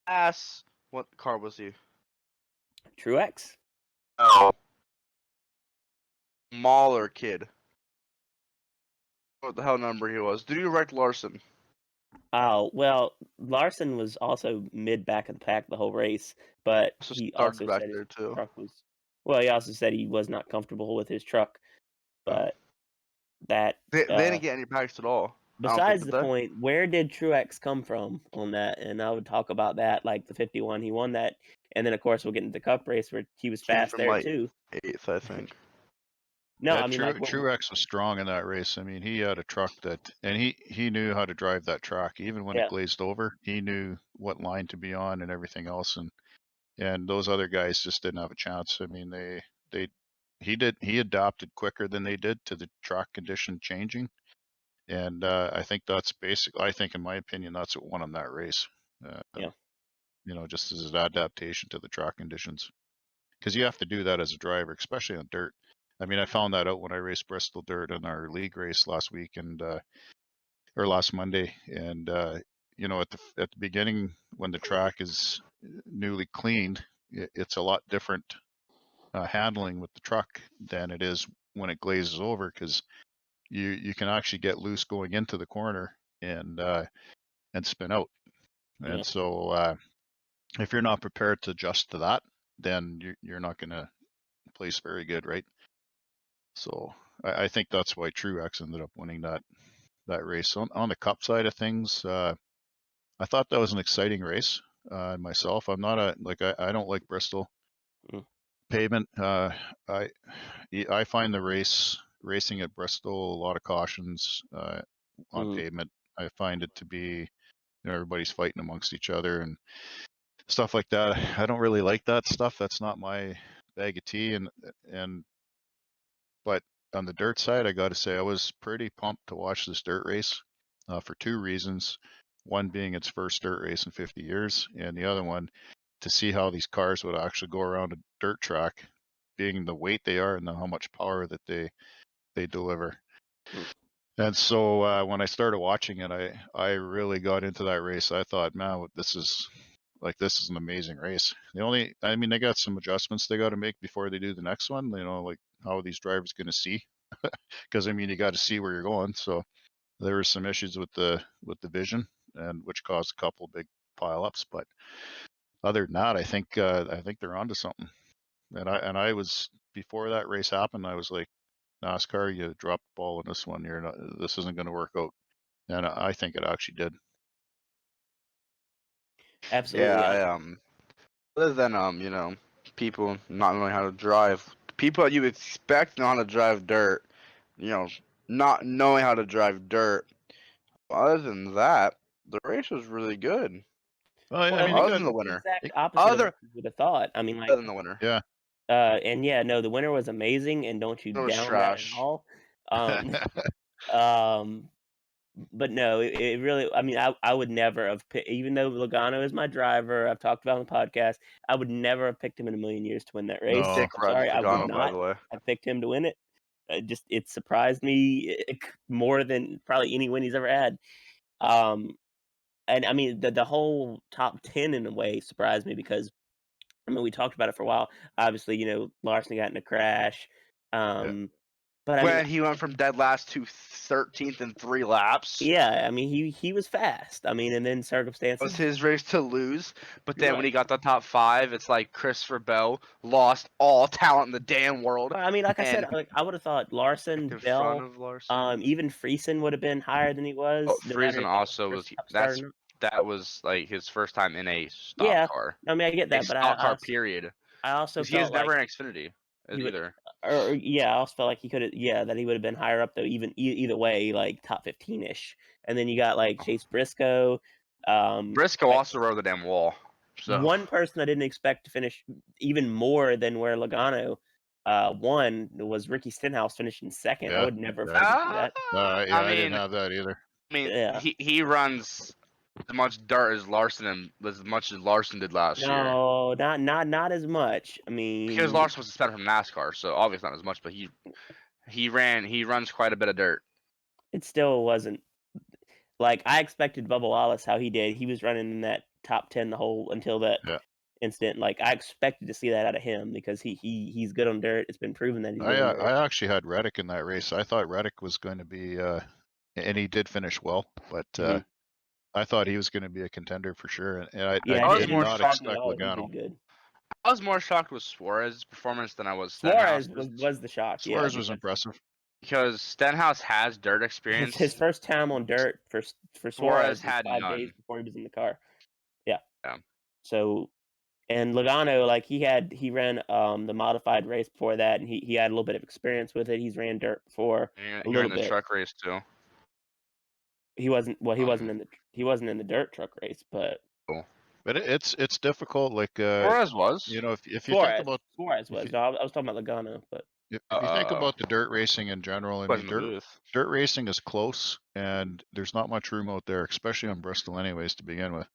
S2: ass. What car was he?
S4: Truex.
S2: Oh, Mahler kid. What the hell number he was? Did you wreck Larson?
S4: Oh well, Larson was also mid back of the pack the whole race, but
S2: So
S4: he
S2: Stark's
S4: also
S2: back
S4: said his
S2: there too.
S4: truck was. Well, he also said he was not comfortable with his truck, but that.
S2: They didn't get any packs at all. I don't think
S4: Besides
S2: did
S4: the
S2: they?
S4: point, where did Truex come from on that? And I would talk about that, like the 51, he won that, and then of course we'll get into the Cup race where he was
S2: Came
S4: fast
S2: from
S4: there
S2: like
S4: too.
S2: 8th, I think.
S4: No,
S3: Yeah,
S4: I mean like
S3: Truex was strong in that race. I mean, he had a truck and he knew how to drive that track. Even when it
S4: yeah,
S3: glazed over, he knew what line to be on and everything else. And those other guys just didn't have a chance. I mean, he adapted quicker than they did to the track condition changing. And I think that's I think, in my opinion, that's what won him that race.
S4: yeah,
S3: Just as an adaptation to the track conditions. Because you have to do that as a driver, especially on dirt. I mean, I found that out when I raced Bristol Dirt in our league race last week or last Monday. And, at the beginning, when the track is newly cleaned, it's a lot different handling with the truck than it is when it glazes over, because you can actually get loose going into the corner and spin out.
S4: yeah.
S3: And so if you're not prepared to adjust to that, then you're not going to place very good, right? So I think that's why Truex ended up winning that race. On the Cup side of things, I thought that was an exciting race myself. I'm not I don't like Bristol
S4: Mm.
S3: pavement. I find the racing at Bristol a lot of cautions on
S4: Mm.
S3: pavement. I find it to be, everybody's fighting amongst each other and stuff like that. I don't really like that stuff. That's not my bag of tea. But on the dirt side, I got to say I was pretty pumped to watch this dirt race for two reasons. One being its first dirt race in 50 years, and the other one to see how these cars would actually go around a dirt track, being the weight they are and how much power that they deliver.
S4: Mm.
S3: And so when I started watching it, I really got into that race. I thought, man, this is an amazing race. They got some adjustments they got to make before they do the next one. Like how are these drivers going to see? Because you got to see where you're going. So there were some issues with the vision, and which caused a couple big pileups. But other than that, I think they're onto something. And I was, before that race happened, I was like, NASCAR, you dropped the ball in this one. This isn't going to work out. And I think it actually did.
S4: Absolutely.
S2: Yeah, other than people not knowing how to drive, people that you expect know how to drive dirt, not knowing how to drive dirt. Other than that, the race was really good.
S3: Well,
S4: Well,
S3: I
S4: it
S3: mean,
S4: was
S2: Other
S3: got
S2: than the
S4: the
S2: winner.
S4: exact opposite of what
S2: Other
S4: you would have thought. I mean, like,
S2: other than the winner.
S3: yeah.
S4: and yeah, no, the winner was amazing, and don't you
S2: It was
S4: down that at
S2: trash.
S4: all. Um, um, but no, it really. I mean, I would never have picked, even though Logano is my driver. I've talked about on the podcast. I would never have picked him in a million years to win that race.
S3: No.
S2: Dick
S4: I'm
S2: rides
S4: sorry, I would
S2: Pagano, by
S4: not
S2: the way.
S4: have picked him to win it. It surprised me more than probably any win he's ever had. And I mean, the whole top 10 in a way surprised me because I mean we talked about it for a while. Obviously, Larson got in a crash.
S3: Yeah.
S4: Um, But I mean,
S2: when he went from dead last to 13th in 3 laps.
S4: yeah, I mean he was fast. I mean, and then
S2: It was
S4: circumstances.
S2: his race to lose, but then when he
S4: Right.
S2: got the top 5, it's like Christopher Bell lost all talent in the damn world.
S4: I mean, like I said,
S2: And
S4: like I would have thought Larson,
S2: in front
S4: Bell,
S2: of Larson.
S4: even Friesen would have been higher than he was. No matter
S2: Friesen
S4: if
S2: also
S4: first
S2: was
S4: starting up.
S2: that was like his first time in a stock
S4: Yeah,
S2: car.
S4: I mean I get
S2: A
S4: that, but
S2: stock car period.
S4: I also
S2: Because he was
S4: felt like
S2: never in Xfinity
S4: he would,
S2: either.
S4: or yeah, I also felt like he could have, yeah, that he would have been higher up though, even either way, like top 15-ish. And then you got like Chase Briscoe,
S2: Briscoe
S4: like
S2: also rode the damn wall. So
S4: one person I didn't expect to finish even more than where Logano won was Ricky Stenhouse finishing second. I
S3: Yeah.
S4: would never
S3: Yeah.
S4: fucking do that.
S3: Yeah, I didn't have that either.
S4: Yeah.
S2: he runs as much dirt as Larson did last year.
S4: No, not as much. I
S2: Because
S4: mean,
S2: Larson was suspended from NASCAR, so obviously not as much, but he runs quite a bit of dirt.
S4: it still wasn't like I expected Bubba Wallace how he did. He was running in that top 10 the whole until that
S3: Yeah.
S4: incident. Like I expected to see that out of him because he's good on dirt. It's been proven that he's good on dirt.
S3: I actually had Reddick in that race. I thought Reddick was going to be, and he did finish well, but
S4: Mhm.
S3: I thought he was going to be a contender for sure. And I
S4: Yeah,
S2: was
S3: did
S2: more
S3: not
S2: shocked
S3: expect
S4: he
S3: Logano.
S4: did good.
S2: I was more shocked with Suarez's performance than I was
S4: Suarez
S2: Stenhouse's.
S4: was the shock.
S3: Suarez
S4: Yeah,
S3: was impressive.
S2: Because Stenhouse has dirt
S4: his
S2: experience.
S4: first time on dirt for
S2: Suarez
S4: Suarez was
S2: had
S4: 5
S2: none.
S4: days before he was in the car. Yeah.
S2: Yeah.
S4: So, and Logano, like he ran the modified race before that, and he had a little bit of experience with it. He's ran dirt before a
S2: You're
S4: little
S2: in the
S4: bit.
S2: truck race too.
S4: He wasn't in the dirt truck race, but
S3: But it's difficult. Like
S2: Suarez was.
S3: you know, if you think about
S4: Suarez was. No, I was talking about Logano, but
S3: if you think about the dirt racing in general, I mean,
S2: wasn't in the booth.
S3: dirt racing is close, and there's not much room out there, especially on Bristol, anyways, to begin with.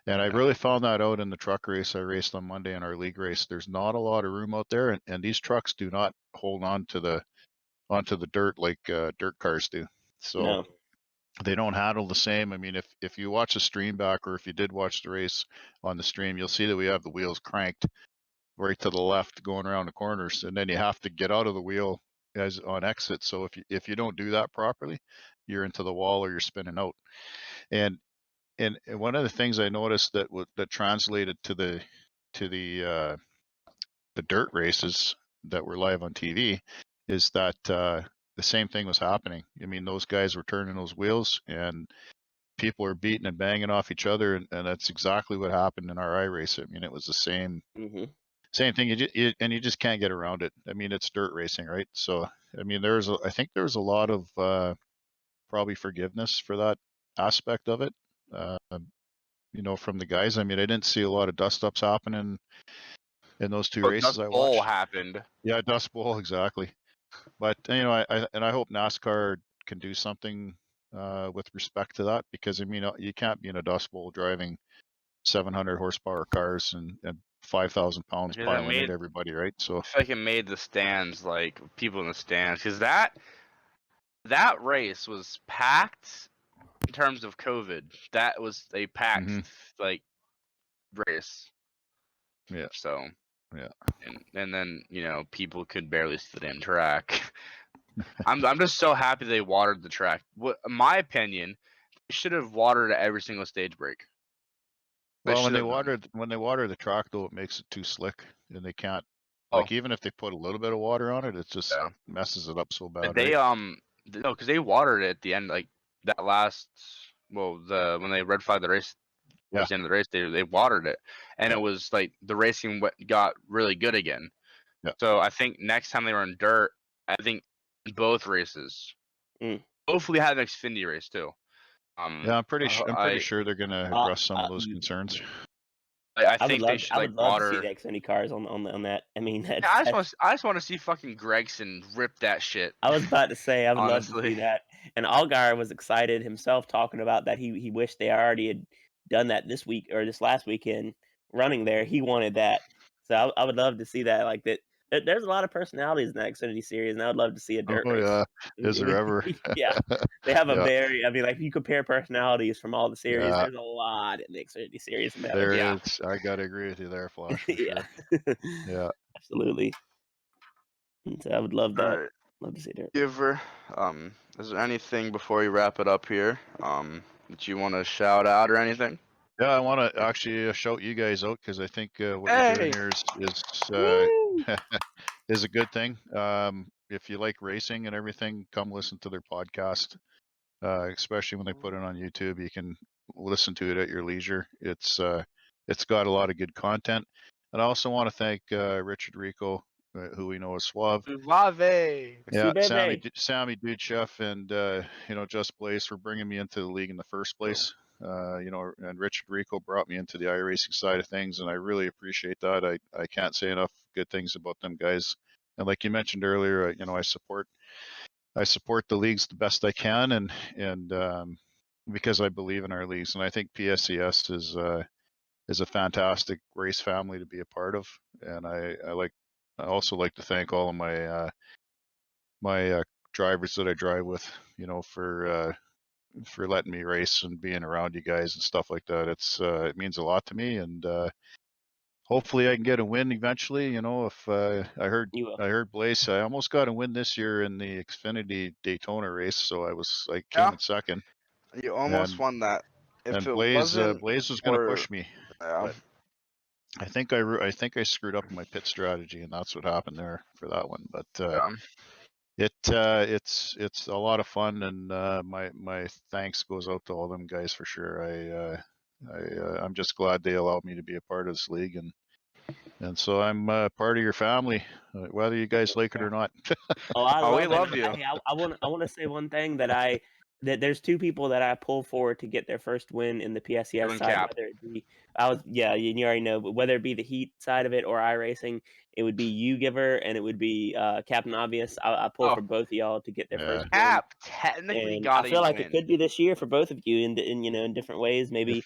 S3: And I really found that out in the truck race I raced on Monday in our league race. There's not a lot of room out there, and these trucks do not hold on to onto the dirt like dirt cars do. So
S4: no.
S3: they don't handle the same. I mean, if you watch the stream back, or if you did watch the race on the stream, you'll see that we have the wheels cranked right to the left going around the corners, and then you have to get out of the wheel as on exit. So if you don't do that properly, you're into the wall or you're spinning out. And one of the things I noticed that translated to the dirt races that were live on TV is that the same thing was happening. I mean, those guys were turning those wheels and people were beating and banging off each other, and that's exactly what happened in our iRace. I mean, it was the same same thing. And you just can't get around it. I mean, it's dirt racing, right? So I mean, I think there's a lot of probably forgiveness for that aspect of it. You know, from the guys. I mean, I didn't see a lot of dust ups happening in those two races I
S2: Bowl
S3: watched.
S2: happened.
S3: Yeah, Dust Bowl, exactly. But you know, I hope NASCAR can do something with respect to that, because I mean, you can't be in a Dust Bowl driving 700 horsepower cars and 5,000 pounds
S2: Because
S3: piling into everybody, right? So
S2: I feel like it made the stands, like people in the stands, because that race was packed in terms of COVID. That was a packed like race.
S3: Yeah.
S2: So
S3: yeah.
S2: And then people could barely see the damn track. I'm just so happy they watered the track. What, in my opinion, they should have watered at every single stage break.
S3: Well, when they water the track, though, it makes it too slick, and they can't. Like, even if they put a little bit of water on it, it just messes it up so bad.
S2: They
S3: right?
S2: no, because they watered it at the end, like that last. Well, when they red flagged the race, towards the end of the race, they watered it, and it was like the racing got really good again.
S3: Yeah.
S2: So I think next time they were in dirt, I think both races. Hopefully, have an Xfinity race too.
S3: Yeah, I'm pretty sure they're gonna address some of those concerns.
S2: I think they should
S4: I would love
S2: water.
S4: to see the Xfinity cars on that. I mean,
S2: I just want to see fucking Gregson rip that shit.
S4: I was about to say I would love to
S2: Honestly.
S4: see that. And Allgaier was excited himself, talking about that he wished they already had done that this week or this last weekend running there. He wanted that, so I would love to see that. Like that. There's a lot of personalities in that Xfinity series, and I would love to see a dirt race.
S3: Yeah, is there ever?
S4: Yeah, they have a very. I mean, like if you compare personalities from all the series,
S3: Yeah.
S4: there's a lot in the Xfinity series.
S3: There is. I gotta agree with you there, Flash. For
S4: yeah,
S3: sure. Yeah,
S4: absolutely. And so I would love that. Love to see Dirt.
S2: Giver, is there anything before we wrap it up here that you want to shout out or anything?
S3: Yeah, I want to actually shout you guys out because I think what you're doing
S2: Hey!
S3: here
S4: Woo!
S3: is a good thing. If you like racing and everything, come listen to their podcast. Especially when they put it on YouTube, you can listen to it at your leisure. It's got a lot of good content. And I also want to thank Richard Rico, who we know as Suave.
S2: Suave!
S3: Yeah,
S4: Bebe.
S3: Sammy Dude Chef, and Just Blaze for bringing me into the league in the first place. And Richard Rico brought me into the iRacing side of things, and I really appreciate that. I can't say enough good things about them guys. And like you mentioned earlier, I support the leagues the best I can, and because I believe in our leagues, and I think PSCS is a fantastic race family to be a part of. And I also like to thank all of my drivers that I drive with, for letting me race and being around you guys and stuff like that. It means a lot to me, and hopefully I can get a win eventually. If I
S4: You will.
S3: heard Blaze, I almost got a win this year in the Xfinity Daytona race, so I came
S2: Yeah.
S3: in second,
S2: You almost
S3: and
S2: won that. If
S3: and
S2: it
S3: Blaze
S2: wasn't
S3: Blaze was going to
S2: for
S3: push me, but I think I screwed up my pit strategy, and that's what happened there for that one. But it's a lot of fun, and my thanks goes out to all them guys for sure. I'm just glad they allowed me to be a part of this league, and so I'm part of your family, whether you guys like it or not.
S4: Oh, I
S2: Oh, we
S4: love it.
S2: love you.
S4: Hey, I want to say one thing that there's two people that I pull forward to get their first win in the
S2: You
S4: PSES
S2: and
S4: side,
S2: Cap.
S4: whether it be you already know, but whether it be the Heat side of it or iRacing, it would be you Giver and it would be Captain Obvious. I pull
S2: Oh,
S4: for both of y'all to get their
S3: Yeah.
S4: first win.
S2: Cap technically
S4: And
S2: got
S4: I
S2: a
S4: feel like it
S2: win.
S4: could be this year for both of you in different ways. Maybe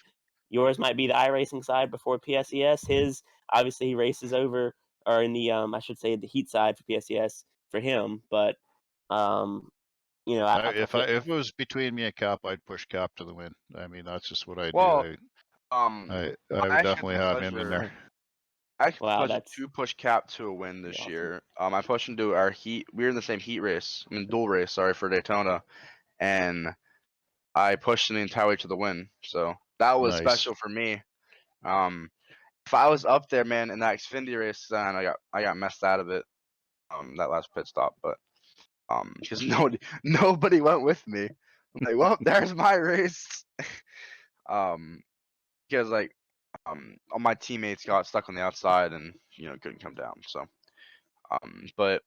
S4: yours might be the iRacing side before PSES. His obviously he races over or in the I should say the Heat side for PSES for him, but I
S3: If
S4: feel
S3: it was between me and Cap, I'd push Cap to the win. I mean, that's just what I
S2: Well,
S3: do.
S2: I
S3: I would
S2: actually
S3: definitely have him in there.
S2: I actually
S4: wow,
S2: pushed
S4: that's
S2: to push Cap to a win this
S4: awesome.
S2: year. I pushed him to our heat. We were in the same heat race. I mean, dual race. Sorry, for Daytona, and I pushed him the entire way to the win. So that was
S3: Nice.
S2: special for me. If I was up there, man, in that Xfinity race, then I got messed out of it. That last pit stop, but because nobody went with me. I'm like, well, there's my race. Because like all my teammates got stuck on the outside and couldn't come down. So but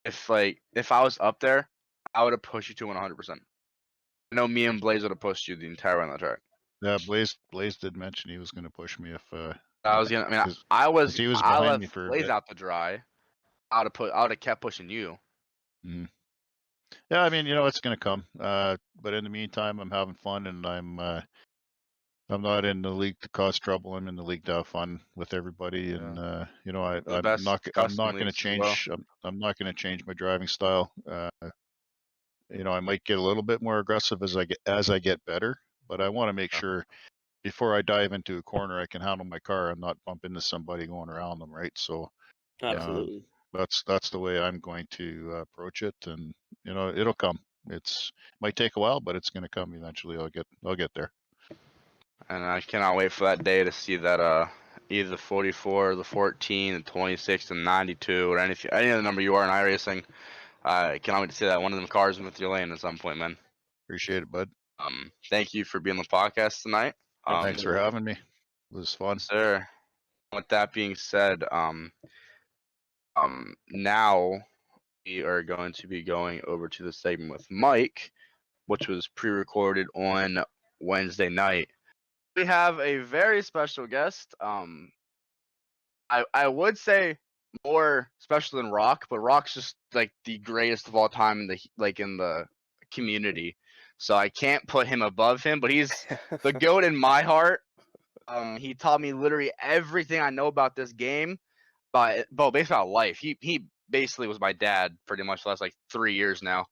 S2: if I was up there, I would have pushed you to 100%. I know me and Blaze would have pushed you the entire way on the track.
S3: Yeah, Blaze did mention he was going to push me if
S2: I was gonna. I mean,
S3: 'cause he was
S2: I
S3: behind
S2: left
S3: me for a
S2: Blaze
S3: bit.
S2: out to dry. I would have kept pushing you.
S3: Mhm. Yeah, I mean, it's going to come. But in the meantime, I'm having fun, and I'm not in the league to cause trouble. I'm in the league to have fun with everybody, and
S2: The
S3: I'm
S2: best
S3: not
S2: custom
S3: going to
S2: leagues as well.
S3: change. I'm not going to change my driving style. I might get a little bit more aggressive as I get better, but I want to make sure before I dive into a corner, I can handle my car. I'm not bumping into somebody going around them, right? So
S4: Absolutely.
S3: that's the way I'm going to approach it, and it'll come. Might take a while, but it's going to come eventually. I'll get there.
S2: And I cannot wait for that day to see that either the 44, the 14, the 26, and 92, or any other number you are in iRacing. I cannot wait to see that one of them cars with your lane at some point, man.
S3: Appreciate it, bud.
S2: Thank you for being on the podcast tonight.
S3: Thanks for having me. It was fun.
S2: Sir. With that being said, now we are going to be going over to the segment with Mike, which was pre-recorded on Wednesday night. We have a very special guest. I would say more special than Rock, but Rock's just like the greatest of all time in the community. So I can't put him above him, but he's the GOAT in my heart. He taught me literally everything I know about this game, based on life. He basically was my dad pretty much the last 3 years now.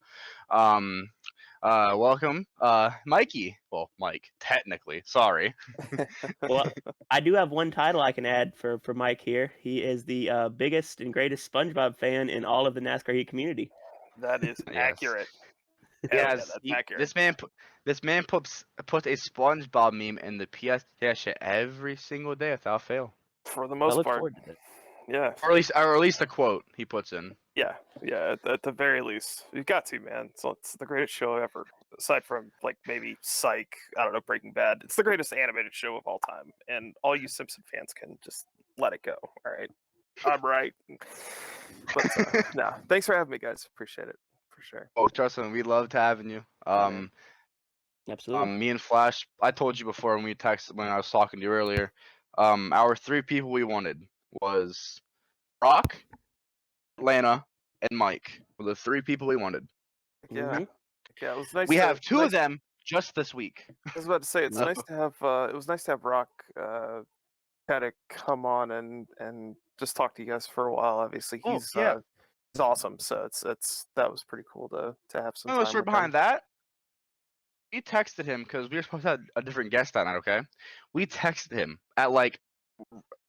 S2: Welcome, Mikey. Well, Mike, technically. Sorry.
S4: Well, I do have one title I can add for Mike here. He is the biggest and greatest SpongeBob fan in all of the NASCAR Heat community.
S6: That is
S2: Yes.
S6: accurate. Hell yeah,
S2: Yes,
S6: that's accurate.
S2: this man puts a SpongeBob meme in the PSTS shit every single day without fail.
S6: For the
S4: I
S6: most
S4: look
S6: part,
S4: forward to it.
S6: yeah.
S2: Or at least a quote he puts in.
S6: Yeah, at the very least. You've got to, man. So it's the greatest show ever. Aside from, like, maybe Psych, I don't know, Breaking Bad. It's the greatest animated show of all time. And all you Simpson fans can just let it go, all right? I'm right. But, nah, thanks for having me, guys. Appreciate it, for sure.
S2: Oh, trust me, we loved having you.
S6: man.
S4: Absolutely.
S2: Me and Flash, I told you before when I was talking to you earlier. Our 3 people we wanted was Rock, Atlanta, and Mike. Were the 3 people we wanted.
S6: Yeah.
S4: Mhm.
S6: Yeah, it was nice
S2: We
S6: to...
S2: have 2 of them just this week.
S6: I was about to say, it's
S4: Yep.
S6: nice to have, it was nice to have Rock, kind of come on and just talk to you guys for a while. Obviously,
S2: Oh yeah.
S6: he's awesome. So that was pretty cool to have some
S2: No, the
S6: time
S2: story
S6: with him.
S2: behind that. We texted him because we were supposed to have a different guest that night. Okay, we texted him at like,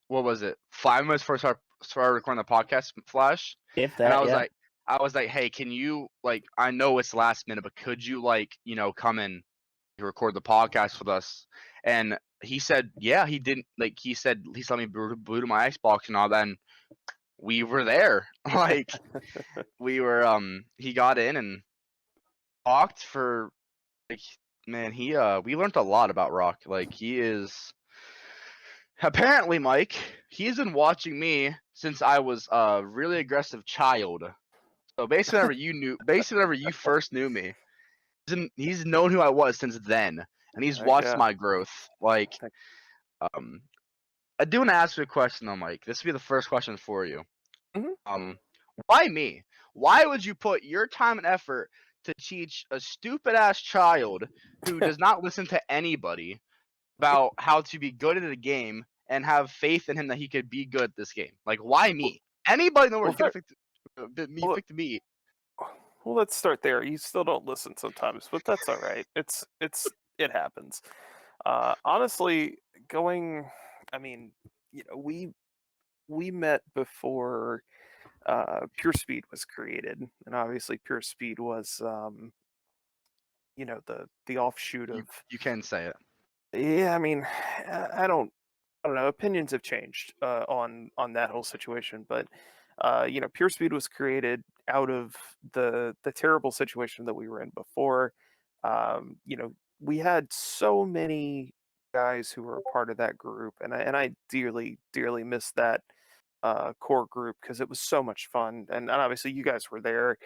S2: what was it? 5 minutes before started recording the podcast, Flash.
S4: If
S2: And
S4: that, yeah.
S2: I was like, hey, can you, like, I know it's last minute, but could you, like, come in and record the podcast with us? And he said, yeah, he didn't, like, he said, he let me boot my Xbox and all that. And we were there. Like, we were, he got in and talked for, like, man, we learned a lot about Rock. Like, he is, apparently, Mike, he's been watching me since I was a really aggressive child. So basically, whenever you first knew me, he's known who I was since then, and he's
S6: Heck
S2: watched
S6: yeah.
S2: my growth. Like,
S6: Heck.
S2: I do want to ask you a question though, Mike. This will be the first question for you.
S6: Mhm.
S2: Why me? Why would you put your time and effort to teach a stupid ass child who does not listen to anybody about how to be good at a game and have faith in him that he could be good at this game? Like, why me? Anybody in the world
S6: Well,
S2: could have
S6: well,
S2: picked me.
S6: well, let's start there. You still don't listen sometimes, but that's all right. It happens. Honestly, I mean, we met before Pure Speed was created, and obviously Pure Speed was the offshoot of...
S2: You can say it.
S6: Yeah, I mean, I don't know. Opinions have changed on that whole situation, but Pure Speed was created out of the terrible situation that we were in before. We had so many guys who were a part of that group, and I dearly dearly miss that core group because it was so much fun, and obviously you guys were there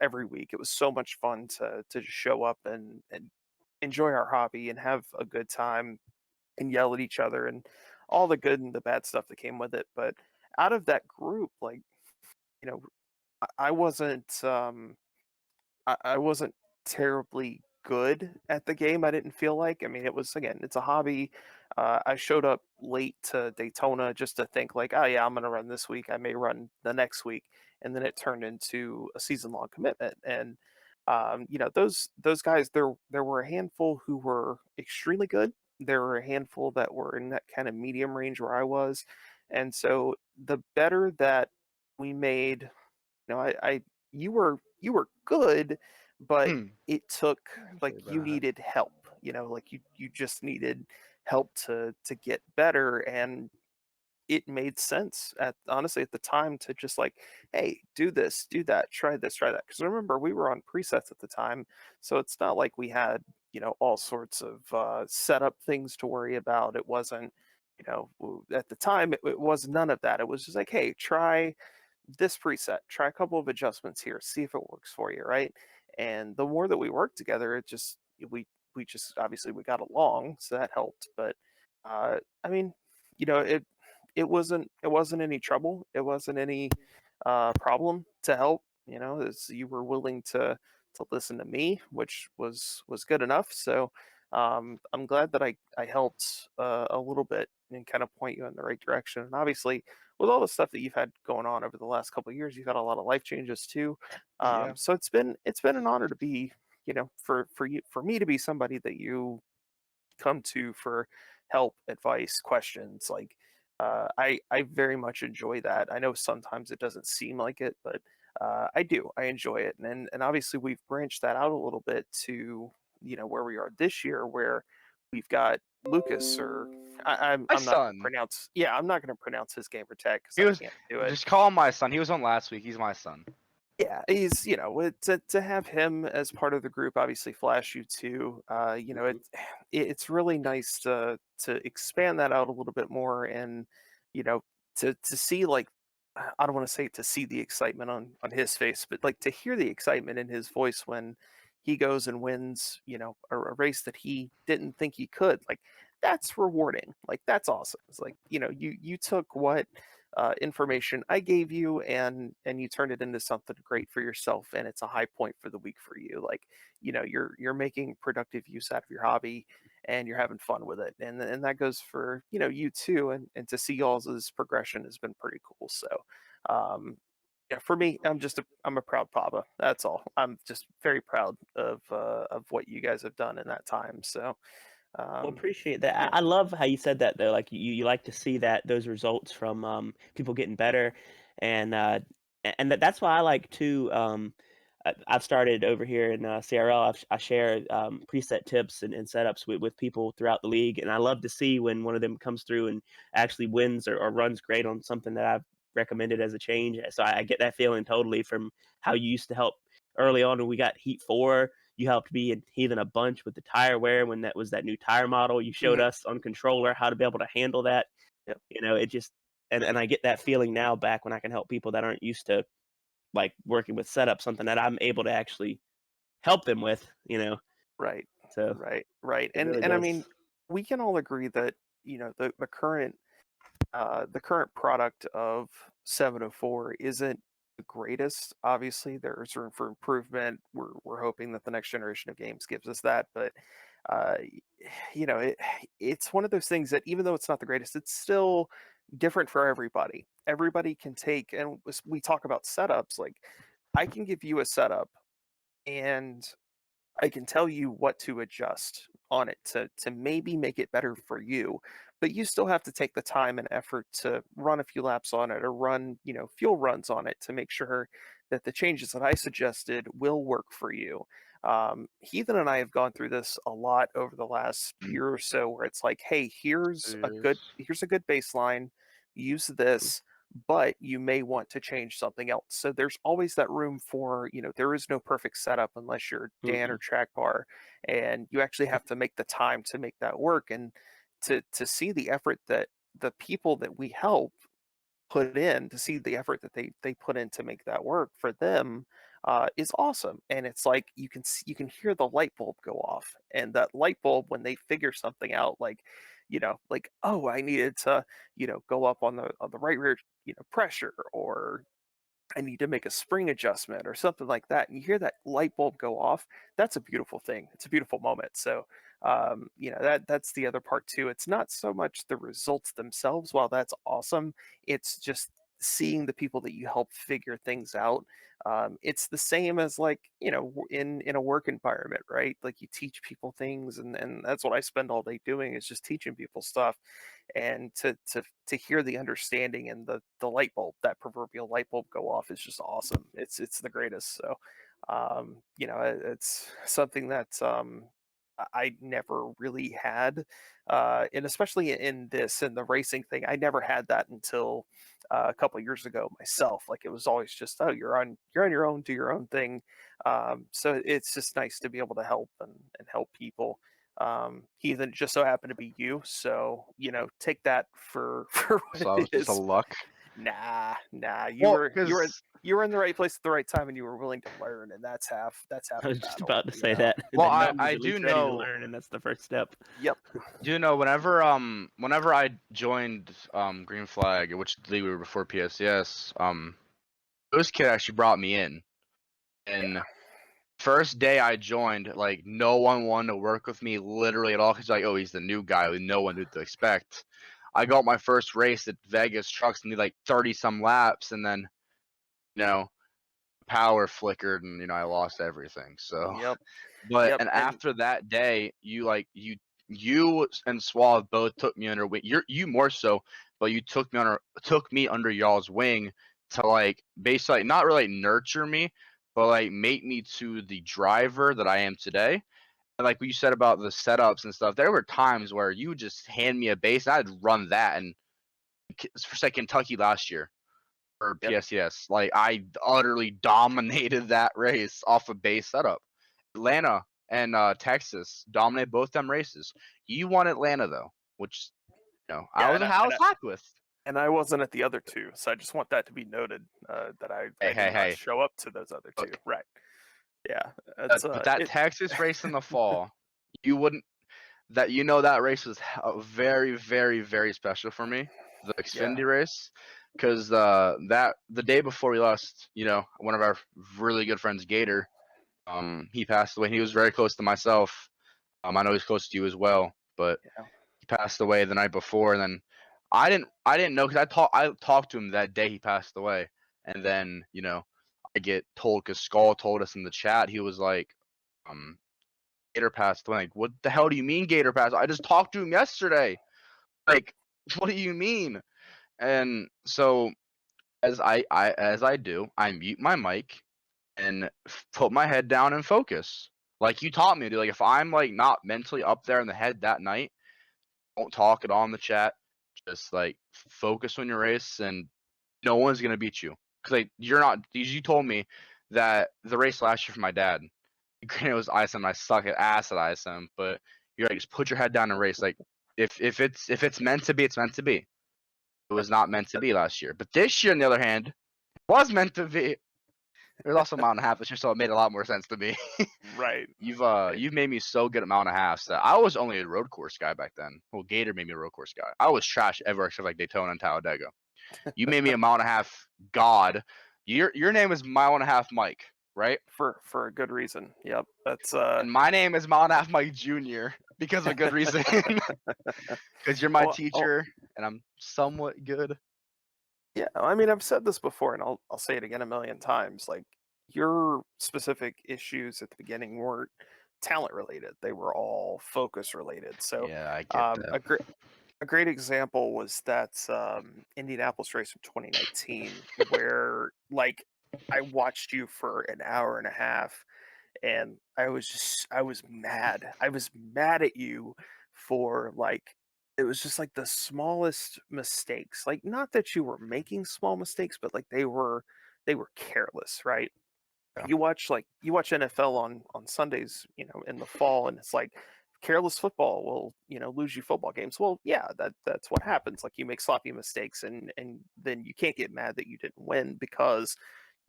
S6: every week. It was so much fun to just show up and enjoy our hobby and have a good time and yell at each other and all the good and the bad stuff that came with it. But out of that group, like, you know, I wasn't I wasn't terribly good at the game. I didn't feel like. I mean, it was, again, it's a hobby. I showed up late to Daytona just to think like, oh yeah, I'm gonna run this week. I may run the next week, and then it turned into a season long commitment. And those guys, there were a handful who were extremely good. There were a handful that were in that kind of medium range where I was, and so the better that we made, I you were good, but it took, like, you needed help. Like, you just needed help to get better, and it made sense, honestly, at the time, to just like, hey, do this, do that, try this, try that. Because remember, we were on presets at the time, so it's not like we had all sorts of setup things to worry about. It wasn't, at the time, it was none of that. It was just like, hey, try this preset, try a couple of adjustments here, see if it works for you, right? And the more that we worked together, we just, obviously, we got along, so that helped. But I mean, it wasn't any trouble, it wasn't any problem to help. You were willing to listen to me, which was good enough. So I'm glad that I helped a little bit and kind of point you in the right direction. And obviously, with all the stuff that you've had going on over the last couple of years, you've had a lot of life changes too.
S2: Yeah.
S6: So it's been an honor to be, for me to be somebody that you come to for help, advice, questions. Like, I very much enjoy that. I know sometimes it doesn't seem like it, but I do. I enjoy it, and obviously we've branched that out a little bit to where we are this year, where we've got Lucas, or
S2: My
S6: I'm not going to
S2: son.
S6: pronounce. Yeah, I'm not going to pronounce his gamer tag because
S2: He
S6: I
S2: was
S6: can't do it.
S2: just call him my son. He was on last week. He's my son.
S6: Yeah, he's to have him as part of the group. Obviously, Flash you too. It's really nice to expand that out a little bit more, and to see, like, I don't want to say to see the excitement on his face, but like to hear the excitement in his voice when he goes and wins, a race that he didn't think he could. Like, that's rewarding. Like, that's awesome. It's like, you took what information I gave you, and you turned it into something great for yourself, and it's a high point for the week for you. Like, you're making productive use out of your hobby, and you're having fun with it, and that goes for you too, and to see y'all's progression has been pretty cool. So yeah, for me, I'm a proud papa. That's all. I'm just very proud of what you guys have done in that time. So
S4: Well,
S6: um
S4: appreciate that.
S6: yeah.
S4: I love how you said that though. Like you like to see that those results from people getting better, and that's why I like to. I've started over here in CRL. I share preset tips and setups with people throughout the league, and I love to see when one of them comes through and actually wins or runs great on something that I've recommended as a change. So I get that feeling totally from how you used to help early on when we got Heat 4. You helped me and Heathen a bunch with the tire wear when that was that new tire model. You showed
S6: Mhm.
S4: us on controller how to be able to handle that.
S6: Yep.
S4: It just and I get that feeling now back when I can help people that aren't used to like working with setup, something that I'm able to actually help them with.
S6: Right.
S4: So
S6: Right.
S4: it really
S6: And I
S4: does.
S6: mean, we can all agree that the current product of 704 isn't the greatest. Obviously, there's room for improvement. We're hoping that the next generation of games gives us that, but uh, it's one of those things that even though it's not the greatest, it's still different for everybody. Everybody can take, and we talk about setups. Like, I can give you a setup, and I can tell you what to adjust on it to maybe make it better for you, but you still have to take the time and effort to run a few laps on it, or run, fuel runs on it to make sure that the changes that I suggested will work for you. Heathen and I have gone through this a lot over the last
S2: Mm.
S6: year or so, where it's like, hey, here's a good baseline. Use this, but you may want to change something else. So there's always that room for, there is no perfect setup unless you're Dan or
S4: Mm-mm.
S6: Track Bar, and you actually have to make the time to make that work, and to see the effort that the people that we help put in, to see the effort that they put in to make that work for them, is awesome. And it's like you can hear the light bulb go off, and that light bulb when they figure something out, like like, oh, I needed to go up on the right rear pressure, or I need to make a spring adjustment or something like that, and you hear that light bulb go off. That's a beautiful thing. It's a beautiful moment. So that's the other part too. It's not so much the results themselves, while that's awesome. It's just seeing the people that you help figure things out. It's the same as, like, in a work environment, right? Like, you teach people things, and that's what I spend all day doing, is just teaching people stuff. And to hear the understanding and the light bulb, that proverbial light bulb, go off is just awesome. It's the greatest. So it's something that I never really had, and especially in the racing thing, I never had that until a couple years ago myself. Like, it was always just, oh, you're on your own, do your own thing. So it's just nice to be able to help and help people. Heathen, just so happened to be you, so take that for for what
S2: So I was
S6: it
S2: just a
S6: is.
S2: luck.
S6: Nah, you
S2: Well,
S6: were you were
S2: because
S6: you were in the right place at the right time, and you were willing to learn, and that's half
S4: I
S6: the
S4: was just
S6: battle.
S4: about to say that
S2: well,
S4: that no one was
S2: I
S4: at
S2: do
S4: least ready to
S2: know.
S4: learn, and that's the first step.
S6: Yep.
S2: Do know whenever I joined Green Flag, which we were before PSCS, this kid actually brought me in, and first day I joined, like, no one wanted to work with me literally at all, because like, oh, he's the new guy, with no one knew what to expect. I got my first race at Vegas Trucks and did like 30 some laps, and then you know power flickered, and I lost everything. So
S6: Yep.
S2: but
S6: Yep.
S2: and
S6: And
S2: after that day, you and Suave both took me under wing. You more so, but you took me under y'all's wing to like basically not really nurture me, but like make me to the driver that I am today. And like what you said about the setups and stuff, there were times where you would just hand me a base and I'd run that. And for say Kentucky last year or
S6: Yep.
S2: PSES, like I utterly dominated that race off of base setup. Atlanta and Texas dominated both them races. You won Atlanta though, which I was happy with.
S6: And I wasn't at the other two, so I just want that to be noted that I did not show up to those other two. Right? Yeah.
S2: But that Texas race in the fall, you wouldn't. That race was very, very, very special for me. The Xfinity race, because the day before we lost, one of our really good friends, Gator, he passed away. He was very close to myself. I know he's close to you as well, but he passed away the night before. And then I didn't know because I talked to him that day he passed away, and then I get told because Skull told us in the chat. He was like, Gator passed away. Like, what the hell do you mean Gator passed? I just talked to him yesterday. Like, what do you mean? And so as I do, I mute my mic and put my head down and focus. Like you taught me to. Like if I'm like not mentally up there in the head that night, don't talk at all in the chat. Just like focus on your race, and no one's gonna beat you. Cause like you're not. You told me that the race last year for my dad, granted it was ISM. I suck at ass at ISM, but you're like just put your head down and race. Like if it's meant to be, it's meant to be. It was not meant to be last year, but this year, on the other hand, it was meant to be. There's also a mile and a half this year, so it made a lot more sense to me.
S6: Right.
S2: You've made me so good at mile and a half that I was only a road course guy back then. Well, Gator made me a road course guy. I was trash everywhere except like Daytona and Talladega. You made me a mile and a half god. Your name is Mile and a Half Mike, right?
S6: For a good reason. Yep. That's
S2: And my name is Mile and a Half Mike Jr. because of a good reason. Because you're my teacher and I'm somewhat good.
S6: Yeah, I mean, I've said this before, and I'll say it again a million times. Like your specific issues at the beginning weren't talent related; they were all focus related. So,
S2: yeah, I get that.
S6: A great example was that Indianapolis race from 2019, where like I watched you for an hour and a half, and I was mad. I was mad at you for like it was just like the smallest mistakes. Like not that you were making small mistakes, but like they were careless, right?
S2: Yeah.
S6: You watch NFL on Sundays, in the fall, and it's like careless football will, lose you football games. Well, yeah, that's what happens. Like you make sloppy mistakes and then you can't get mad that you didn't win because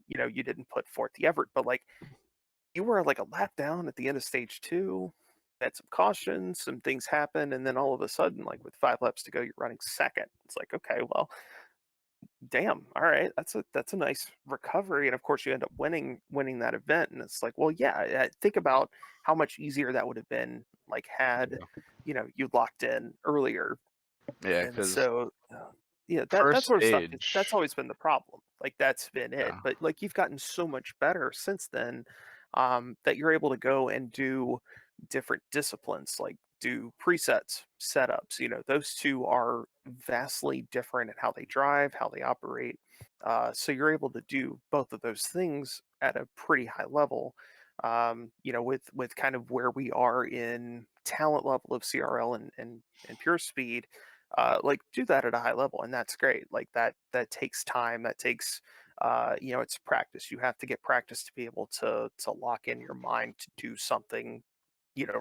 S6: you didn't put forth the effort. But like you were like a lap down at the end of stage 2, had some cautions, some things happen, and then all of a sudden, like with 5 laps to go, you're running second. It's like, okay, well, damn, all right, that's a nice recovery, and of course you end up winning that event, and it's like, well, yeah, think about how much easier that would have been, like had you locked in earlier.
S2: Yeah,
S6: And
S2: because
S6: so yeah, that sort of stuff, that's always been the problem. Like that's been it.
S2: Yeah.
S6: But like you've gotten so much better since then, that you're able to go and do different disciplines, like do presets, setups. Those two are vastly different in how they drive, how they operate. So you're able to do both of those things at a pretty high level. With kind of where we are in talent level of CRL and pure speed, like do that at a high level, and that's great. Like that takes time, that takes it's practice. You have to get practice to be able to lock in your mind to do something.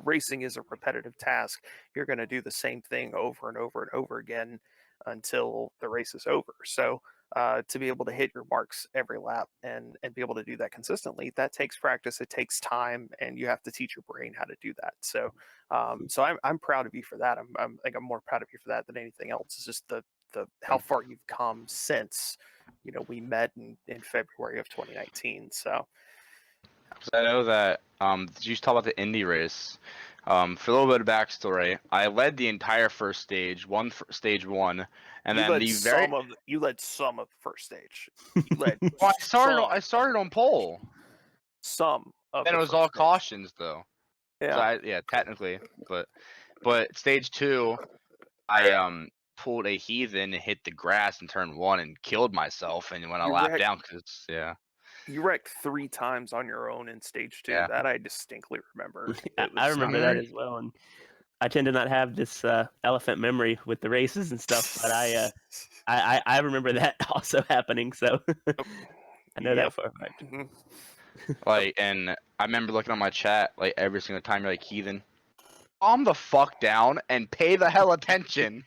S6: Racing is a repetitive task. You're going to do the same thing over and over and over again until the race is over. So to be able to hit your marks every lap and be able to do that consistently, that takes practice, it takes time, and you have to teach your brain how to do that. So I'm proud of you for that. I'm more proud of you for that than anything else. It's just the how far you've come since we met in February of 2019. So
S2: I know that you talk about the Indy race. For a little bit of backstory, I led the entire first stage, stage 1, and
S6: you
S2: then
S6: led
S2: the
S6: you led some of the first stage. You led
S2: well, I started on pole.
S6: Some of
S2: then
S6: the
S2: it was
S6: first
S2: all
S6: stage.
S2: cautions though.
S6: Yeah.
S2: So technically, but stage 2, I pulled a heathen and hit the grass in turn 1 and killed myself and went a
S6: You
S2: lap
S6: wrecked,
S2: down because
S6: you wrecked 3 times on your own in stage 2.
S2: Yeah.
S6: That I distinctly remember.
S4: I remember that as well, and I tend to not have this elephant memory with the races and stuff, but I remember that also happening, so I know that for a fact.
S2: Like, and I remember looking on my chat like every single time you're like, heathen, calm the fuck down and pay the hell attention.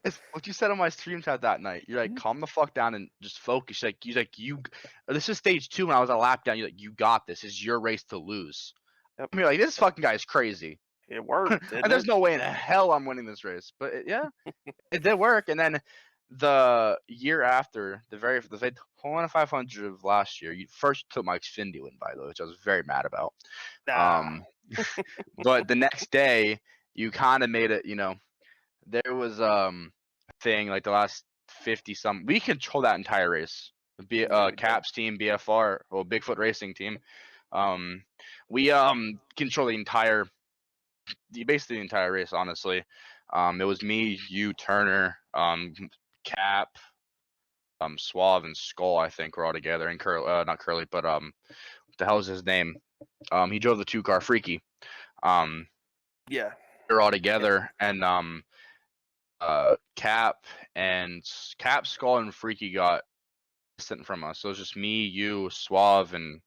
S2: It's what you said on my stream chat that night. You're like, calm the fuck down and just focus. This is stage 2 when I was a lap down. You're like, you got this. It's your race to lose.
S6: Yep.
S2: I mean, like, this fucking guy is crazy.
S6: It worked, didn't
S2: And there's
S6: it?
S2: no way in hell I'm winning this race. But it did work. And then the year after, the 500 of last year, you first took my Xfinity win, by the way, which I was very mad about.
S6: Nah.
S2: But the next day, you kind of made it, there was a thing like the last 50 some. We controlled that entire race.
S6: Yeah, we did.
S2: Caps team, BFR, well, Bigfoot Racing team. We control basically the entire race, honestly. It was me, you, Turner, Cap, Suave, and Skull, I think, were all together. And not Curly, but what the hell is his name? He drove the 2-car Freaky.
S6: Yeah.
S2: They're all together, and Cap, Skull, and Freaky got distant from us. So it was just me, you, Suave, and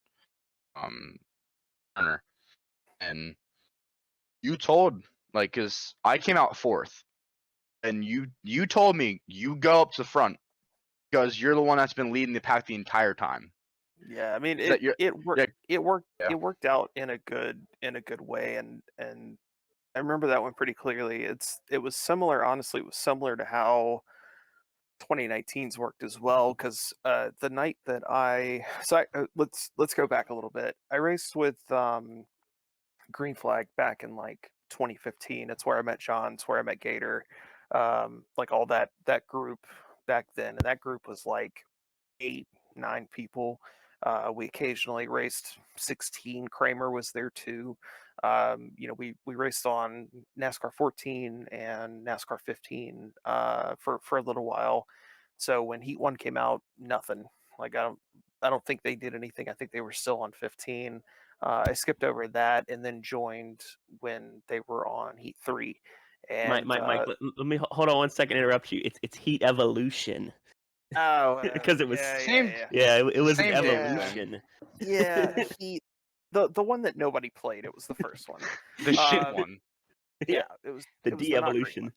S2: Turner. And you told, like, cause I came out 4th, and you told me you go up to the front because you're the one that's been leading the pack the entire time.
S6: Yeah, I mean
S2: That
S6: it worked.
S2: Yeah.
S6: It worked out in a good way, and I remember that one pretty clearly. It was similar. Honestly, it was similar to how 2019's worked as well. Because the night that let's go back a little bit. I raced with Green Flag back in like 2015. It's where I met John. It's where I met Gator. Like all that group back then, and that group was like 8-9 people. We occasionally raced 16. Kramer was there too. We raced on NASCAR 14 and NASCAR 15 for a little while. So when Heat 1 came out, nothing. Like I don't think they did anything. I think they were still on 15. I skipped over that and then joined when they were on Heat 3. And
S4: Mike, let me hold on 1 second to interrupt you. It's Heat Evolution.
S6: Oh,
S4: because it was it was an
S2: Same damn
S4: evolution.
S6: Yeah, Heat, the one that nobody played. It was the first one.
S2: The shit one.
S6: Yeah, it was
S4: the
S6: it was the not great
S4: de-evolution.
S6: one.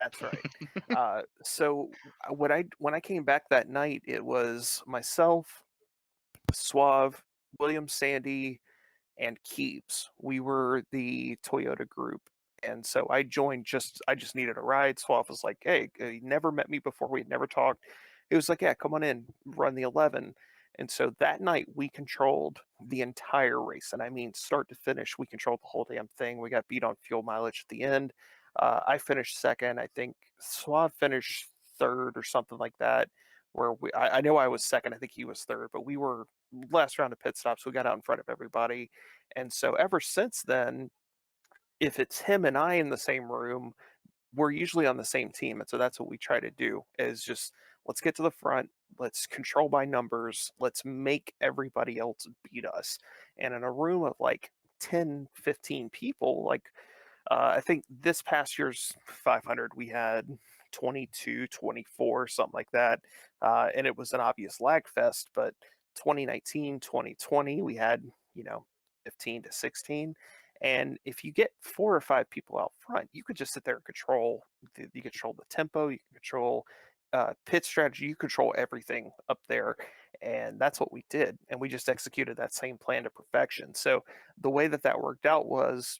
S6: That's right. So when I came back that night, it was myself, Suave, William, Sandy, and Keeps. We were the Toyota group. And so I joined I just needed a ride. Suave was like, hey, he never met me before. We had never talked. He was like, yeah, come on in, run the 11. And so that night we controlled the entire race. And I mean, start to finish, we controlled the whole damn thing. We got beat on fuel mileage at the end. I finished second. I think Suave finished third or something like that. I know I was second. I think he was third, but we were last round of pit stops. We got out in front of everybody. And so ever since then, if it's him and I in the same room, we're usually on the same team. And so that's what we try to do is just let's get to the front, let's control by numbers, let's make everybody else beat us. And in a room of like 10, 15 people, like I think this past year's 500, we had 22, 24, something like that. And it was an obvious lag fest, but 2019, 2020, we had, 15 to 16. And if you get 4 or 5 people out front, you could just sit there and control. You control the tempo, you can control pit strategy, you control everything up there. And that's what we did. And we just executed that same plan to perfection. So the way that worked out was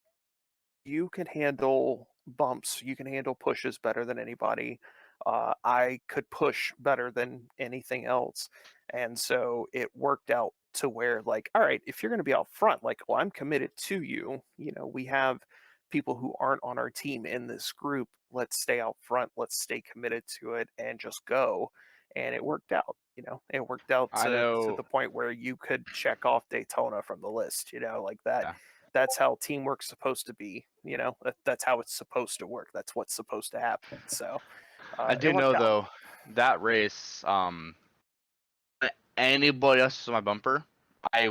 S6: you can handle bumps, you can handle pushes better than anybody. I could push better than anything else. And so it worked out to where, like, all right, if you're going to be out front, like, well, I'm committed to you. We have people who aren't on our team in this group. Let's stay out front. Let's stay committed to it and just go. And it worked out. It worked out
S2: I
S6: to
S2: know.
S6: the point where you could check off Daytona from the list, like that.
S2: Yeah.
S6: That's how teamwork's supposed to be. That's how it's supposed to work. That's what's supposed to happen. So
S2: I
S6: It
S2: do know
S6: worked out.
S2: though that race, anybody else on my bumper, I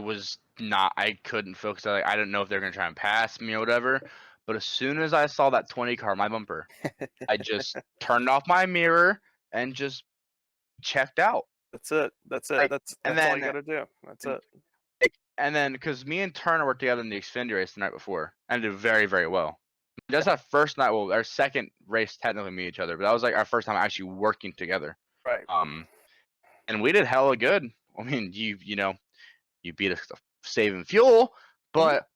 S2: couldn't focus. I didn't know if they were gonna try and pass me or whatever. But as soon as I saw that 20 car on my bumper, I just turned off my mirror and just checked out.
S6: That's it. That's it.
S2: Like,
S6: That's
S2: and
S6: all you
S2: then
S6: got to do. That's it.
S2: because me and Turner worked together in the Xfinity race the night before and did very, very well. That's our first night. Well, our second race technically meet each other, but that was like our first time actually working together.
S6: Right.
S2: And we did hella good. I mean, you beat us saving fuel, but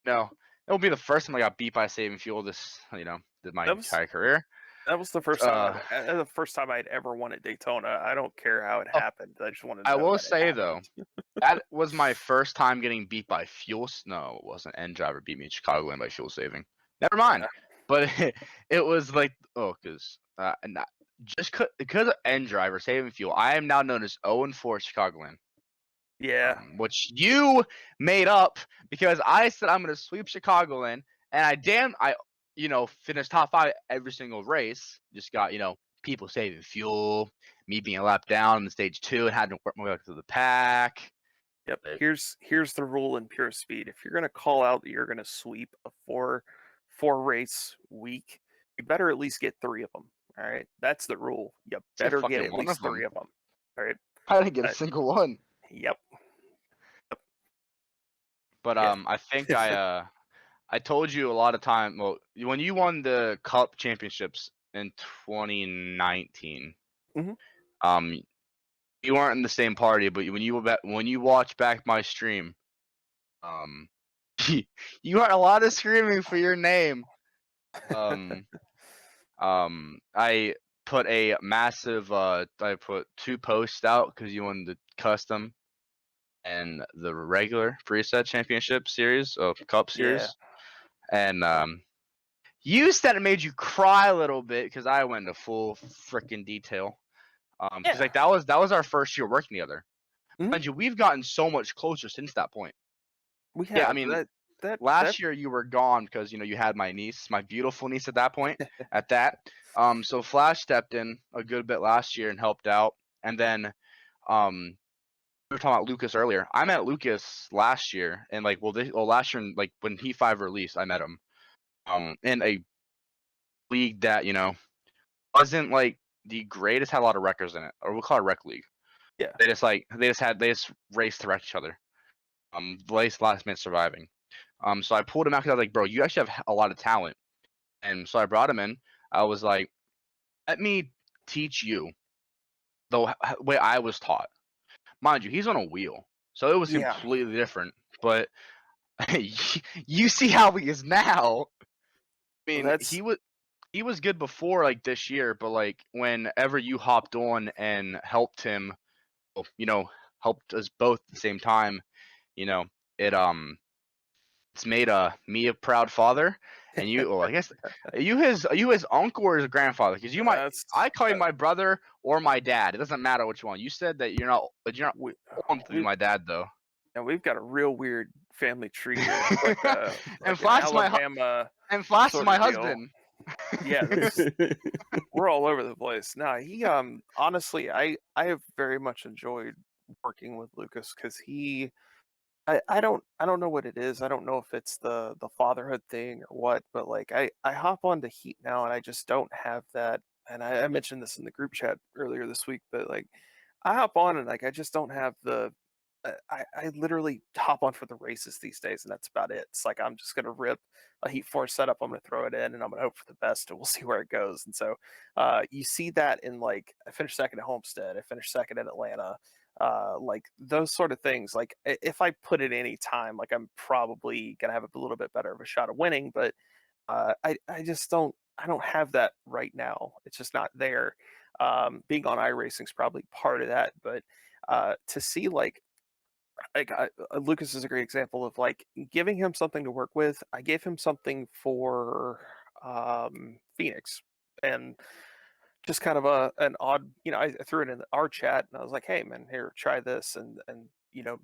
S2: no, it'll be the first time I got beat by saving fuel this did my entire career.
S6: That was the first time the first time I'd ever won at Daytona. I don't care how it happened. I just wanted to
S2: I
S6: know
S2: will
S6: that it
S2: say though,
S6: happened.
S2: that was my first time getting beat by fuel. No, it wasn't. N driver beat me in Chicagoland by fuel saving. Never mind.
S6: Yeah.
S2: But it was like because just because of N driver saving fuel, I am now known as 0-4 Chicagoland.
S6: Yeah.
S2: Which you made up because I said I'm gonna sweep Chicagoland, and I finished top 5 every single race. Just got people saving fuel, me being a lap down in the stage 2 and had to work my way up to the pack.
S6: Yep. Here's the rule in pure speed. If you're gonna call out that you're gonna sweep a four race week, you better at least get 3 of them. All right. That's the rule. You better get at least 3 of them. All right.
S2: I didn't get a single one.
S6: Yep.
S2: But I think I told you a lot of time. Well, when you won the Cup championships in 2019, you weren't in the same party. But when you watch back my stream, you had a lot of screaming for your name. I put a massive. I put 2 posts out because you won the custom and the regular preset championship series of Cup series.
S6: Yeah.
S2: And you said it made you cry a little bit because I went into full freaking detail. Because like that was our first year working together. Mind you, we've gotten so much closer since that point.
S6: We have.
S2: Yeah, I mean, last year you were gone because you had my niece, my beautiful niece at that point. At that, so Flash stepped in a good bit last year and helped out, and then, we were talking about Lucas earlier. I met Lucas last year, and last year, like when P5 released, I met him, in a league that wasn't like the greatest, had a lot of wreckers in it, or we'll call it rec league.
S6: Yeah.
S2: They just raced to wreck each other. Last man surviving. So I pulled him out because I was like, bro, you actually have a lot of talent. And so I brought him in. I was like, let me teach you the way I was taught. Mind you, he's on a wheel, so it was completely different. But you see how he is now. I mean, he was good before like this year, but like whenever you hopped on and helped him, helped us both at the same time, it's made me a proud father, and you. Well, I guess are you his uncle or his grandfather? Because I call you my brother or my dad. It doesn't matter which one. You said that you're not on to be my dad though.
S6: And we've got a real weird family tree here. Like,
S2: and Flash my husband.
S6: Yeah, we're all over the place. Nah, he honestly, I have very much enjoyed working with Lucas because I don't know what it is. I don't know if it's the fatherhood thing or what, but like I hop onto Heat now and I just don't have that. And I mentioned this in the group chat earlier this week, but like I hop on and like I just don't have the. I literally hop on for the races these days, and that's about it. It's like I'm just gonna rip a Heat 4 setup. I'm gonna throw it in, and I'm gonna hope for the best, and we'll see where it goes. And so you see that in like I finished second at Homestead, I finished second in Atlanta. Like those sort of things. Like if I put it any time, like I'm probably gonna have a little bit better of a shot of winning. But I just don't. I don't have that right now. It's just not there. Being on iRacing is probably part of that, but to see like Lucas is a great example of like giving him something to work with. I gave him something for Phoenix, and just kind of an odd, I threw it in our chat and I was like, hey man, here, try this, and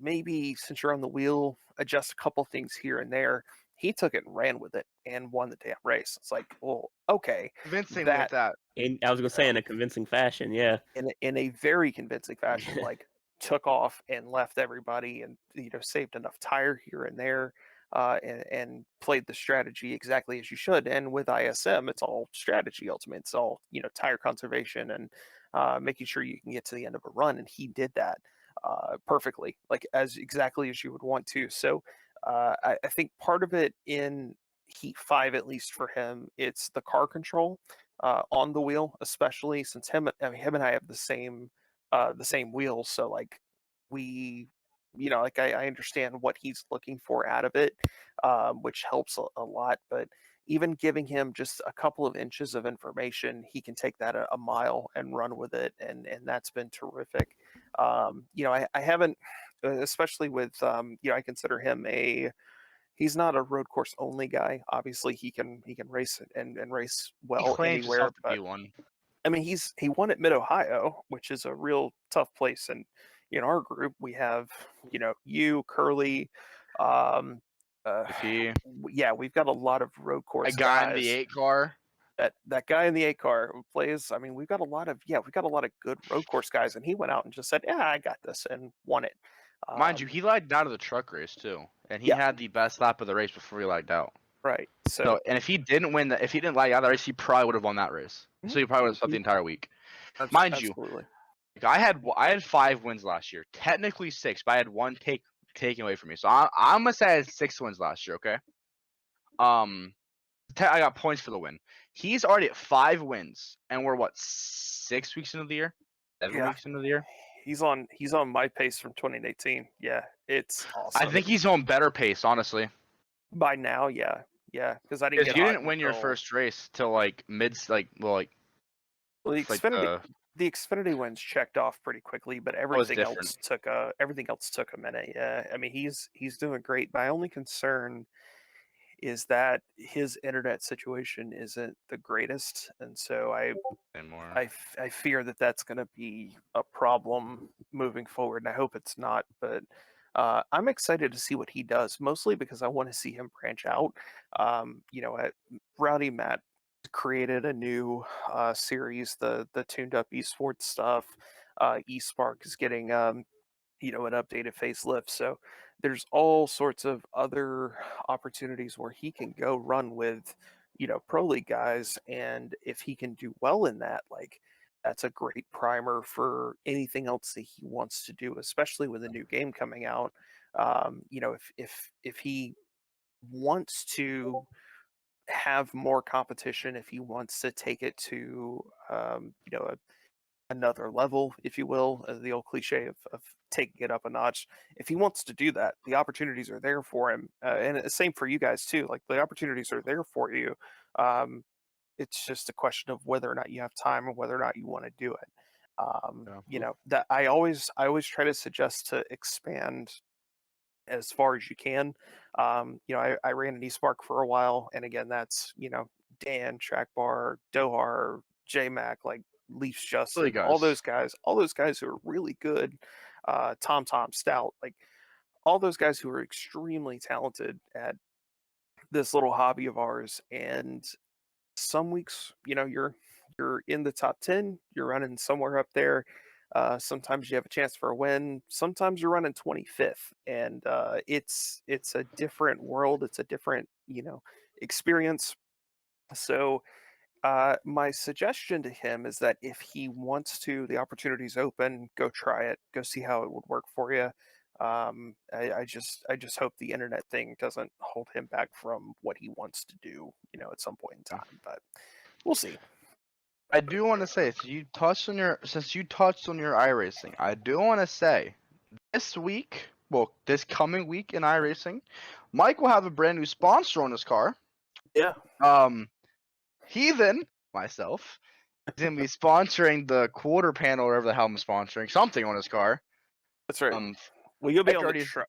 S6: maybe since you're on the wheel, adjust a couple things here and there. he took it and ran with it and won the damn race. It's like, well, okay,
S2: Convincingly at
S6: that
S2: that.
S4: And I was gonna say in a convincing fashion, yeah.
S6: in a very convincing fashion, like took off and left everybody, and saved enough tire here and there, and played the strategy exactly as you should. And with ISM, it's all strategy ultimately. It's all tire conservation and making sure you can get to the end of a run. And he did that perfectly, like as exactly as you would want to. So I think part of it in Heat 5, at least for him, it's the car control on the wheel, especially since him and I have the same wheels. So like we, like I understand what he's looking for out of it, which helps a lot. But even giving him just a couple of inches of information, he can take that a mile and run with it, and that's been terrific. I haven't, especially with I consider him he's not a road course only guy. Obviously, he can race and race
S2: He
S6: well
S2: claims
S6: anywhere.
S2: himself to be one.
S6: I mean, he won at Mid Ohio, which is a real tough place. And in our group, we have you, Curly, um,
S2: He,
S6: yeah, we've got a lot of road
S2: a
S6: course
S2: guy in the
S6: guys.
S2: 8 car.
S6: That guy in the 8 car who plays. I mean, we've got a lot of good road course guys, and he went out and just said, "Yeah, I got this," and won it.
S2: Mind you, he lagged out of the truck race too, and he
S6: Yeah.
S2: had the best lap of the race before he lagged out.
S6: Right.
S2: So, and if he didn't if he didn't lag out of the race, he probably would have won that race. So he probably would have spent the entire week. Mind you,
S6: absolutely.
S2: I had 5 wins last year, technically 6, but I had 1 taken away from me. So I'm gonna say I had 6 wins last year. Okay. I got points for the win. He's already at 5 wins, and we're what, 6 weeks into the year, 7
S6: Yeah.
S2: weeks into the year.
S6: He's on my pace from 2018. Yeah, it's awesome.
S2: I think he's on better pace, honestly.
S6: By now, yeah, because I didn't
S2: Because
S6: get
S2: you
S6: hot
S2: didn't win your
S6: until-
S2: first race till like
S6: Well, the
S2: it's like
S6: Xfinity wins checked off pretty quickly, but
S2: was
S6: everything
S2: different.
S6: else took a minute. Yeah, I mean he's doing great. My only concern is that his internet situation isn't the greatest, and so
S2: Anymore.
S6: I fear that that's going to be a problem moving forward, and I hope it's not. But I'm excited to see what he does, mostly because I want to see him branch out. Rowdy Matt created a new series, the tuned up esports stuff. eSpark is getting an updated facelift, so there's all sorts of other opportunities where he can go run with pro league guys, and if he can do well in that, like that's a great primer for anything else that he wants to do, especially with a new game coming out. If he wants to have more competition, if he wants to take it to another level, if you will, the old cliche of taking it up a notch. If he wants to do that, the opportunities are there for him, and the same for you guys too. Like the opportunities are there for you. It's just a question of whether or not you have time and whether or not you want to do it. That I always try to suggest to expand as far as you can. I ran an eSpark for a while, and again, that's Dan, Trackbar, Dohar, JMac, like Leafs Justin, all those guys who are really good, Tom Stout, like all those guys who are extremely talented at this little hobby of ours. And some weeks, you're in the top 10, you're running somewhere up there. Sometimes you have a chance for a win. Sometimes you're running 25th, and it's a different world. It's a different experience. So my suggestion to him is that if he wants to, the opportunity's open. Go try it. Go see how it would work for you. I just hope the internet thing doesn't hold him back from what he wants to do, at some point in time. But we'll see.
S2: I do want to say, since you touched on your iRacing, I do want to say this coming week in iRacing, Mike will have a brand new sponsor on his car.
S6: Yeah.
S2: Heathen, myself, is going to be sponsoring the quarter panel, or whatever the hell I'm sponsoring, something on his car.
S6: That's right. Well, you'll be on
S2: already-
S6: the truck.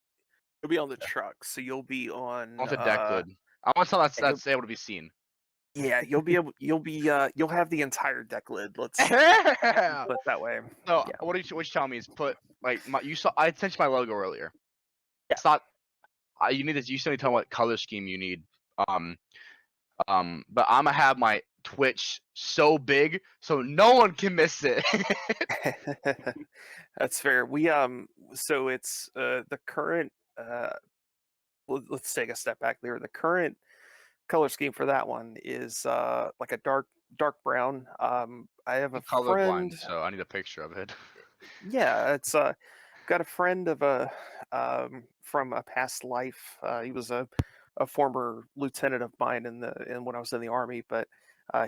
S6: You'll be on the truck, so you'll be on
S2: the deck lid. I want something that's able to be seen.
S6: Yeah, you'll have the entire deck lid. Let's put it that way.
S2: So
S6: Yeah.
S2: what you tell me is put I sent you my logo earlier.
S6: Yeah.
S2: It's not you need to. You still need to tell me what color scheme you need. But I'm gonna have my Twitch so big so no one can miss it.
S6: That's fair. So it's the current. Let's take a step back there. The current color scheme for that one is like a dark brown. I have
S2: I'm
S6: a friend.
S2: colorblind, so I need a picture of it.
S6: Yeah, it's got a friend of a from a past life. He was a former lieutenant of mine in when I was in the army, but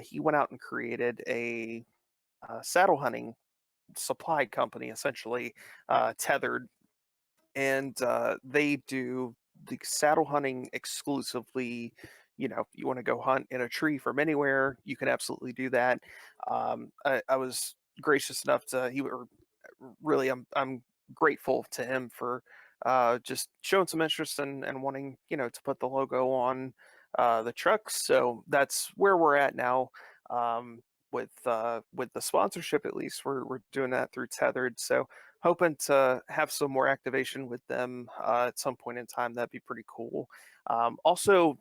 S6: he went out and created a saddle hunting supply company, essentially tethered, and they do the saddle hunting exclusively. You want to go hunt in a tree from anywhere, you can absolutely do that. I was gracious enough to he or really I'm grateful to him for just showing some interest and wanting to put the logo on the trucks. So that's where we're at now. With the sponsorship, at least we're doing that through Tethered. So hoping to have some more activation with them at some point in time. That'd be pretty cool. Also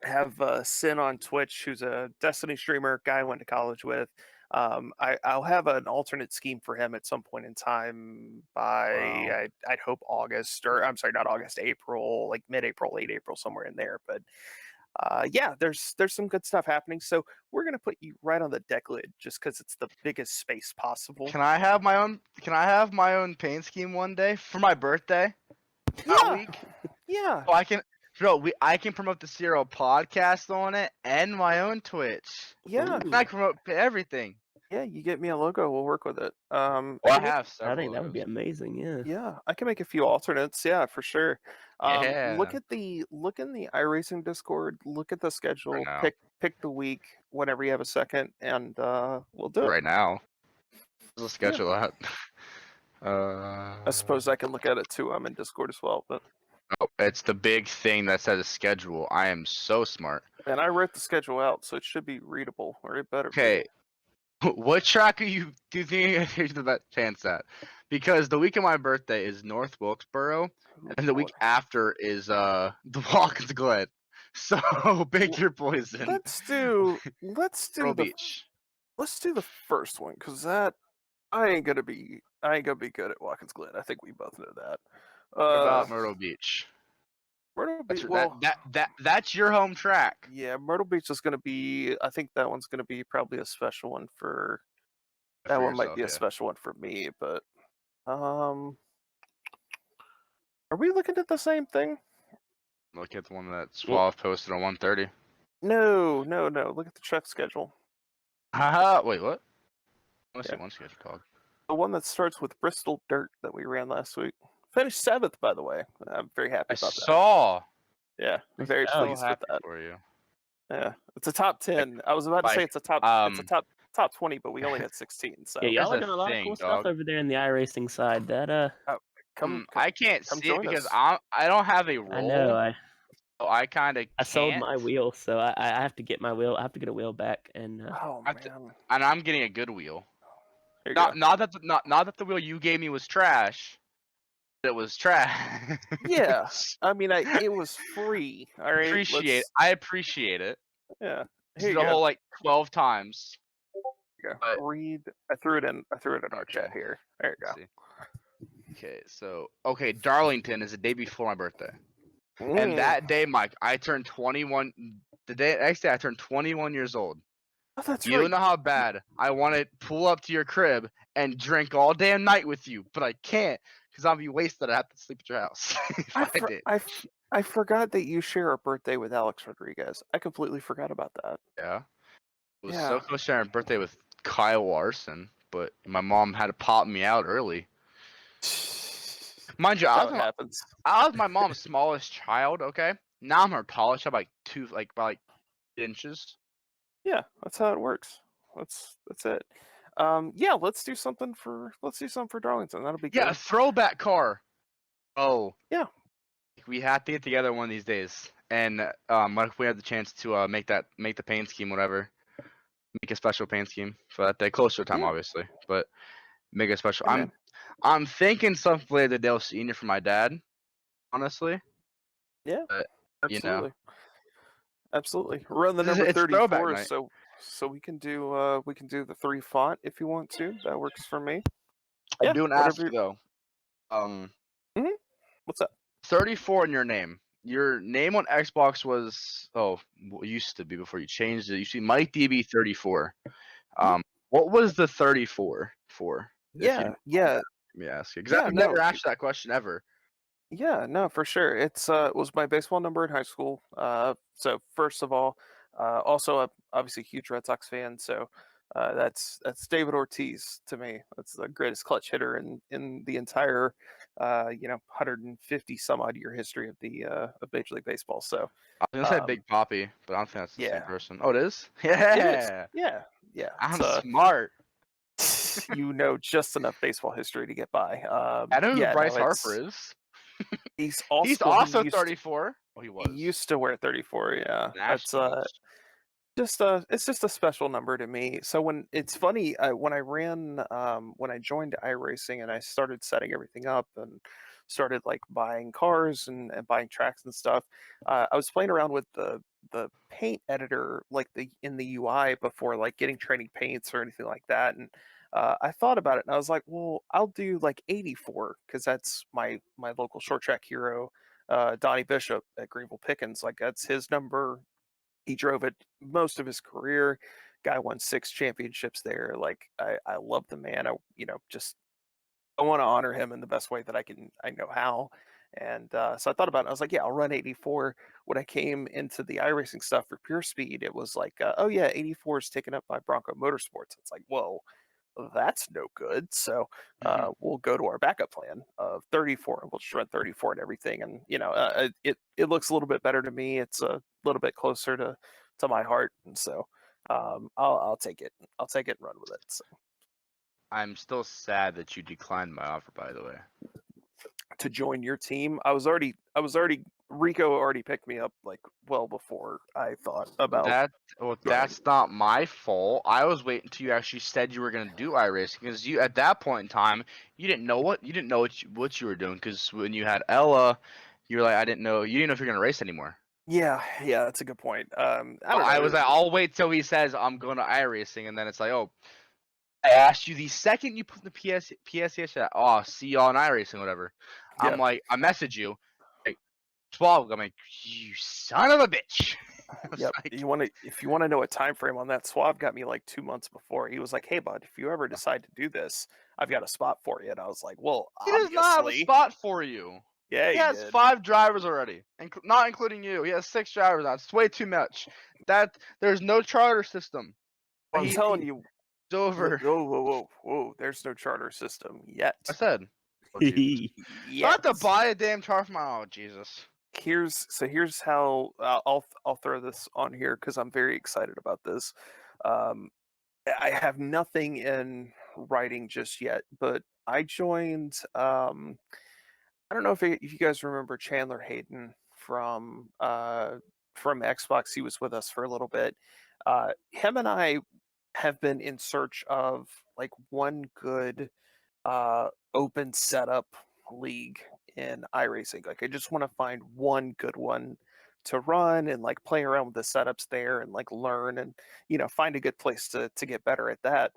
S6: have Sin on Twitch, who's a Destiny streamer, guy I went to college with. I'll have an alternate scheme for him at some point in time by
S2: Wow.
S6: I'd hope August, or I'm sorry, not August, April, like mid-April, late April, somewhere in there. But yeah, there's some good stuff happening. So we're gonna put you right on the deck lid just because it's the biggest space possible.
S2: Can I have my own? Can I have my own paint scheme one day for my birthday? That
S6: Yeah,
S2: week?
S6: yeah,
S2: So I can, bro. I can promote the CRL podcast on it and my own Twitch.
S6: yeah,
S2: I
S4: Ooh,
S2: can promote everything.
S6: yeah. You get me a logo, we'll work with it. I
S2: Well, I
S6: can make
S2: have
S4: I
S2: several
S4: think that would be
S2: logos.
S4: amazing. Yeah.
S6: Yeah, I can make a few alternates. Yeah, for sure.
S2: Yeah.
S6: Look in the iRacing Discord. Look at the
S2: Right
S6: schedule.
S2: now.
S6: Pick the week whenever you have a second, and we'll do it.
S2: Right now. Let's
S6: Yeah,
S2: schedule that.
S6: I suppose I can look at it too. I'm in Discord as well, but
S2: Oh, it's the big thing that says schedule. I am so smart.
S6: and I wrote the schedule out, so it should be readable, or it better be.
S2: Okay, what track do you think there's the best chance at? Because the week of my birthday is North Wilkesboro,
S6: Ooh,
S2: and then the
S6: Lord.
S2: week after is the Watkins Glen. So pick your poison.
S6: Let's do
S2: Myrtle Beach.
S6: let's do the first one because that I ain't gonna be good at Watkins Glen. I think we both know that.
S2: What about Myrtle Beach?
S6: Myrtle
S2: That's
S6: Beach. Well,
S2: that's your home track.
S6: yeah, Myrtle Beach is gonna be. I think that one's gonna be probably a special one for. That
S2: For
S6: one might
S2: yourself,
S6: be a
S2: yeah.
S6: special one for me, but are we looking at the same thing?
S2: Look at the one that Suave posted on 1:30.
S6: No. Look at the truck schedule.
S2: Haha, wait, what? Let's see
S6: Yeah.
S2: one schedule dog.
S6: The one that starts with Bristol Dirt that we ran last week. Finished 7th, by the way. I'm very happy
S2: I
S6: about that.
S2: saw.
S6: Yeah,
S4: Nice
S6: very
S4: job.
S2: So
S6: pleased with
S2: happy
S6: that.
S2: for you.
S6: Yeah, it's a top 10. I was about to say it's a top. It's a top 20, but we only had 16. So
S4: Yeah, y'all
S2: Here's
S4: are
S2: the
S4: doing a lot of
S2: thing,
S4: cool
S2: dog.
S4: stuff over there in the iRacing side. That
S6: come
S2: I can't
S6: come
S2: see it
S6: join
S2: because
S6: us.
S2: I don't have a
S4: I know.
S2: roll, so I kind of
S4: I sold
S2: can't.
S4: my wheel, so I have to get my wheel. I have to get a wheel back, and
S6: Oh
S2: I have to-
S6: man,
S2: And I'm getting a good wheel.
S6: here you go.
S2: Not that the wheel you gave me was trash. It was trash.
S6: Yeah, I mean, it was free. All right,
S2: I appreciate it.
S6: Yeah,
S2: This
S6: here
S2: is
S6: you
S2: the
S6: go.
S2: whole like 12 times.
S6: Here you go.
S2: But-
S6: Read. I threw it in our
S2: Okay.
S6: chat here. There you go.
S2: Let's see. Okay, Darlington is the day before my birthday. And that day, Mike, I turned 21. The next day, I turned 21 years old.
S6: Oh, that's
S2: You
S6: right.
S2: don't know how bad I want to pull up to your crib and drink all damn night with you, but I can't because I'll be wasted. I have to sleep at your house. if I did.
S6: I forgot that you share a birthday with Alex Rodriguez. I completely forgot about that.
S2: Yeah. It was
S6: Yeah.
S2: so close sharing a birthday with Kyle Larson, but my mom had to pop me out early. Mind you,
S6: That's how it happens.
S2: I was my mom's smallest child. Okay, now I'm her tallest. I'm by like 8 inches.
S6: Yeah, that's how it works. That's it. Yeah, let's do something for Darlington. That'll be
S2: Yeah, a
S6: good.
S2: throwback car. Oh.
S6: Yeah.
S2: We have to get together one of these days, and what if we have the chance to make the paint scheme, whatever, make a special paint scheme for that day, closer to time,
S6: Yeah.
S2: obviously, but make a special.
S6: Yeah, man.
S2: I'm thinking something later Dale Senior for my dad, honestly.
S6: Yeah,
S2: But, you know,
S6: absolutely. Run the number
S2: it's throwback
S6: 34,
S2: night.
S6: so we can do the 3 font if you want to. That works for me.
S2: I
S6: Yeah,
S2: do want to ask
S6: whatever.
S2: you though. Um,
S6: Mhm. What's up?
S2: 34 in your name. Your name on Xbox was used to be before you changed it. You see, Mike DB34.
S6: Mhm.
S2: What was the 34 for? If you
S6: Yeah, yeah,
S2: let me ask you, because
S6: yeah.
S2: I've
S6: No,
S2: never asked you that question ever.
S6: yeah, no, for sure. It was my baseball number in high school. So first of all, also obviously a huge Red Sox fan. So that's David Ortiz to me. That's the greatest clutch hitter in the entire 150 some odd year history of Major League Baseball. So
S2: I was gonna say
S6: um,
S2: Big Poppy, but I don't think that's the same
S6: yeah,
S2: person. Oh, it is.
S6: it is.
S2: Yeah,
S6: Yeah, yeah.
S2: I'm smart.
S6: You know just enough baseball history to get by.
S2: I know who
S6: Yeah,
S2: Bryce
S6: no,
S2: Harper
S6: it's
S2: is.
S6: he's
S2: He's
S6: also
S2: also 34. Oh, he
S6: he
S2: was
S6: used to wear 34. Yeah, that's
S2: Nationals.
S6: it's just a special number to me. So when it's funny when I ran when I joined iRacing and I started setting everything up and started like buying cars and buying tracks and stuff, I was playing around with the paint editor like the in the UI before like getting training paints or anything like that. And I thought about it and I was like, well, I'll do like 84 because that's my local short track hero, Donnie Bishop at Greenville Pickens. Like that's his number. He drove it most of his career. Guy won 6 championships there. Like I love the man. Just I want to honor him in the best way that I know how. And so I thought about it. I was like, yeah, I'll run 84. When I came into the iRacing stuff for Pure Speed, it was like, oh yeah, 84 is taken up by Bronco Motorsports. It's like, whoa, that's no good. So we'll go to our backup plan of 34, and we'll just run 34 and everything. And it looks a little bit better to me. It's a little bit closer to my heart, and so I'll take it. I'll take it and run with it. So
S2: I'm still sad that you declined my offer, by the way.
S6: to join your team, I was already Rico already picked me up like well before I thought about joining.
S2: That's not my fault. I was waiting until you actually said you were gonna do iRacing because you at that point in time you didn't know what what you were doing because when you had Ella, you were like you didn't know if you're gonna race anymore.
S6: Yeah, that's a good point. I
S2: So
S6: don't
S2: I was
S6: know.
S2: like, I'll wait till he says I'm going to iRacing, and then it's like, oh, I asked you the second you put the PSA chat. Oh, see y'all in iRacing, whatever.
S6: Yeah.
S2: I'm like, I message you, like 12. I'm like, you son of a bitch. I was
S6: Yep.
S2: like,
S6: If you want to know a time frame on that, Swab got me like 2 months before. He was like, "Hey, bud, if you ever decide to do this, I've got a spot for you." And I was like, "Well,
S2: he does not have a
S6: obviously."
S2: spot for you.
S6: Yeah,
S2: He
S6: he
S2: has
S6: did.
S2: 5 drivers already, not including you. He has 6 drivers now. It's way too much. There's no charter system.
S6: I'm telling
S2: He's
S6: you,
S2: over.
S6: whoa, whoa, whoa, whoa! There's no charter system
S2: I
S6: yet.
S2: said, oh Jesus. I have
S6: Yet.
S2: to buy a damn charter for my. Oh Jesus.
S6: Here's how I'll throw this on here because I'm very excited about this. Um, I have nothing in writing just yet, but I joined. I don't know if you guys remember Chandler Hayden from Xbox. He was with us for a little bit. Him and I have been in search of like one good open setup league in iRacing. Like I just want to find one good one to run and like play around with the setups there and like learn and find a good place to get better at that.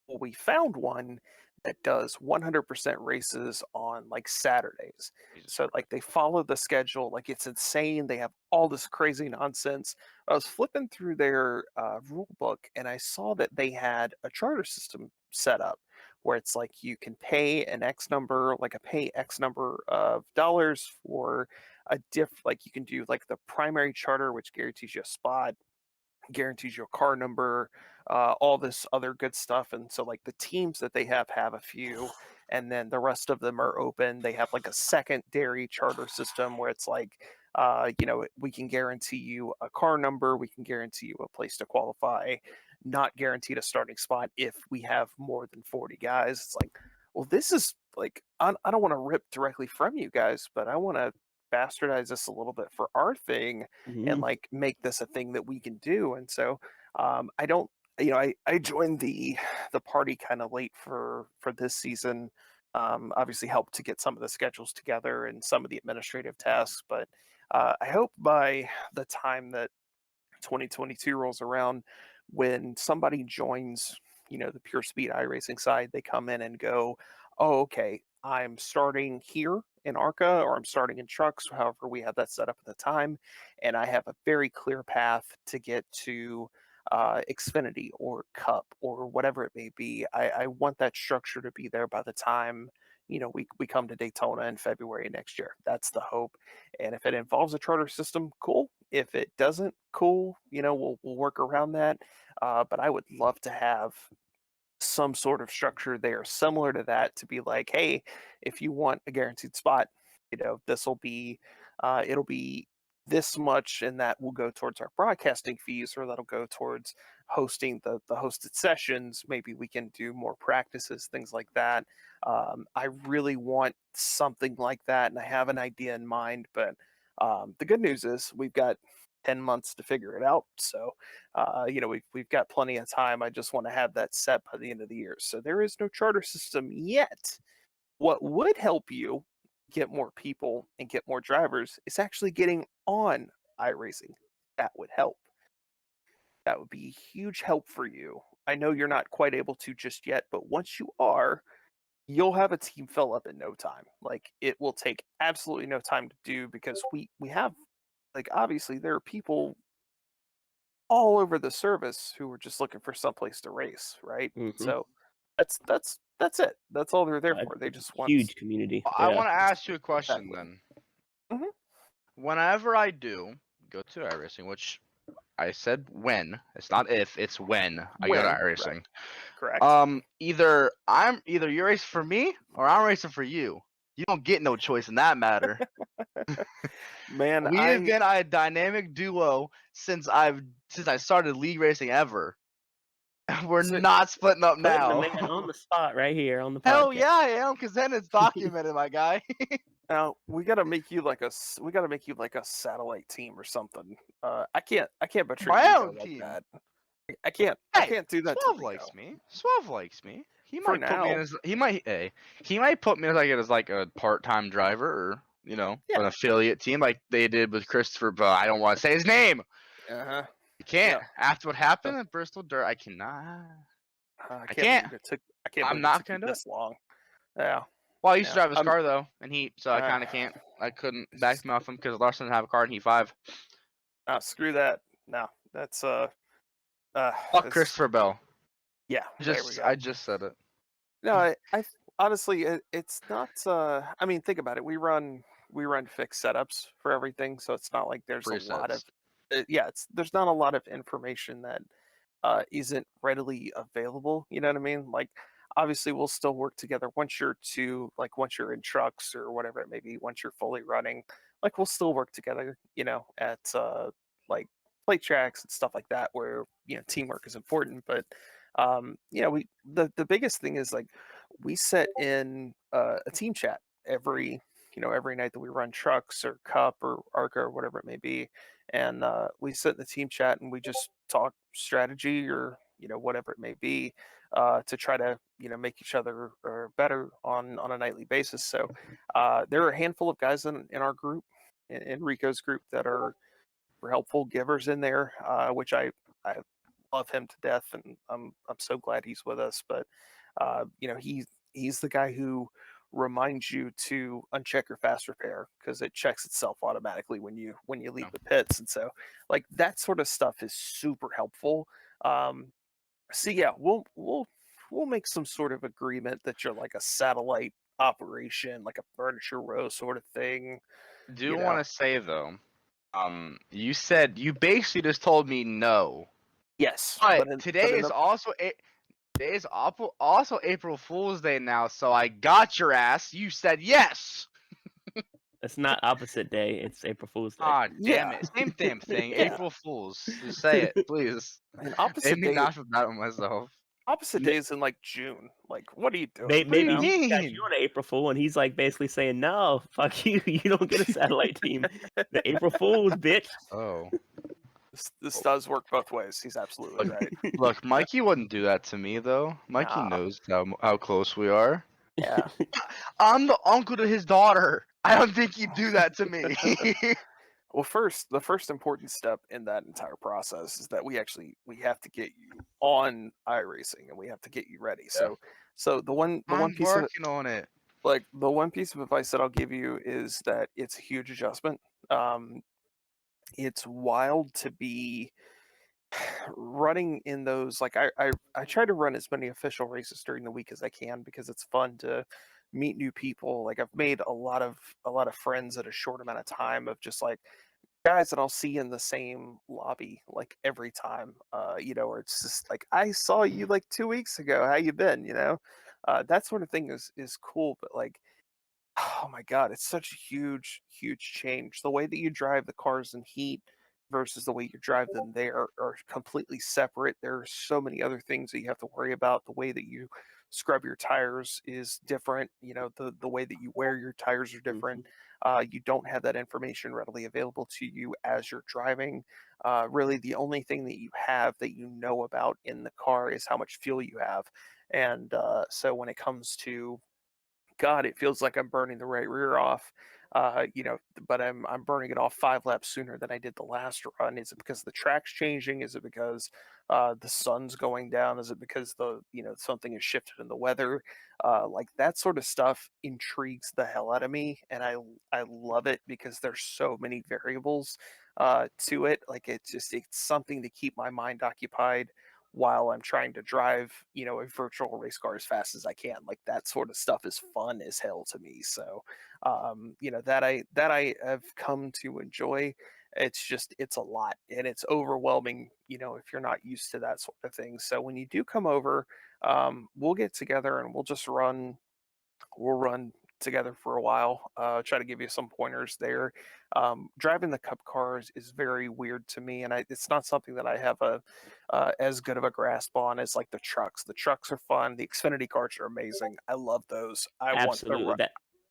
S6: Well, we found one that does 100% races on like Saturdays.
S2: Jesus
S6: So
S2: Christ.
S6: like they follow the schedule, like it's insane. They have all this crazy nonsense. I was flipping through their rule book and I saw that they had a charter system set up where it's like you can pay an X number, like a pay X number of dollars for like you can do like the primary charter, which guarantees you a spot, guarantees you a car number, all this other good stuff. And so, like, the teams that they have a few, and then the rest of them are open. They have like a secondary charter system where it's like, we can guarantee you a car number, we can guarantee you a place to qualify, not guaranteed a starting spot if we have more than 40 guys. It's like, well, this is like, I don't want to rip directly from you guys, but I want to bastardize this a little bit for our thing and
S4: Mhm.
S6: like make this a thing that we can do. And so I don't, I joined the party kind of late for this season. obviously help to get some of the schedules together and some of the administrative tasks. But I hope by the time that 2022 rolls around, when somebody joins, the pure speed iRacing side, they come in and go, oh, okay, I'm starting here in ARCA or I'm starting in trucks, however we have that set up at the time, and I have a very clear path to get to Xfinity or Cup or whatever it may be. I want that structure to be there by the time we come to Daytona in February next year. That's the hope. And if it involves a charter system, cool. If it doesn't, cool. We'll work around that. But I would love to have some sort of structure there similar to that, to be like, hey, if you want a guaranteed spot, this will be it'll be this much, and that will go towards our broadcasting fees, or that'll go towards hosting the hosted sessions. Maybe we can do more practices, things like that. I really want something like that, and I have an idea in mind. But the good news is we've got 10 months to figure it out. So, we've got plenty of time. I just want to have that set by the end of the year. So there is no charter system yet. What would help you get more people and get more drivers is actually getting on iRacing. That would help. That would be a huge help for you. I know you're not quite able to just yet, but once you are, you'll have a team fill up in no time. Like, it will take absolutely no time to do, because we have, like, obviously there are people all over the service who are just looking for someplace to race, right?
S4: Mhm.
S6: So that's it. That's all they're there
S4: Uh,
S6: for. They
S4: it's
S6: just
S4: a
S6: want
S4: huge community.
S2: I
S4: Yeah.
S2: want to ask you a question
S6: Exactly.
S2: then.
S6: Mhm.
S2: Whenever I do go to iRacing, which I said when, it's not if, it's when I go to
S6: When, right?
S2: iRacing.
S6: Correct.
S2: Either you're racing for me or I'm racing for you. You don't get no choice in that matter.
S6: Man,
S2: We have been a dynamic duo since I started league racing ever. We're
S6: So-
S2: not splitting up
S4: Putting the
S2: now.
S4: man on the spot right here on the
S2: Hell
S4: podcast.
S2: yeah, I am, because then it's documented, my guy.
S6: now we got to make you like a satellite team or something. I can't betray
S2: My
S6: Rico
S2: own
S6: like
S2: team.
S6: that. I
S2: Hey,
S6: can't do that to
S2: Suave
S6: Rico.
S2: likes me. Suave likes me. He
S6: For
S2: might put me in
S6: now.
S2: as he might put me as like a part-time driver, or an
S6: Yeah.
S2: affiliate team like they did with Christopher. But I don't want to say his name.
S6: Uh-huh.
S2: You can't.
S6: Yeah.
S2: After what happened at Bristol Dirt, I cannot.
S6: I
S2: I
S6: can't
S2: can't.
S6: believe it took I can't
S2: I'm
S6: believe it
S2: not
S6: took you
S2: gonna do it.
S6: this long. Yeah.
S2: Well, I used to
S6: Yeah.
S2: drive his car though, and Heat, so I kind of
S6: Uh,
S2: can't. I couldn't back me off him because Larson didn't have a car in Heat 5.
S6: Screw that. No, that's
S2: Fuck
S6: it's
S2: Christopher Bell.
S6: yeah. There we go.
S2: I just said it.
S6: No, honestly, it's not. I mean, think about it. We run fixed setups for everything, so it's not like there's a lot of.
S2: Presets.
S6: There's not a lot of information that isn't readily available. You know what I mean? Like, obviously, we'll still work together once you're in trucks or whatever it may be. Once you're fully running, like, we'll still work together. At like play tracks and stuff like that, where teamwork is important. But we the biggest thing is, like, we set in a team chat every night that we run trucks or cup or arca or whatever it may be, and we sit in the team chat and we just talk strategy or whatever it may be, to try to make each other better on a nightly basis. So there are a handful of guys in our group, in Rico's group, that are helpful givers in there, which I love him to death, and I'm so glad he's with us. But he's the guy who reminds you to uncheck your fast repair, because it checks itself automatically when you leave the pits. And so, like, that sort of stuff is super helpful. So yeah, we'll make some sort of agreement that you're like a satellite operation, like a furniture row sort of thing.
S2: Do want to say though, you basically just told me no.
S6: Yes,
S2: But
S6: but
S2: today is also April Fool's Day now, so I got your ass. You said yes.
S4: It's not opposite day. It's April Fool's Day.
S2: Ah, damn
S6: Yeah.
S2: it. Same damn thing.
S6: Yeah.
S2: April Fools. Just say it, please.
S6: And
S2: Made me not feel bad with myself.
S6: opposite days in like June. Like, what are you doing?
S4: Maybe
S2: you
S4: he got
S2: mean?
S4: you on an April Fool, and he's like basically saying, "No, fuck you. You don't get a satellite team. The April Fools, bitch."
S2: Oh.
S6: This does work both ways. He's absolutely right.
S2: Look, Mikey wouldn't do that to me though. Mikey
S6: Nah.
S2: knows how close we are.
S6: Yeah.
S2: I'm the uncle to his daughter. I don't think you'd do that to me.
S6: Well, the first important step in that entire process is that we have to get you on iRacing and we have to get you ready.
S2: Yeah.
S6: So the one
S2: I'm
S6: piece of
S2: working on it.
S6: like the one piece of advice that I'll give you is that it's a huge adjustment. It's wild to be running in those, like I try to run as many official races during the week as I can because it's fun to meet new people. Like I've made a lot of friends at a short amount of time of just like guys that I'll see in the same lobby like every time. Or it's just like I saw you like 2 weeks ago. How you been? That sort of thing is cool, but like oh my god, it's such a huge, huge change. The way that you drive the cars in heat versus the way you drive them there are completely separate. There are so many other things that you have to worry about. The way that you scrub your tires is different. The way that you wear your tires are different. You don't have that information readily available to you as you're driving. Really, the only thing that you have that you know about in the car is how much fuel you have. And so when it comes to God, it feels like I'm burning the right rear off. But I'm burning it off 5 laps sooner than I did the last run. Is it because the track's changing? Is it because the sun's going down? Is it because something has shifted in the weather? Like that sort of stuff intrigues the hell out of me, and I love it because there's so many variables to it. Like it's something to keep my mind occupied while I'm trying to drive, a virtual race car as fast as I can. Like that sort of stuff is fun as hell to me. So, that I have come to enjoy. It's a lot and it's overwhelming, if you're not used to that sort of thing. So when you do come over, we'll get together and we'll run together for a while. Try to give you some pointers there. Driving the cup cars is very weird to me, and it's not something that I have as good of a grasp on as like the trucks. The trucks are fun. The Xfinity cars are amazing. I love those.
S4: Absolutely.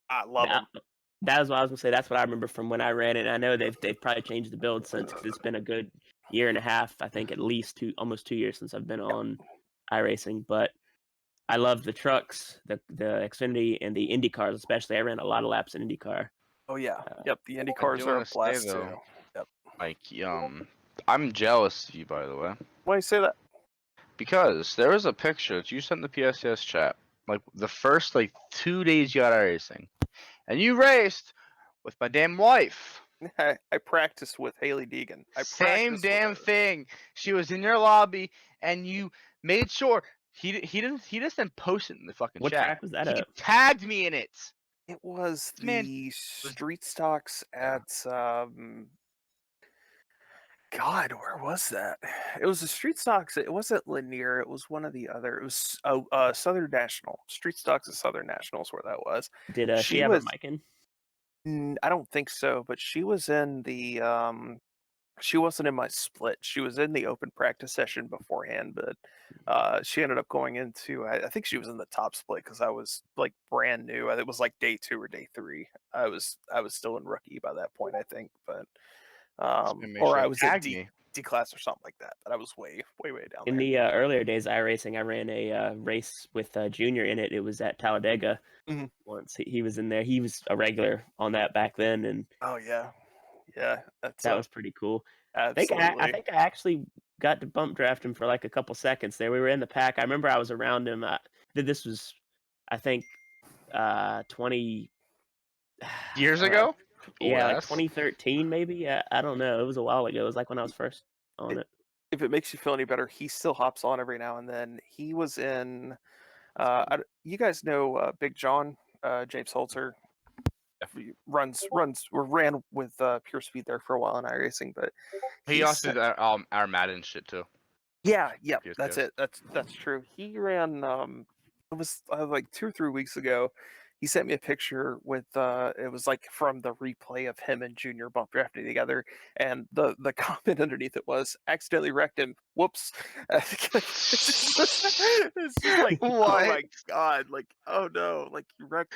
S6: I love
S4: That
S6: them.
S4: that was what I was gonna say. That's what I remember from when I ran it. And I know they've probably changed the build since because it's been a good year and a half. I think at least almost 2 years since I've been on iRacing. But I love the trucks, the Xfinity, and the Indy cars especially. I ran a lot of laps in IndyCar.
S6: Oh yeah, yep. The Indy
S2: I
S6: cars
S2: do
S6: are a
S2: want to say
S6: blast
S2: though,
S6: too. Yep.
S2: like, I'm jealous of you, by the way,
S6: Why you say that?
S2: because there was a picture that you sent in the PSS chat, like the first like 2 days you got racing, and you raced with my damn wife.
S6: I practiced with Haley Deegan.
S2: Same damn thing. She was in your lobby, and you made sure he just didn't post it in the fucking
S4: What
S2: chat.
S4: track was that
S2: He
S4: at?
S2: tagged me in it.
S6: It was
S2: Man
S6: the
S2: was
S6: street stocks at God, where was that? It was the street stocks. It wasn't Lanier. It was one of the other. It was Southern National. Street stocks at Southern Nationals where that was.
S4: Did she
S6: She
S4: have her
S6: was.
S4: mic in?
S6: I don't think so, but she was in the. She wasn't in my split. She was in the open practice session beforehand, but she ended up going into. I think she was in the top split because I was like brand new. It was like day 2 or day 3. I was still in rookie by that point, I think, but.
S2: make
S6: Or
S2: sure
S6: I
S2: to
S6: was at
S2: tag
S6: D
S2: me.
S6: class or something like that. But I was way down
S4: In
S6: there.
S4: the earlier days of iRacing, I ran a race with Junior in it. It was at Talladega
S6: Mhm.
S4: once. He was in there. He was a regular on that back then, and
S6: Oh yeah, that's
S4: that was pretty cool.
S6: absolutely.
S4: I think I actually got to bump draft him for like a couple seconds there. We were in the pack. I remember I was around him. This was, I think, 20
S2: Years
S4: uh,
S2: ago?
S4: yeah, like
S2: Less.
S4: 2013 maybe. I don't know. It was a while ago. It was like when I was first on it.
S6: If it makes you feel any better, he still hops on every now and then. He was in. You guys know Big John, James Holzer. He ran with Pure Speed there for a while in iRacing, but
S2: He
S6: he's
S2: also did our Madden shit too.
S6: yeah,
S2: Yes,
S6: that's
S2: yes.
S6: it. That's true. He ran. It was like 2 or 3 weeks ago. He sent me a picture with. It was like from the replay of him and Junior bump drafting together, and the comment underneath it was accidentally wrecked him. Whoops. It's just like oh
S2: What?
S6: my god, like oh no, like you wrecked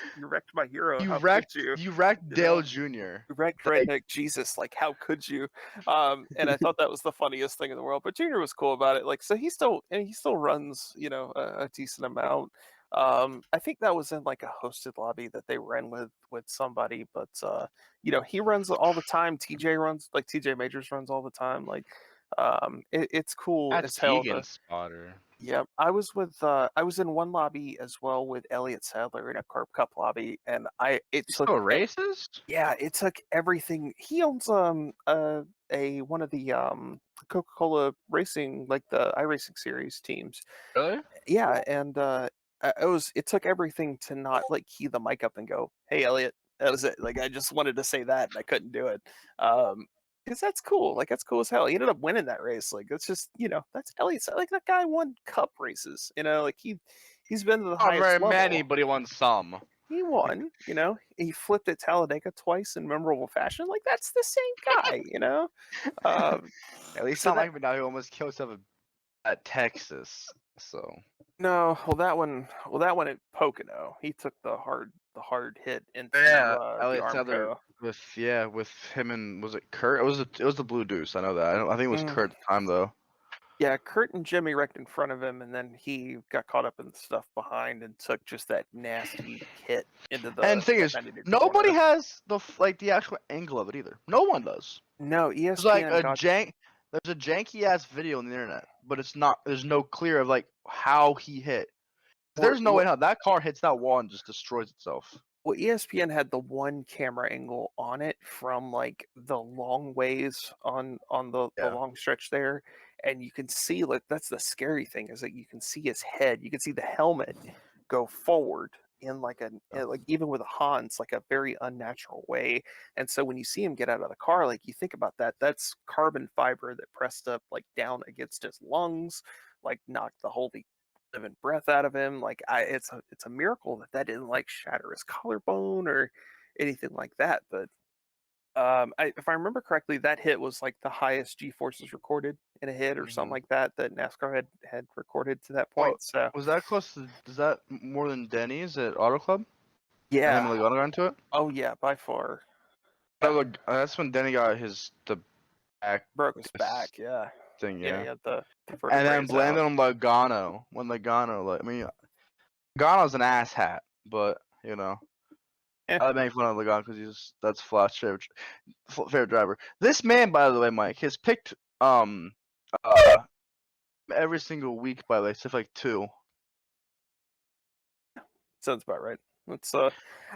S6: my hero.
S2: You
S6: How
S2: wrecked
S6: could you?
S2: you wrecked
S6: You
S2: Dale
S6: know?
S2: Jr.
S6: Wrecked redneck Jesus, like how could you? And I thought that was the funniest thing in the world. But Junior was cool about it. Like so he still runs, a decent amount. I think that was in like a hosted lobby that they ran with somebody, but he runs all the time. TJ Majors runs all the time. Like, it's cool
S2: That's
S6: as hell
S2: Keegan
S6: to.
S2: Spotter.
S6: Yeah, I was in one lobby as well with Elliot Sadler in a Carb Cup lobby, and
S2: He's still racist?
S6: it took everything. He owns one of the Coca-Cola racing, like the iRacing series teams.
S2: Really?
S6: Yeah, and it took everything to not like key the mic up and go, "Hey Elliot," that was it. Like I just wanted to say that and I couldn't do it. Because that's cool. Like that's cool as hell. He ended up winning that race. Like that's just that's Elliot. Like that guy won cup races. Like he's been to the
S2: Not
S6: highest
S2: very many,
S6: level.
S2: but he won some.
S6: He won. He flipped at Talladega twice in memorable fashion. Like that's the same guy.
S2: At least
S6: So
S2: not like me now. He almost killed himself at Texas. So
S6: No, that one at Pocono, he took the hard hit into the
S2: Elliot Sadler
S6: Armco.
S2: with him and was it Kurt? It was the Blue Deuce. I know that. I think it was Kurt at the time though.
S6: Yeah, Kurt and Jimmy wrecked in front of him, and then he got caught up in the stuff behind and took just that nasty hit into the.
S2: And the thing is,
S6: 90-degree
S2: nobody
S6: corner.
S2: has the actual angle of it either. No one does.
S6: No,
S2: There's like
S6: ESPN
S2: there's a janky ass video on the internet, but it's not. There's no clear of like how he hit. There's no way how that car hits that wall and just destroys itself.
S6: Well, ESPN had the one camera angle on it from like the long ways on the long stretch there, and you can see like that's the scary thing is that you can see his head, you can see the helmet go forward in like like even with a Hans like a very unnatural way, and so when you see him get out of the car, like you think about that's carbon fiber that pressed up like down against his lungs, like knocked the holy living breath out of him. Like it's a miracle that didn't like shatter his collarbone or anything like that. But if I remember correctly, that hit was like the highest G forces recorded in a hit or something like that NASCAR had recorded to that point. So
S2: was that close to? Is that more than Denny's at Auto Club?
S6: yeah,
S2: And then Laguna got into it.
S6: Oh yeah, by far.
S2: That's when Denny got the back
S6: Broke his back. Yeah.
S2: thing.
S6: Yeah, he had the
S2: and then
S6: vertebrae
S2: blamed
S6: out.
S2: on Logano when Logano's an asshat, but I make fun of Logano because that's Flash favorite driver. This man, by the way, Mike, has picked every single week, by the way, except like 2.
S6: Sounds about right. It's I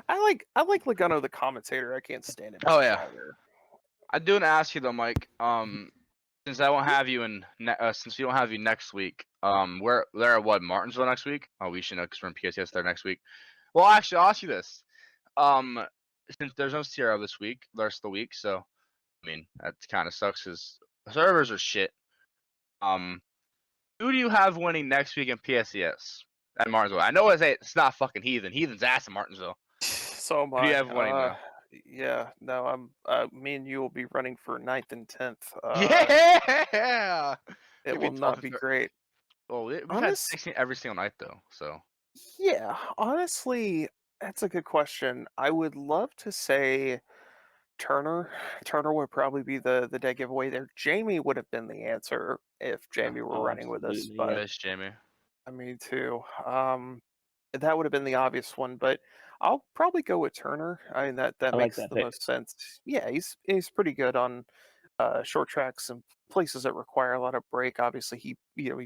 S6: like Logano the commentator. I can't stand him.
S2: Oh yeah. I do want to ask you though, Mike. Since I won't have you since we don't have you next week, we're there at what, Martinsville next week? Oh, we should know because we're in PSS there next week. Well, actually, I'll ask you this. Since there's no CRL this week, the rest of the week, so I mean that kind of sucks because servers are shit. Who do you have winning next week in PSES at Martinsville? I know it's not fucking Heathen. Heathen's ass in Martinsville.
S6: So
S2: Who do you have winning though?
S6: Yeah, no, me and you will be running for 9th and 10th.
S2: Yeah,
S6: it will not be great.
S2: Well, we've had 16 every single night though, so.
S6: Yeah, honestly, that's a good question. I would love to say Turner. Turner would probably be the dead giveaway there. Jamie would have been the answer if Jamie were running with us. But
S2: miss Jamie.
S6: Me too. That would have been the obvious one, but I'll probably go with Turner. I mean that makes the most sense. Yeah, he's pretty good on short tracks and places that require a lot of brake. Obviously, he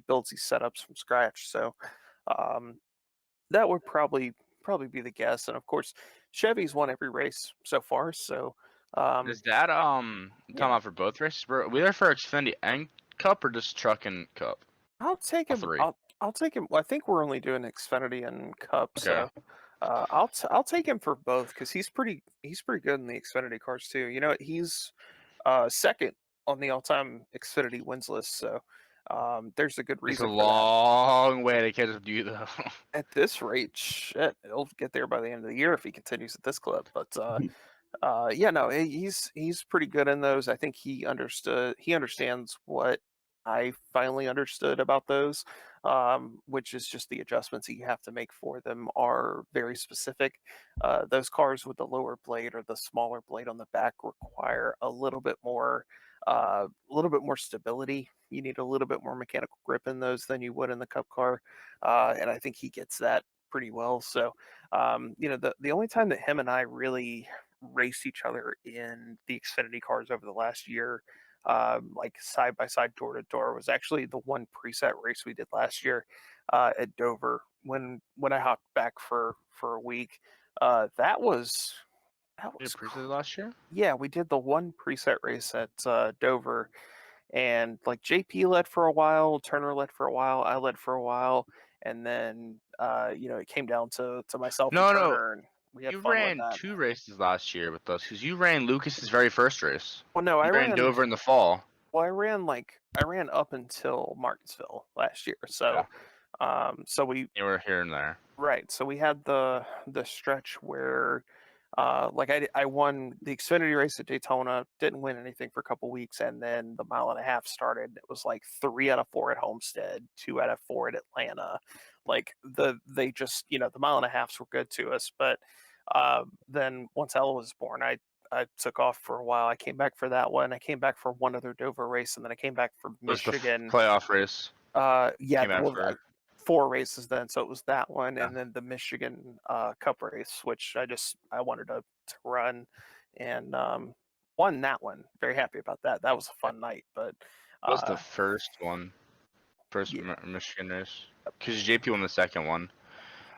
S6: builds these setups from scratch, so that would probably be the guess. And of course, Chevy's won every race so far. So
S2: is that talking about for both races? Are we there for Xfinity and Cup or just Truck and Cup?
S6: I'll take him. I'll take him. I think we're only doing Xfinity and Cup, so I'll take him for both because he's pretty good in the Xfinity cars too. He's second on the all-time Xfinity wins list, so there's a good reason.
S2: It's a long way to catch up to you though.
S6: At this rate, shit, he'll get there by the end of the year if he continues at this clip. But yeah, no, he's pretty good in those. I think he understands what I finally understood about those, which is just the adjustments that you have to make for them are very specific. Those cars with the lower blade or the smaller blade on the back require a little bit more stability. You need a little bit more mechanical grip in those than you would in the Cup car, and I think he gets that pretty well. So, the only time that him and I really raced each other in the Xfinity cars over the last year, like side by side, door to door, was actually the one preset race we did last year at Dover when I hopped back for a week. That was
S2: last year.
S6: yeah, we did the one preset race at Dover, and like JP led for a while, Turner led for a while, I led for a while, and then it came down to myself and
S2: No,
S6: Turner, and we had
S2: you
S6: fun with
S2: ran
S6: that.
S2: 2 races last year with us because you ran Lucas's very first race.
S6: Well, no,
S2: You ran Dover in the fall.
S6: Well, I ran up until Martinsville last year, so
S2: Yeah.
S6: so we
S2: You were here and there.
S6: Right. So we had the stretch where like I won the Xfinity race at Daytona, didn't win anything for a couple weeks, and then the mile and a half started. It was like 3 out of 4 at Homestead, 2 out of 4 at Atlanta. Like they just, the mile and a halves were good to us. But then once Ella was born, I took off for a while. I came back for that one. I came back for one other Dover race, and then I came back for
S2: Was the
S6: Michigan.
S2: playoff race?
S6: Yeah,
S2: Came after.
S6: 4 races then, so it was that one,
S2: Yeah.
S6: and then the Michigan Cup race, which I wanted to run, and won that one. Very happy about that. That was a fun night. But
S2: What was the first one?
S6: yeah.
S2: Michigan race? Because JP won the second one.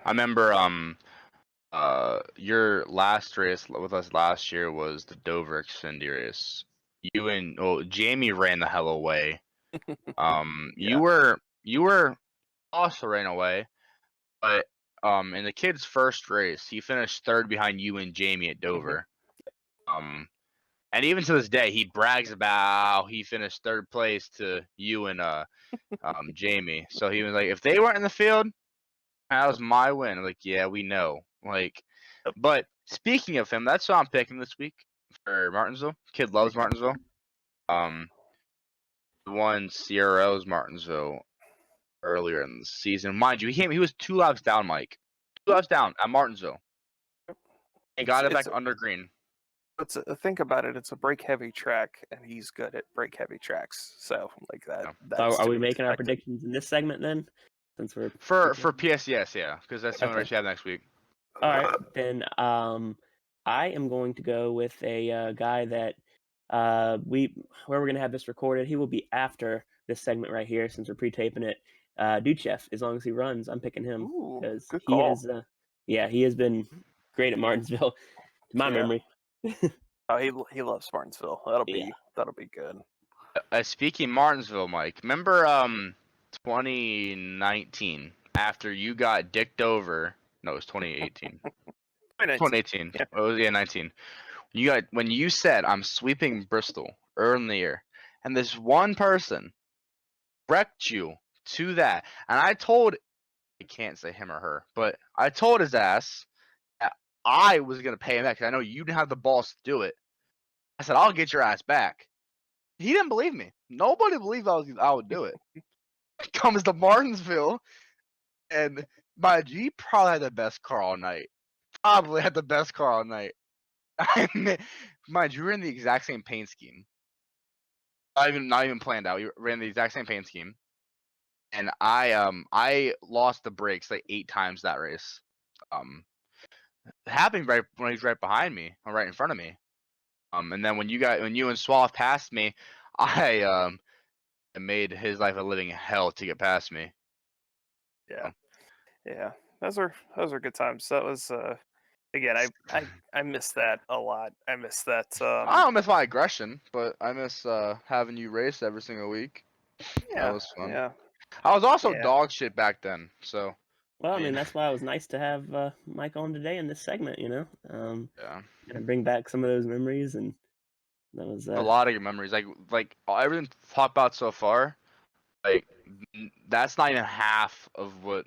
S2: I remember your last race with us last year was the Dover Xfinity race. Jamie ran the hell away.
S6: Yeah.
S2: You were also ran away, but in the kid's first race, he finished 3rd behind you and Jamie at Dover. And even to this day, he brags about how he finished 3rd place to you and Jamie. So he was like, if they weren't in the field, that was my win. I'm like, yeah, we know. Like, but speaking of him, that's what I'm picking this week for Martinsville. Kid loves Martinsville. Won CRL's Martinsville earlier in the season. Mind you, he was 2 laps down, Mike. 2 laps down at Martinsville. He got it back under green.
S6: Think about it. It's a brake heavy track, and he's good at brake heavy tracks. So like that.
S2: Yeah.
S6: That's
S4: Are we making our predictions in this segment then? Since we're
S2: for PSES, yeah, because that's the only race you have next week.
S4: All right, then I am going to go with a guy that where we're gonna have this recorded. He will be after this segment right here, since we're pre-taping it. Duchev, as long as he runs, I'm picking him because he has he has been great at Martinsville, to my memory.
S6: Oh, he loves Martinsville. That'll be good.
S2: Speaking Martinsville, Mike, remember 2019 after you got dicked over? No, it was 2018. 2018. Yeah. It was 19. When you said I'm sweeping Bristol early in the year, and this one person wrecked you to that, and I can't say him or her, but I told his ass that I was gonna pay him back because I know you didn't have the balls to do it. I said I'll get your ass back. He didn't believe me. Nobody believed I would do it. Comes to Martinsville, and mind you, he probably had the best car all night. Mind you, we were in the exact same paint scheme. Not even planned out. We ran the exact same paint scheme, and I lost the brakes like 8 times that race. It happened right when he was right behind me, or right in front of me. And then when you and Swaff passed me, I made his life a living hell to get past me.
S6: Yeah. Those are good times. That was again, I miss that a lot. I miss that.
S2: I don't miss my aggression, but I miss having you race every single week.
S6: Yeah,
S2: that was fun.
S6: Yeah.
S2: I was also dog shit back then, so.
S4: Well, I mean, that's why it was nice to have Mike on today in this segment. And bring back some of those memories, and that was
S2: a lot of your memories. Like everything talked about so far. Like that's not even half of what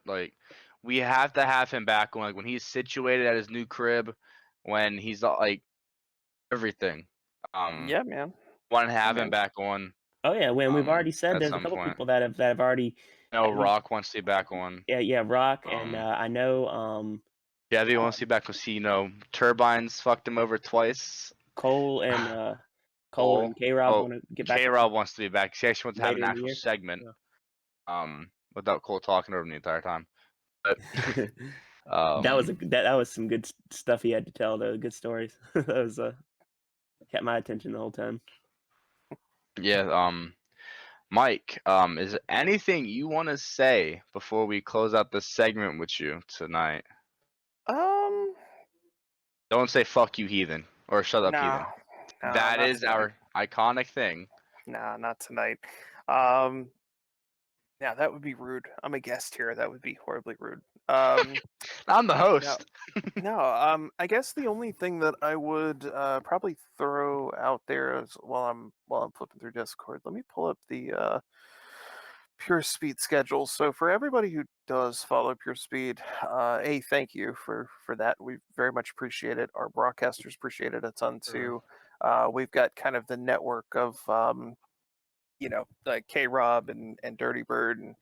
S2: we have to have him back when he's situated at his new crib, when he's like everything.
S6: Yeah, man.
S2: Want to have him back on.
S4: Oh yeah, when we've already said there's a couple people that have already.
S2: No, Rock wants to be back on.
S4: Yeah, Rock, and I know.
S2: Yeah, he wants to be back because turbines fucked him over twice.
S4: Cole and K-Rob want to get back.
S2: K-Rob wants to be back. He actually wants to have an actual segment. Without Cole talking over him the entire time. But
S4: That was some good stuff he had to tell though. Good stories. That was kept my attention the whole time.
S2: Yeah. Mike, is there anything you want to say before we close out this segment with you tonight?
S6: Um,
S2: Don't say "fuck you, heathen" or "shut up,
S6: no,
S2: heathen."
S6: no,
S2: That
S6: not
S2: is
S6: tonight.
S2: our iconic thing.
S6: Nah, not tonight. Um, yeah, that would be rude. I'm a guest here. That would be horribly rude.
S2: I'm the
S6: No,
S2: host.
S6: no. I guess the only thing that I would probably throw out there is while I'm flipping through Discord. Let me pull up the Pure Speed schedule. So for everybody who does follow Pure Speed, thank you for that. We very much appreciate it. Our broadcasters appreciate it a ton too. We've got kind of the network of like K Rob and Dirty Bird and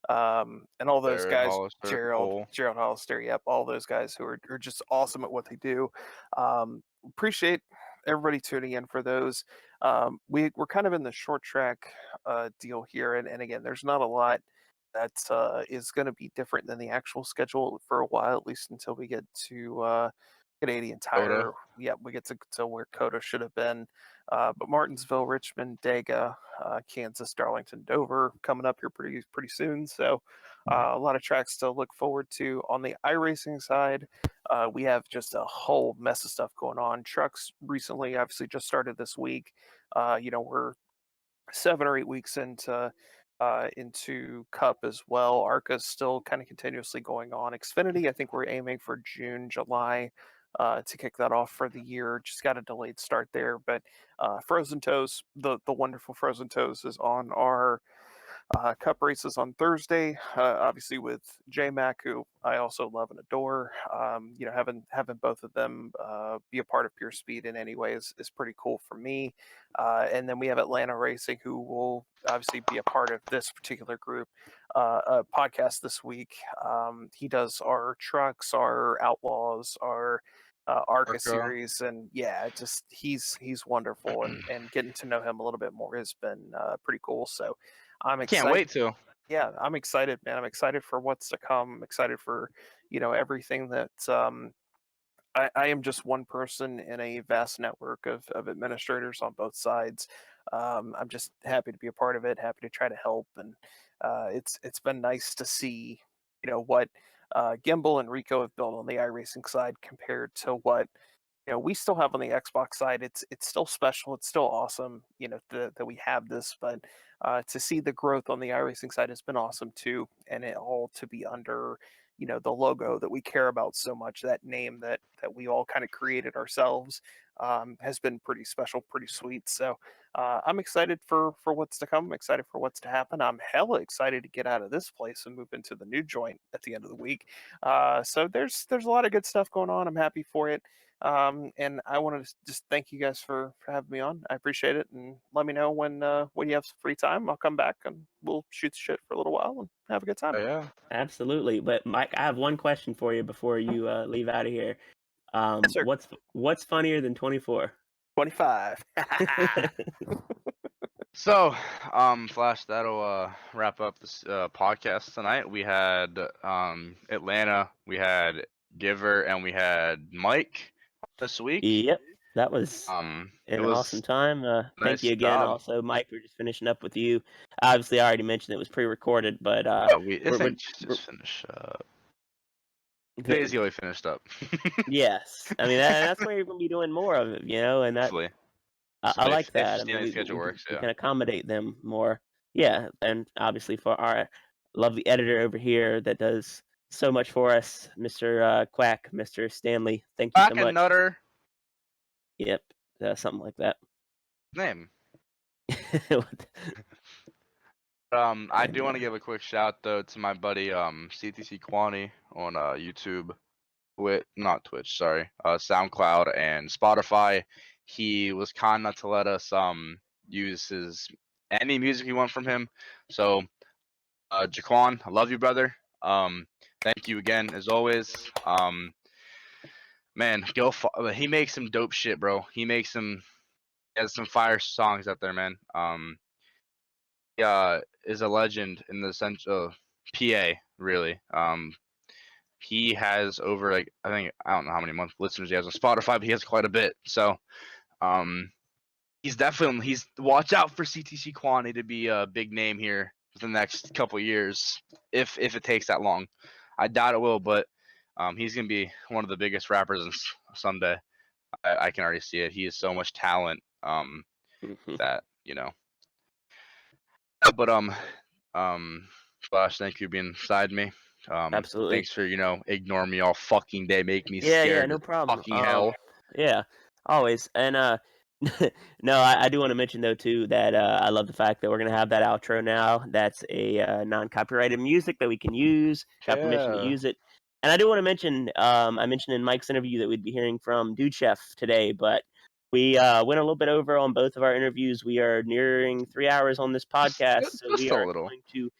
S6: all those
S2: Barrett,
S6: guys,
S2: Hollister,
S6: Gerald
S2: Cole.
S6: Hollister, yep, all those guys who are just awesome at what they do. Appreciate everybody tuning in for those. We're kind of in the short track deal here, and again, there's not a lot that is going to be different than the actual schedule for a while, at least until we get to Canadian
S2: Coda.
S6: Tire. Yeah, we get to where Coda should have been. But Martinsville, Richmond, Daga, Kansas, Darlington, Dover coming up here pretty soon. So a lot of tracks to look forward to. On the iRacing side, we have just a whole mess of stuff going on. Trucks recently, obviously, just started this week. We're 7 or 8 weeks into Cup as well. ARCA's still kind of continuously going on. Xfinity, I think we're aiming for June, July to kick that off for the year. Just got a delayed start there, but Frozen Toes, the wonderful Frozen Toes, is on our Cup races on Thursday. Obviously with J-Mac, who I also love and adore. Having both of them be a part of Pure Speed in any way is pretty cool for me. And then we have Atlanta Racing, who will obviously be a part of this particular group podcast this week. He does our trucks, our outlaws, our ARCA series, and yeah, just he's wonderful, and getting to know him a little bit more has been pretty cool. So I'm
S2: I can't
S6: excited.
S2: wait to.
S6: Yeah, I'm excited, man. I'm excited for what's to come. I'm excited for everything that I am just one person in a vast network of administrators on both sides. I'm just happy to be a part of it, happy to try to help, and it's been nice to see what Gimbal and Rico have built on the iRacing side compared to what we still have on the Xbox side. It's still special. It's still awesome. That we have this, but to see the growth on the iRacing side has been awesome too, and it all to be under the logo that we care about so much, that name that we all kind of created ourselves, has been pretty special, pretty sweet. So I'm excited for what's to come. I'm excited for what's to happen. I'm hella excited to get out of this place and move into the new joint at the end of the week. So there's a lot of good stuff going on. I'm happy for it. And I want to just thank you guys for having me on. I appreciate it, and let me know when you have some free time. I'll come back and we'll shoot the shit for a little while and have a good time.
S2: Oh, yeah.
S4: Absolutely. But Mike, I have one question for you before you leave out of here.
S6: Yes, sir.
S4: What's funnier than 24?
S6: 25.
S2: So, Flash, that'll wrap up this podcast tonight. We had Atlanta, we had Giver, and we had Mike this week.
S4: Yep, that was
S2: it
S4: an
S2: was
S4: awesome time. Thank
S2: nice
S4: you again,
S2: job.
S4: also Mike, for just finishing up with you. Obviously, I already mentioned it was pre-recorded, but
S2: This ain't just finished. Today's we finished up.
S4: Yes, I mean that's where you're gonna be doing more of it, and that
S2: Hopefully.
S4: I like
S2: If
S4: that. I mean,
S2: Stanley's schedule works,
S4: we
S2: yeah.
S4: can accommodate them more. Yeah, and obviously for our lovely editor over here that does so much for us, Mr. Quack, Mr. Stanley. Thank you so
S2: Quack and
S4: much.
S2: Nutter.
S4: Yep, something like that.
S2: Name. I do want to give a quick shout though to my buddy CTC Quani on YouTube, not Twitch, sorry, SoundCloud and Spotify. He was kind enough to let us use any music we want from him. So Jaquan, I love you, brother. Thank you again as always. Man, he makes some dope shit, bro. He has some fire songs out there, man. Is a legend in the sense of PA, really. he has over I don't know how many monthly listeners he has on Spotify, but he has quite a bit. So he's watch out for CTC Kwani to be a big name here for the next couple years, if it takes that long. I doubt it will, but he's gonna be one of the biggest rappers someday. I can already see it. He has so much talent that But Flash, thank you for being beside me.
S4: Absolutely.
S2: Thanks for ignoring me all fucking day, make me
S4: Yeah,
S2: scared
S4: no
S2: as
S4: problem.
S2: fucking hell.
S4: Yeah, always. And no, I do want to mention though too that I love the fact that we're gonna have that outro now. That's a non-copyrighted music that we can use. Got permission to
S2: Yeah.
S4: use it. And I do want to mention, I mentioned in Mike's interview that we'd be hearing from Dude Chef today, but we went a little bit over on both of our interviews. We are nearing 3 hours on this podcast, so we
S2: Just a
S4: are
S2: little.
S4: going to.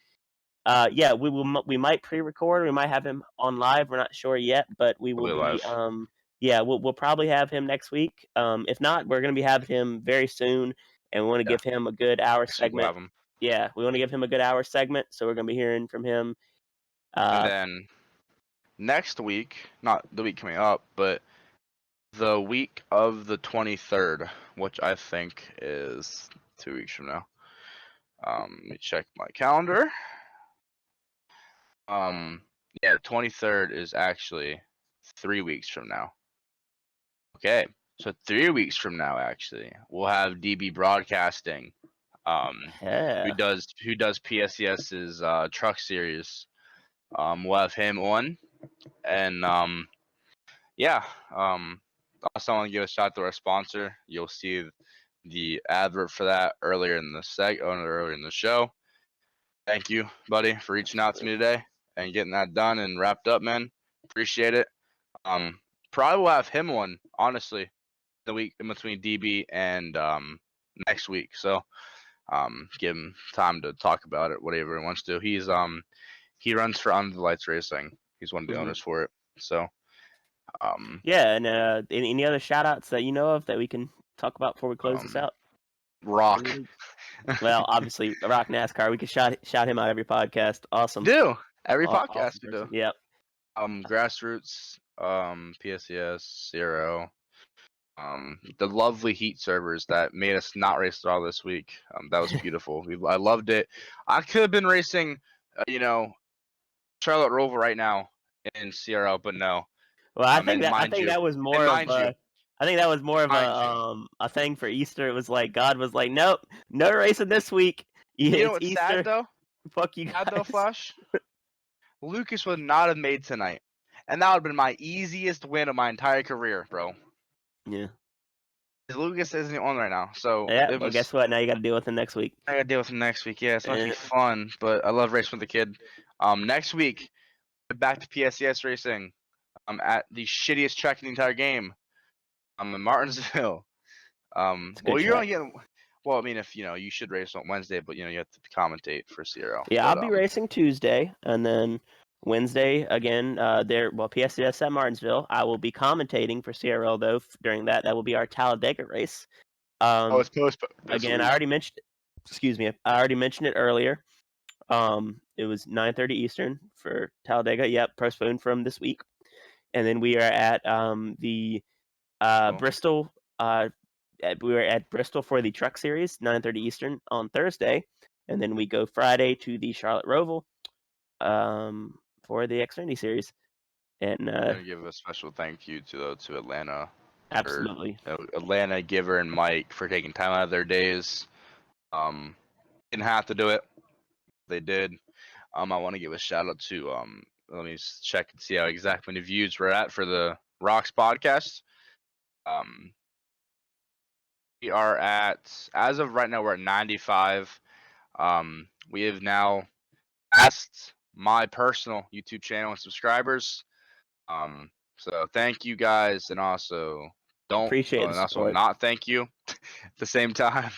S4: Yeah, we might pre-record. We might have him on live. We're not sure yet, but we will
S2: Probably
S4: be.
S2: live.
S4: Yeah, we'll probably have him next week. If not, we're going to be having him very soon, and we want to
S2: Yeah.
S4: give him a good hour
S2: Next week we'll
S4: segment.
S2: have him.
S4: Yeah, we want to give him a good hour segment, so we're going to be hearing from him.
S2: And then next week, not the week coming up, but the week of the 23rd, which I think is 2 weeks from now. Let me check my calendar. Yeah, 23rd is actually 3 weeks from now. Okay, so 3 weeks from now, actually, we'll have DB Broadcasting,
S4: yeah.
S2: who does PSCS's truck series. We'll have him on, and yeah. Also, I want to give a shout out to our sponsor. You'll see the advert for that earlier in the show. Thank you, buddy, for reaching out to me today and getting that done and wrapped up, man. Appreciate it. Probably will have him on, honestly, the week in between DB and next week. So give him time to talk about it, whatever he wants to. He runs for Under the Lights Racing. He's one of the owners for it. So
S4: yeah, and any other shout outs that you know of that we can talk about before we close this out?
S2: Rock.
S4: Well, obviously, Rock NASCAR. We could shout him out every podcast. Awesome.
S2: Do every
S4: Awesome
S2: podcast you
S4: person.
S2: do.
S4: Yep.
S2: Grassroots, PSCS, CRL, the lovely heat servers that made us not race at all this week. That was beautiful. I loved it. I could have been racing, Charlotte Roval right now in CRL, but no.
S4: Well, I think that was more of a thing for Easter. It was like God was like, nope, no racing this week. Yeah,
S2: You know
S4: it's
S2: what's
S4: Easter.
S2: sad though?
S4: Fuck you guys.
S2: Sad though, Flash. Lucas would not have made tonight, and that would have been my easiest win of my entire career, bro.
S4: Yeah.
S2: Lucas isn't on right now, so
S4: yeah. Well, guess what? Now you got to deal with him next week.
S2: I gotta deal with him next week. Yeah, it's supposed to be fun, but I love racing with the kid. Next week, back to PSCS racing. I'm at the shittiest track in the entire game. I'm in Martinsville. Well, you're only getting. Well, I mean, if you should race on Wednesday, but you have to commentate for CRL.
S4: Yeah, I'll be racing Tuesday, and then Wednesday again. PSCS at Martinsville. I will be commentating for CRL though. During that will be our Talladega race.
S2: It's postponed.
S4: Again, I already mentioned. Excuse me. I already mentioned it earlier. It was 9:30 Eastern for Talladega. Yep, postponed from this week. And then we are at the Bristol. We were at Bristol for the Truck Series, 9:30 Eastern on Thursday, and then we go Friday to the Charlotte Roval for the Xfinity Series. And
S2: I'm gonna give a special thank you to Atlanta.
S4: Absolutely.
S2: Atlanta, Giver, and Mike for taking time out of their days. Didn't have to do it. They did. I want to give a shout out to let me check and see how exactly many views we're at for the Rocks podcast. We are at, as of right now, we're at 95. We have now passed my personal YouTube channel and subscribers. So thank you guys, and also not thank you at the same time.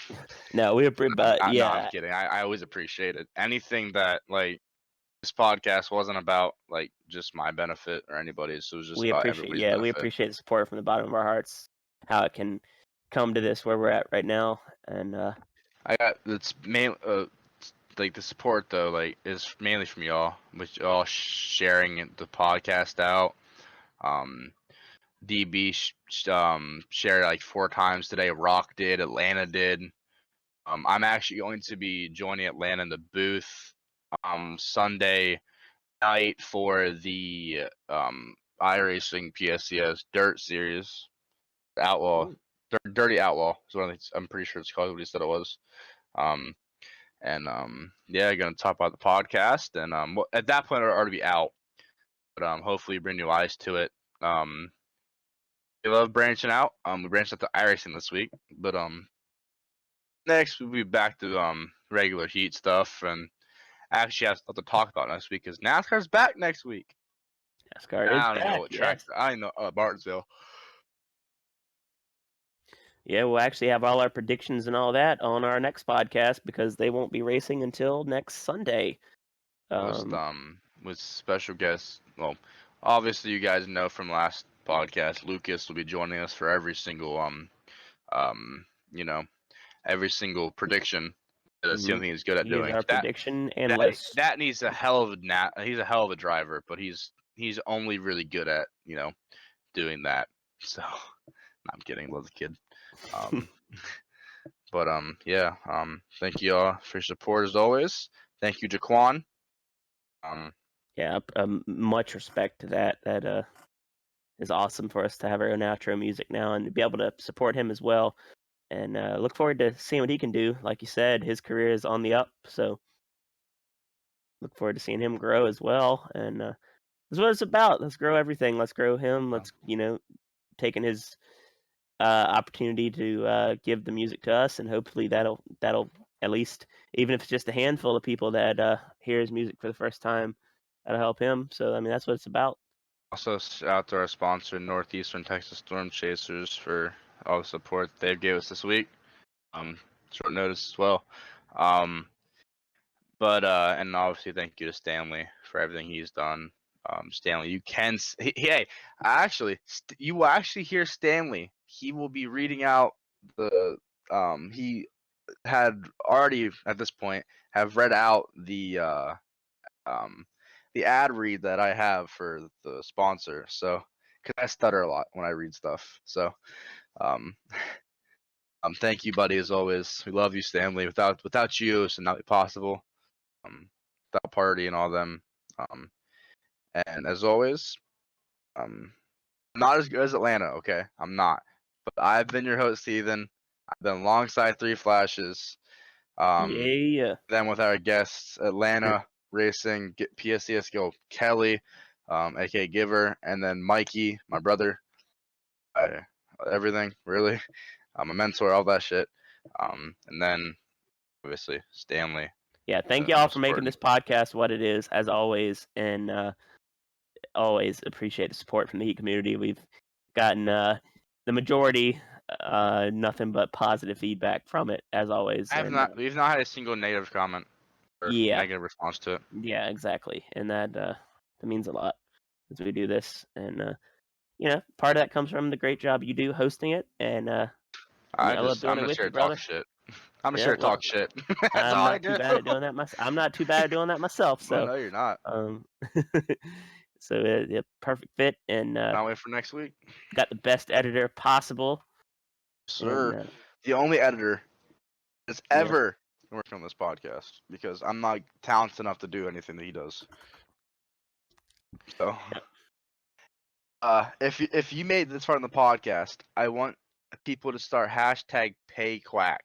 S4: No, we appreciate.
S2: No, I'm kidding. I always appreciate it. Anything that this podcast wasn't about just my benefit or anybody's. So it was just about everybody's benefit.
S4: We appreciate the support from the bottom of our hearts. How it can come to this where we're at right now, and
S2: like the support though, like is mainly from y'all, which y'all sharing the podcast out. DB shared like 4 times today. Rock did. Atlanta did. I'm actually going to be joining Atlanta in the booth Sunday night for the iRacing PSCS Dirt Series. Outlaw, Dirty Outlaw is what I'm pretty sure it's called. What he said it was. Yeah, gonna talk about the podcast, and at that point it'll already be out, but hopefully bring new eyes to it. We love branching out. We branched out to iRacing this week, but next we'll be back to regular heat stuff, and actually have stuff to talk about next week because NASCAR's back next week.
S4: NASCAR
S2: I
S4: is
S2: don't even know
S4: back.
S2: what track.
S4: Yes.
S2: I know Martinsville.
S4: Yeah, we'll actually have all our predictions and all that on our next podcast because they won't be racing until next Sunday.
S2: With special guests. Well, obviously you guys know from last podcast, Lucas will be joining us for every single every single prediction. That's the only thing he's good at
S4: He is
S2: doing.
S4: our prediction analyst.
S2: That needs a hell of he's a hell of a driver, but he's only really good at doing that. So I'm kidding, love the kid. But yeah, thank you all for your support as always. Thank you, Jaquan.
S4: Yeah, much respect to that. That is awesome for us to have our own outro music now and to be able to support him as well. And look forward to seeing what he can do. Like you said, his career is on the up, so look forward to seeing him grow as well. And that's what it's about. Let's grow everything. Let's grow him. Let's taking his opportunity to give the music to us, and hopefully that'll at least, even if it's just a handful of people that hear his music for the first time, that'll help him. So I mean, that's what it's about.
S2: Also, out to our sponsor, Northeastern Texas Storm Chasers, for all the support they gave us this week. Short notice as well. And obviously thank you to Stanley for everything he's done. Stanley, you can you will actually hear Stanley. He will be reading out the he had already at this point have read out the ad read that I have for the sponsor. So, because I stutter a lot when I read stuff. So, thank you, buddy, as always. We love you, Stanley. Without you, this would not be possible. Without Party and all them. And as always, I'm not as good as Atlanta, okay? I'm not. But I've been your host, Ethan. I've been alongside Three Flashes.
S4: Yeah.
S2: Then with our guests, Atlanta Racing, PSCS Go Kelly, aka Giver, and then Mikey, my brother. Everything, really. I'm a mentor, all that shit. And then obviously Stanley.
S4: Yeah, thank y'all for making this podcast what it is, as always, and always appreciate the support from the Heat community. We've gotten the majority, nothing but positive feedback from it, as always.
S2: We've not had a single negative comment or negative response to it.
S4: Yeah, exactly, and that means a lot as we do this, and part of that comes from the great job you do hosting it, and I love doing it with you, brother.
S2: I'm just here to talk shit. That's
S4: I'm
S2: all
S4: not too bad at doing that myself. I'm not too bad at doing that myself. So
S2: no, you're not.
S4: So perfect fit, and
S2: can't wait for next week.
S4: Got the best editor possible,
S2: sir. And, the only editor that's ever worked on this podcast, because I'm not talented enough to do anything that he does. So, if you made this part of the podcast, I want people to start #PayQuack.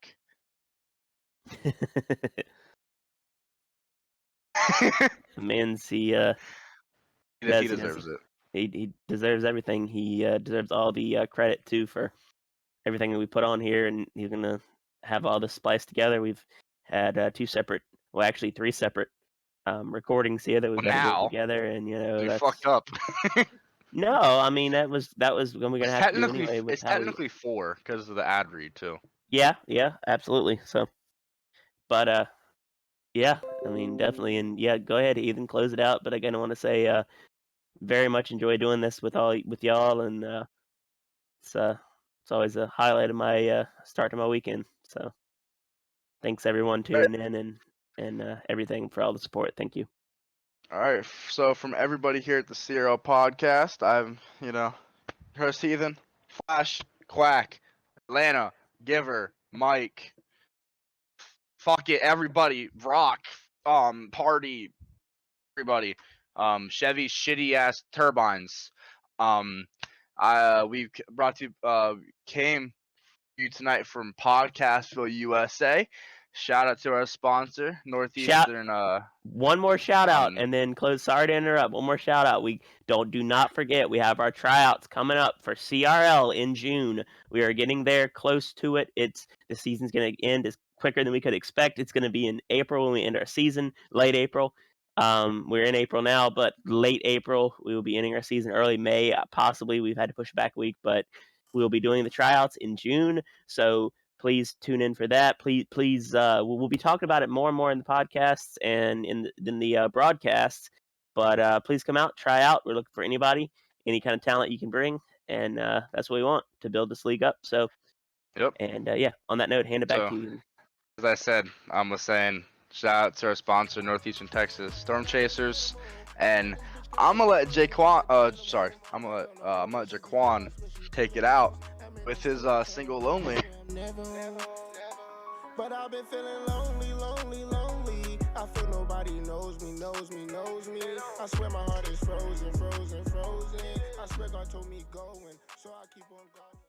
S4: Man's
S2: he deserves it.
S4: He deserves everything. He deserves all the credit too for everything that we put on here, and he's gonna have all this spliced together. We've had three separate recordings here that we've got to get together, and
S2: you fucked up.
S4: No, I mean that was when we're gonna have to do anyway.
S2: It's technically 4 because of the ad read too.
S4: Yeah, absolutely. So, but yeah, I mean definitely, and yeah, go ahead, Ethan, close it out. But again, I want to say, very much enjoy doing this with y'all, and it's always a highlight of my start to my weekend. So, thanks everyone tuning in, and and everything for all the support. Thank you.
S2: All right. So from everybody here at the CRL podcast, I'm, Hurst Heathen, Flash, Quack, Atlanta, Giver, Mike, fuck it, everybody, Rock, Party, everybody, Chevy's shitty ass turbines. We've brought to came to you tonight from PodcastVille USA. Shout out to our sponsor, Northeastern.
S4: One more shout out and then close. Sorry to interrupt. One more shout out. Do not forget, we have our tryouts coming up for CRL in June. We are getting there, close to it. The season's going to end as quicker than we could expect. It's going to be in April when we end our season, late April. We're in April now, but late April we will be ending our season. Early May, possibly. We've had to push it back a week, but we'll be doing the tryouts in June. So please tune in for that. Please, we'll be talking about it more and more in the podcasts and in the broadcasts. But please come out, try out. We're looking for any kind of talent you can bring, and that's what we want to build this league up. So,
S2: yep.
S4: And on that note, hand it back to you.
S2: As I said, I was saying, shout out to our sponsor, Northeastern Texas Storm Chasers, and I'm gonna let Jaquan. I'm gonna let Jaquan take it out with his single "Lonely."
S7: But I've been feeling lonely, lonely, lonely. I feel nobody knows me, knows me, knows me. I swear my heart is frozen, frozen, frozen. I swear God told me going, so I keep on going.